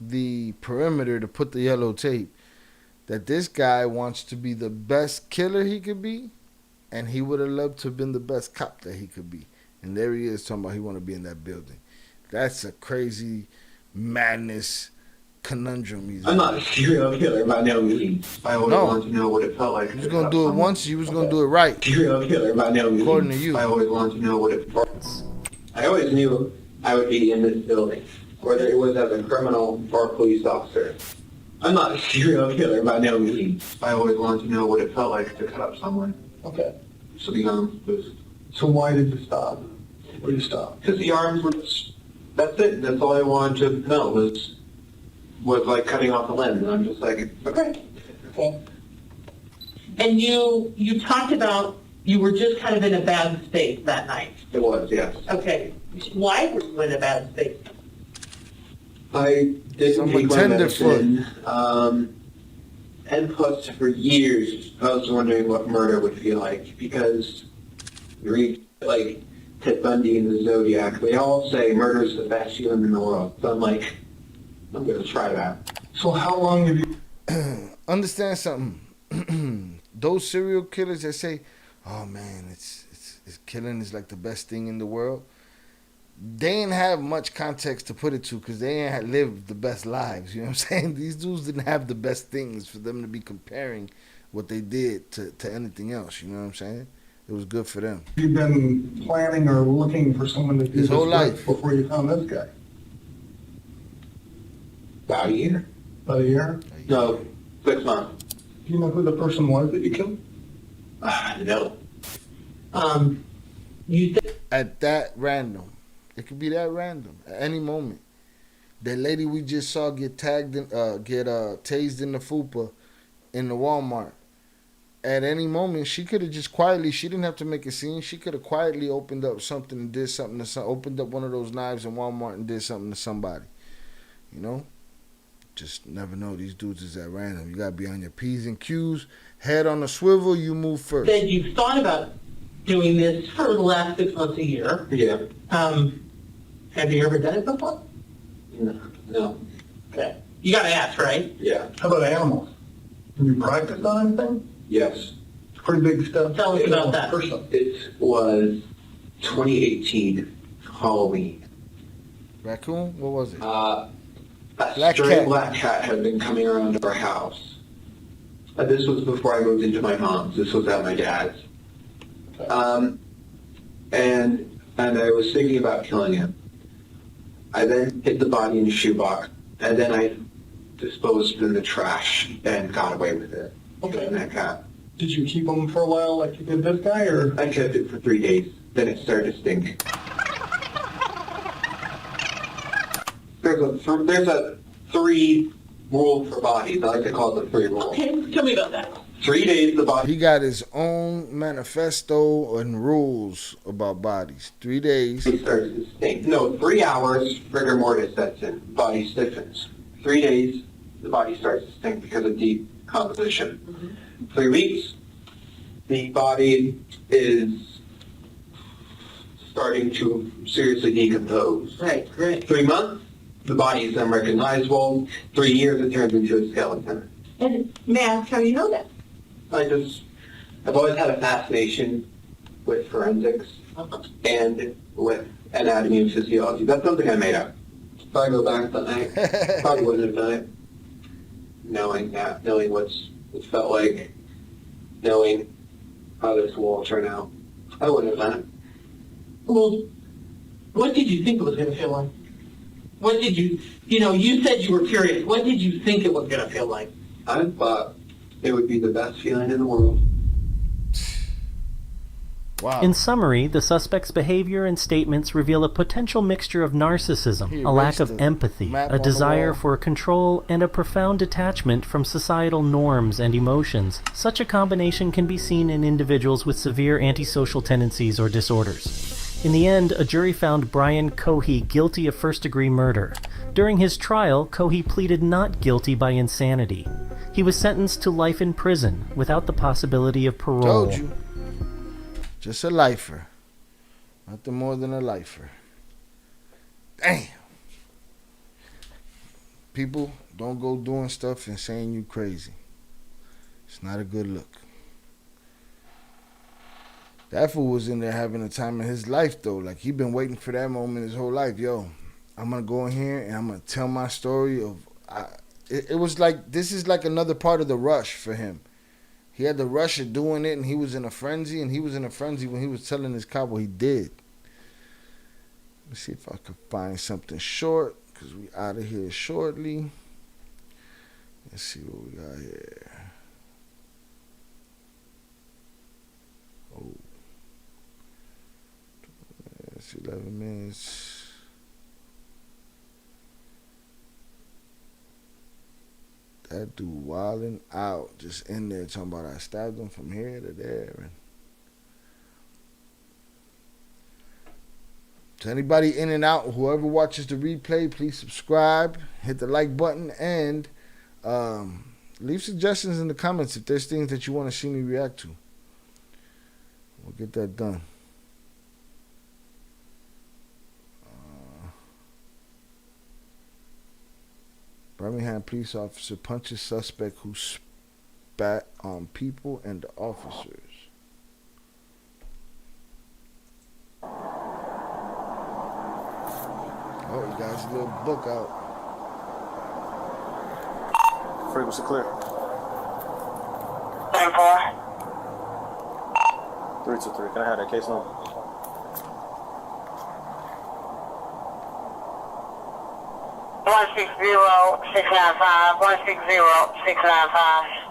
the perimeter to put the yellow tape, that this guy wants to be the best killer he could be, and he would have loved to have been the best cop that he could be. And there he is talking about he want to be in that building. That's a crazy madness conundrum. I'm not a serial killer by no means. I always wanted to know what it felt like. You was gonna do it once. You was gonna do it right. Serial killer by no means. According to you. I always wanted to know what it felt like. I always knew I would be in this building, whether it was as a criminal or a police officer. I'm not a serial killer by no means. I always wanted to know what it felt like to cut up someone. Okay. So the arms was... So why did you stop? Why did you stop? Because the arms were... That's it. That's all I wanted to know was like cutting off a limb. And I'm just like, okay. Okay. And you talked about you were just kind of in a bad state that night. It was, yes. Okay. Why were you in a bad state? I didn't Some take my tenderfoot. medicine. And plus, for years, I was wondering what murder would feel like because you read, like, Ted Bundy and the Zodiac, they all say murder is the best feeling in the world. So I'm like, I'm going to try that. So how long have you... Understand something. Those serial killers that say, oh man, it's killing is like the best thing in the world. They ain't have much context to put it to because they ain't lived the best lives. You know what I'm saying? These dudes didn't have the best things for them to be comparing what they did to anything else. You know what I'm saying? It was good for them. You've been planning or looking for someone to do His this whole with life. before you found this guy? About a year? About a year? No, 6 months. Do you know who the person was that you killed? No. At that random. It could be that random. At any moment. That lady we just saw get tagged in, tased in the fupa in the Walmart. At any moment, she could have just quietly, she didn't have to make a scene. She could have quietly opened up something and did something to opened up one of those knives in Walmart and did something to somebody. You know? Just never know. These dudes is at random. You got to be on your P's and Q's. Head on a swivel, you move first. Said you've thought about doing this for the last 6 months, a year. Yeah. Have you ever done it before? No. Okay. You got to ask, right? Yeah. How about animals? Have you practiced on anything? Yes. It's pretty big stuff. Tell us about that. It was 2018 Halloween. Raccoon? What was it? A Black stray cat. black cat had been coming around our house. This was before I moved into my mom's. This was at my dad's. And I was thinking about killing him. I then hid the body in a shoebox, and then I disposed it in the trash and got away with it. Okay. That cat. Did you keep them for a while like you did this guy, or? I kept it for 3 days. Then it started to stink. There's a 3 rule for bodies. I like to call it the 3 rule. Okay, tell me about that. 3 days the body. He got his own manifesto and rules about bodies. 3 days. Starts to stink. No, 3 hours, rigor mortis sets in. Body stiffens. 3 days, the body starts to stink because of decomposition. 3 weeks, the body is starting to seriously decompose. Right, great. 3 months, the body is unrecognizable. 3 years, it turns into a skeleton. And may I ask how you know that? I've always had a fascination with forensics and with anatomy and physiology. That's something I made up. If I go back that night, probably wouldn't have done it. Knowing that, knowing what it felt like, knowing how this will all turn out, I wouldn't have done it. Well, what did you think it was going to feel like? What did you said you were curious. What did you think it was going to feel like? I thought it would be the best feeling in the world. Wow. In summary, the suspect's behavior and statements reveal a potential mixture of narcissism, He a lack erased of the empathy, map a on the desire wall. for control, and a profound detachment from societal norms and emotions. Such a combination can be seen in individuals with severe antisocial tendencies or disorders. In the end, a jury found Brian Cohey guilty of first-degree murder. During his trial, Cohey pleaded not guilty by insanity. He was sentenced to life in prison without the possibility of parole. Told you. Just a lifer. Nothing more than a lifer. Damn. People, don't go doing stuff and saying you crazy. It's not a good look. That fool was in there having a time in his life, though. Like, he been waiting for that moment his whole life. Yo, I'm going to go in here and I'm going to tell my story of it was like, this is like another part of the rush for him. He had the rush of doing it, and he was in a frenzy, and he was in a frenzy when he was telling this cop what he did. Let's see if I can find something short, because we out of here shortly. Let's see what we got here. Oh. It's 11 minutes. That dude wilding out, just in there talking about I stabbed him from here to there. And to anybody in and out, whoever watches the replay, please subscribe, hit the like button, and leave suggestions in the comments if there's things that you want to see me react to. We'll get that done. Birmingham police officer punches suspect who spat on people and the officers. Oh, you got his little book out. Frequency clear. 10-4. 323. Can I have that case number? One 60695. 160695.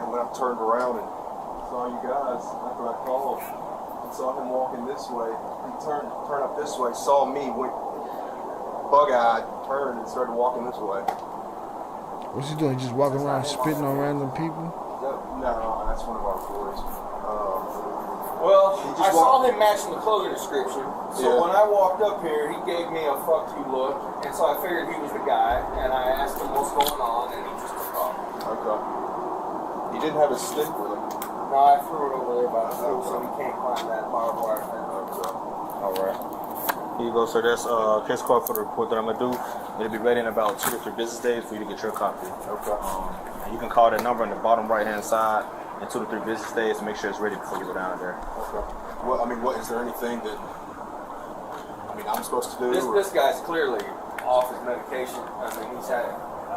When I turned around and saw you guys after I called and saw him walking this way, he turned up this way, saw me, went bug-eyed, turned and started walking this way. What's he doing? Just walking around spitting on random people? No, that's one of our boys. Well, I saw him matching the clothing description, so when I walked up here, he gave me a fuck you look, and so I figured he was the guy, and I asked him what's going on, and he just took off. Okay. He didn't have his stick with him. No, I threw it over there by the school, so he can't climb that barbed wire fence. Alright. Here you go, sir. That's case card for the report that I'm gonna do. It'll be ready in about 2 to 3 business days for you to get your copy. Okay. And you can call that number on the bottom right hand side in 2 to 3 business days to make sure it's ready before you go down there. Okay. Well, I mean, what is there anything that I'm supposed to do? This guy's clearly off his medication. I mean, he's had, I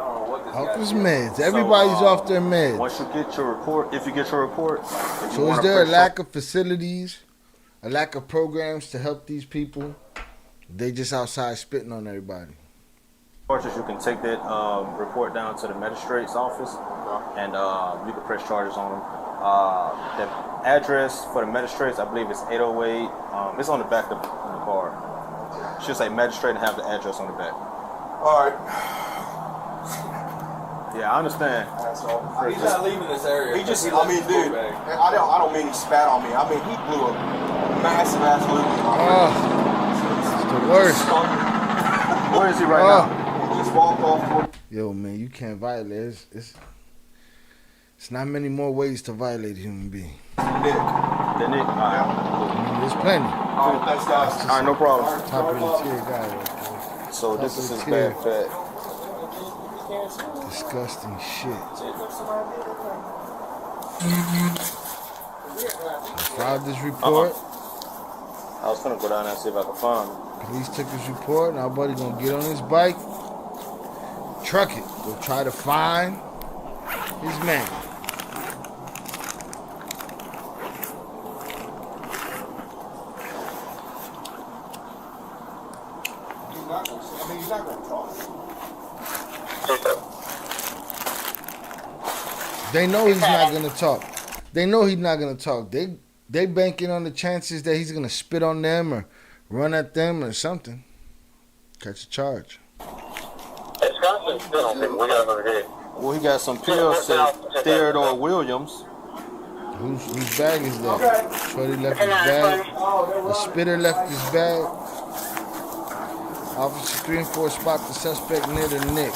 don't know what this Off guy's his doing. meds. Everybody's off their meds. Once you get your report, if you get your report. So is there a lack of facilities, a lack of programs to help these people? They just outside spitting on everybody. You can take that report down to the magistrate's office, and you can press charges on them. The address for the magistrates, I believe it's 808. It's on the back of the card. It should say magistrate and have the address on the back. All right. Yeah, I understand. He's not leaving this area. He just, I mean, dude, I don't mean he spat on me. I mean, he blew a massive ass loop in my face. It's the worst. Where is he right now? He just walked off toward. Yo, man, you can't violate. It's not many more ways to violate a human being. Nick. There's plenty. All right, no problem. Top of the tier guy right there. So this is his tier. bad fat. Disgusting shit. I filed this report. I was gonna go down there and see if I could find him. Police took his report. Now, buddy gonna get on his bike, truck it, go try to find his man. He's not going to talk. They know he's not gonna talk. They know he's not gonna talk. They banking on the chances that he's gonna spit on them or run at them or something. Catch a charge. Well, he got some pills to Theodore Williams. Whose bag is that? Shorty left his bag. The spitter left his bag. Officer 3 and 4 spot the suspect near the neck.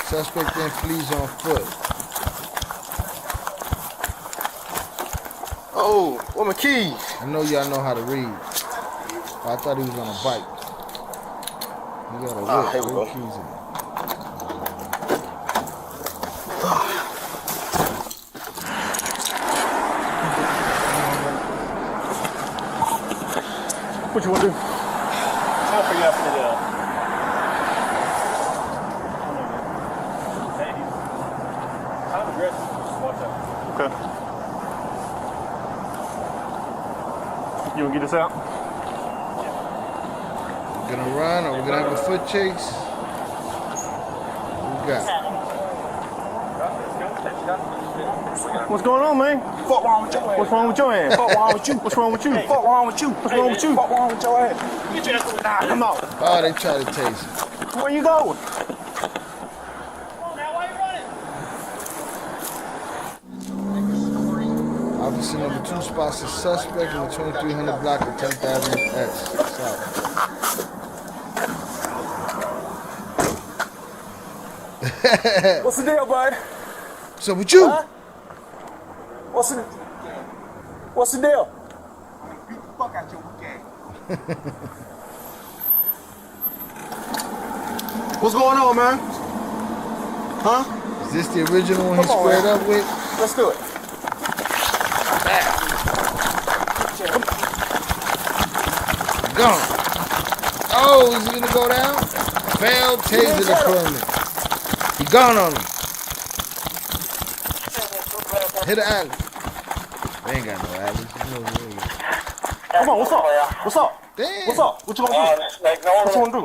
Suspect then flees on foot. Oh, where my keys? I know y'all know how to read. I thought he was on a bike. You got a whip. Here we go. Keys in. What you want to do? Try to figure out for the I'm aggressive. Just watch out. Okay. You want to get this out? We're gonna run, or we're gonna have a foot chase. What we got? What's going on, man? Fuck wrong with your ass. What's wrong with your ass? Fuck wrong with you. What's wrong with you? Fuck wrong with you. What's wrong with you? Fuck wrong with your ass. Get your ass nah, come on. Oh, they try to tase you. Where you going? Officer number 2 spots a suspect in the 2300 block of 10th Avenue S. South. What's the deal, bud? So with you? Huh? What's the deal? Get the fuck out your gang. What's going on, man? Huh? Is this the original one he squared up with? Let's do it. Gone. Oh, is he gonna go down? Failed taser deployment. He gone on him. Hit the alley. They ain't got no alleys. Come on, what's up? What's up? Damn. What's up? What you gonna do? What you gonna do?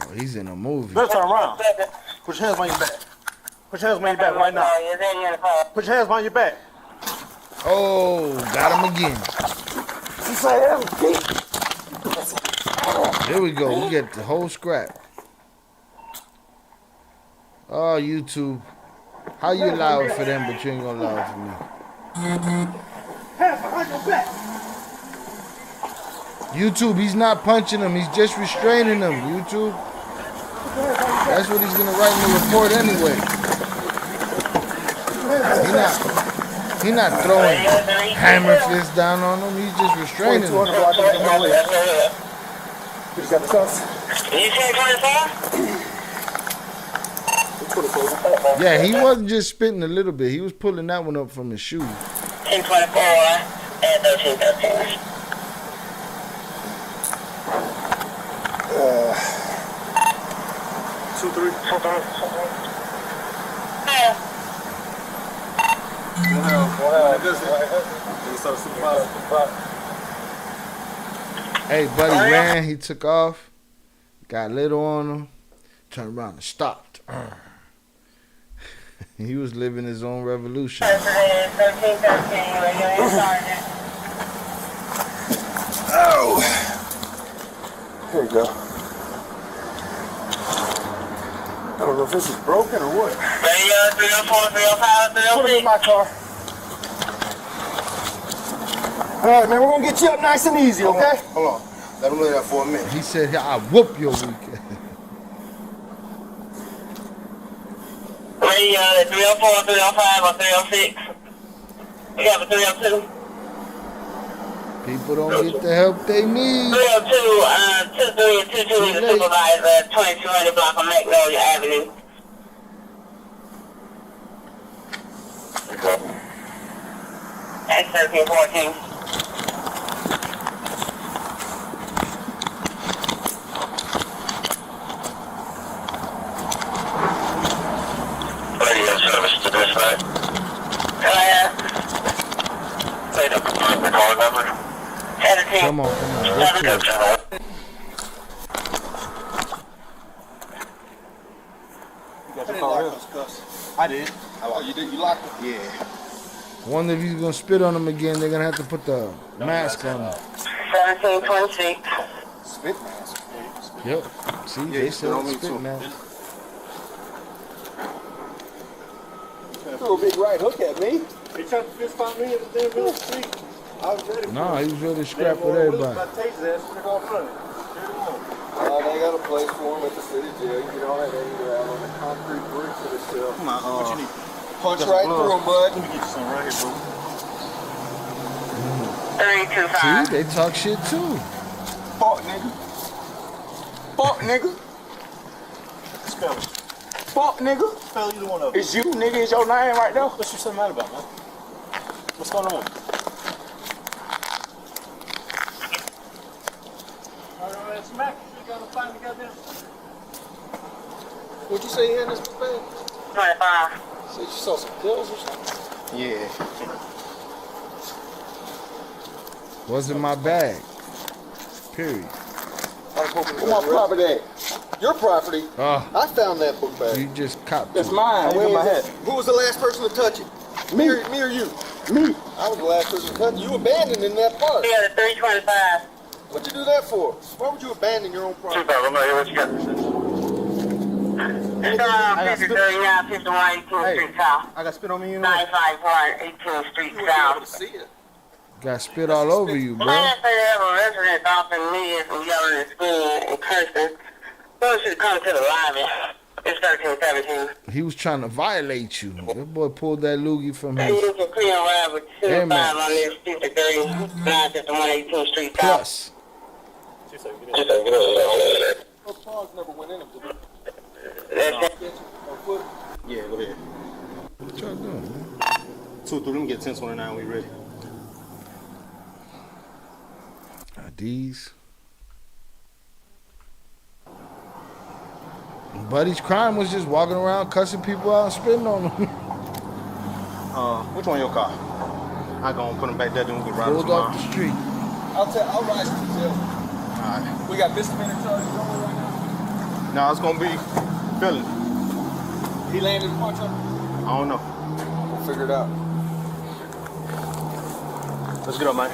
Oh, he's in a movie. Better turn around. Put your hands behind your back. Put your hands behind your back right now. Put your hands behind your back. Oh, got him again. Here we go. We get the whole scrap. Oh, YouTube. How you allow it for them, but you ain't gonna allow it for me? Hands behind your back. YouTube, he's not punching him. He's just restraining him. YouTube. That's what he's gonna write in the report anyway. He not throwing hammer fists down on him. He's just restraining him. You got the cuffs? Yeah, he wasn't just spitting a little bit. He was pulling that one up from his shoe. 1024 and 1313. 2-3. Hey, buddy ran. He took off. Got little on him. Turned around and stopped. He was living his own revolution. 1313, radio sergeant. Oh. Here we go. I don't know if this is broken or what. Radio 304, 305, 306. Put it in my car. All right, man, we're going to get you up nice and easy, okay? Hold on. Let him lay that for a minute. He said, I'll whoop your weekend. Radio 304, 305, or 306. We have a 302. People don't get the help they need. 302, 23 and 22 is the supervisor at 2200 block of Magnolia Avenue. That's 1314. Radio service to dispatch. Say the call number. Come on. Go to it. I did. Oh, you did? You locked it? Yeah. Wonder if he's gonna spit on him again. They're gonna have to put the mask on him. 1726. Spit mask. Yep. See, Yeah, they said on me spit too. mask. Threw a big right hook at me. He tried to fist fight me in the damn middle of the street. I was ready. No, he was ready to scrap with everybody. They got a place for him at the city jail. You get all that anger out on the concrete bricks of the cell. Come on, what you need? Punch right through him, bud. Let me get you some right here, bro. 325. See, they talk shit too. Fuck, nigga. Fuck, nigga. Spell it. Fuck, nigga. Spell either one of them. It's you, nigga. It's your name right there. What's you so mad about, man? What's going on? Alright, man, smack. You gotta find the goddamn. What'd you say you had in this book bag? 25. Said you saw some pills or something? Yeah. Wasn't my bag. Period. Where my property at? Your property? I found that book bag. You just copped That's it. mine. Where my head? Who was the last person to touch it? Me. Me or you? Me. I was the last person to touch it. You abandoned in that park. Yeah, the 325. What'd you do that for? Why would you abandon your own property? I'm not here. What you got? It's around 5039, 51, 18th Street South. I got spit on me, you know? 951, 18th Street You wouldn't be able to South. see it. Got spit all over you, The bro. man said they have a resident offering me from yelling and screaming and cursing. So should come to the lobby. It's 1317. He was trying to violate you. That boy pulled that loogie from You his can clear around with 25 on this 951, 18th Street South. plus. Those paws never went in them, did they? Yeah, go ahead. What y'all doing, man? 2 through them get 1029 we ready. IDs. Buddy's crime was just walking around cussing people out and spitting on them. Which one your car? I gonna put them back there, then we can ride Pulled tomorrow. off the street. I'll ride you to jail. Alright. We got misdemeanor charges on right now? No, it's gonna be felony. He landed a punch on? I don't know. We'll figure it out. Let's get up, man.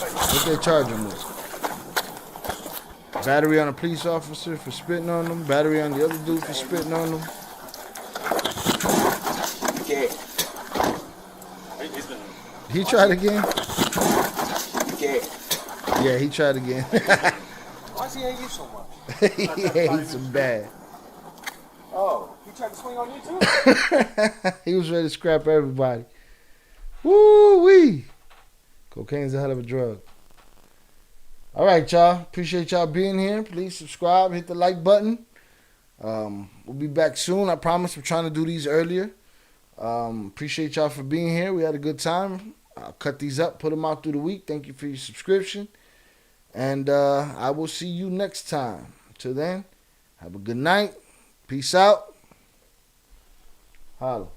What they charge him with? Battery on a police officer for spitting on them. Battery on the other dude for spitting on them. Yeah. He tried again? Yeah. Yeah, he tried again. Why does he hate you so much? He hates him bad. Oh, he tried to swing on you too? He was ready to scrap everybody. Woo-wee. Cocaine's a hell of a drug. All right, y'all. Appreciate y'all being here. Please subscribe. Hit the like button. We'll be back soon. I promise. I'm trying to do these earlier. Appreciate y'all for being here. We had a good time. I'll cut these up, put them out through the week. Thank you for your subscription. And I will see you next time. Till then, have a good night. Peace out. Holla.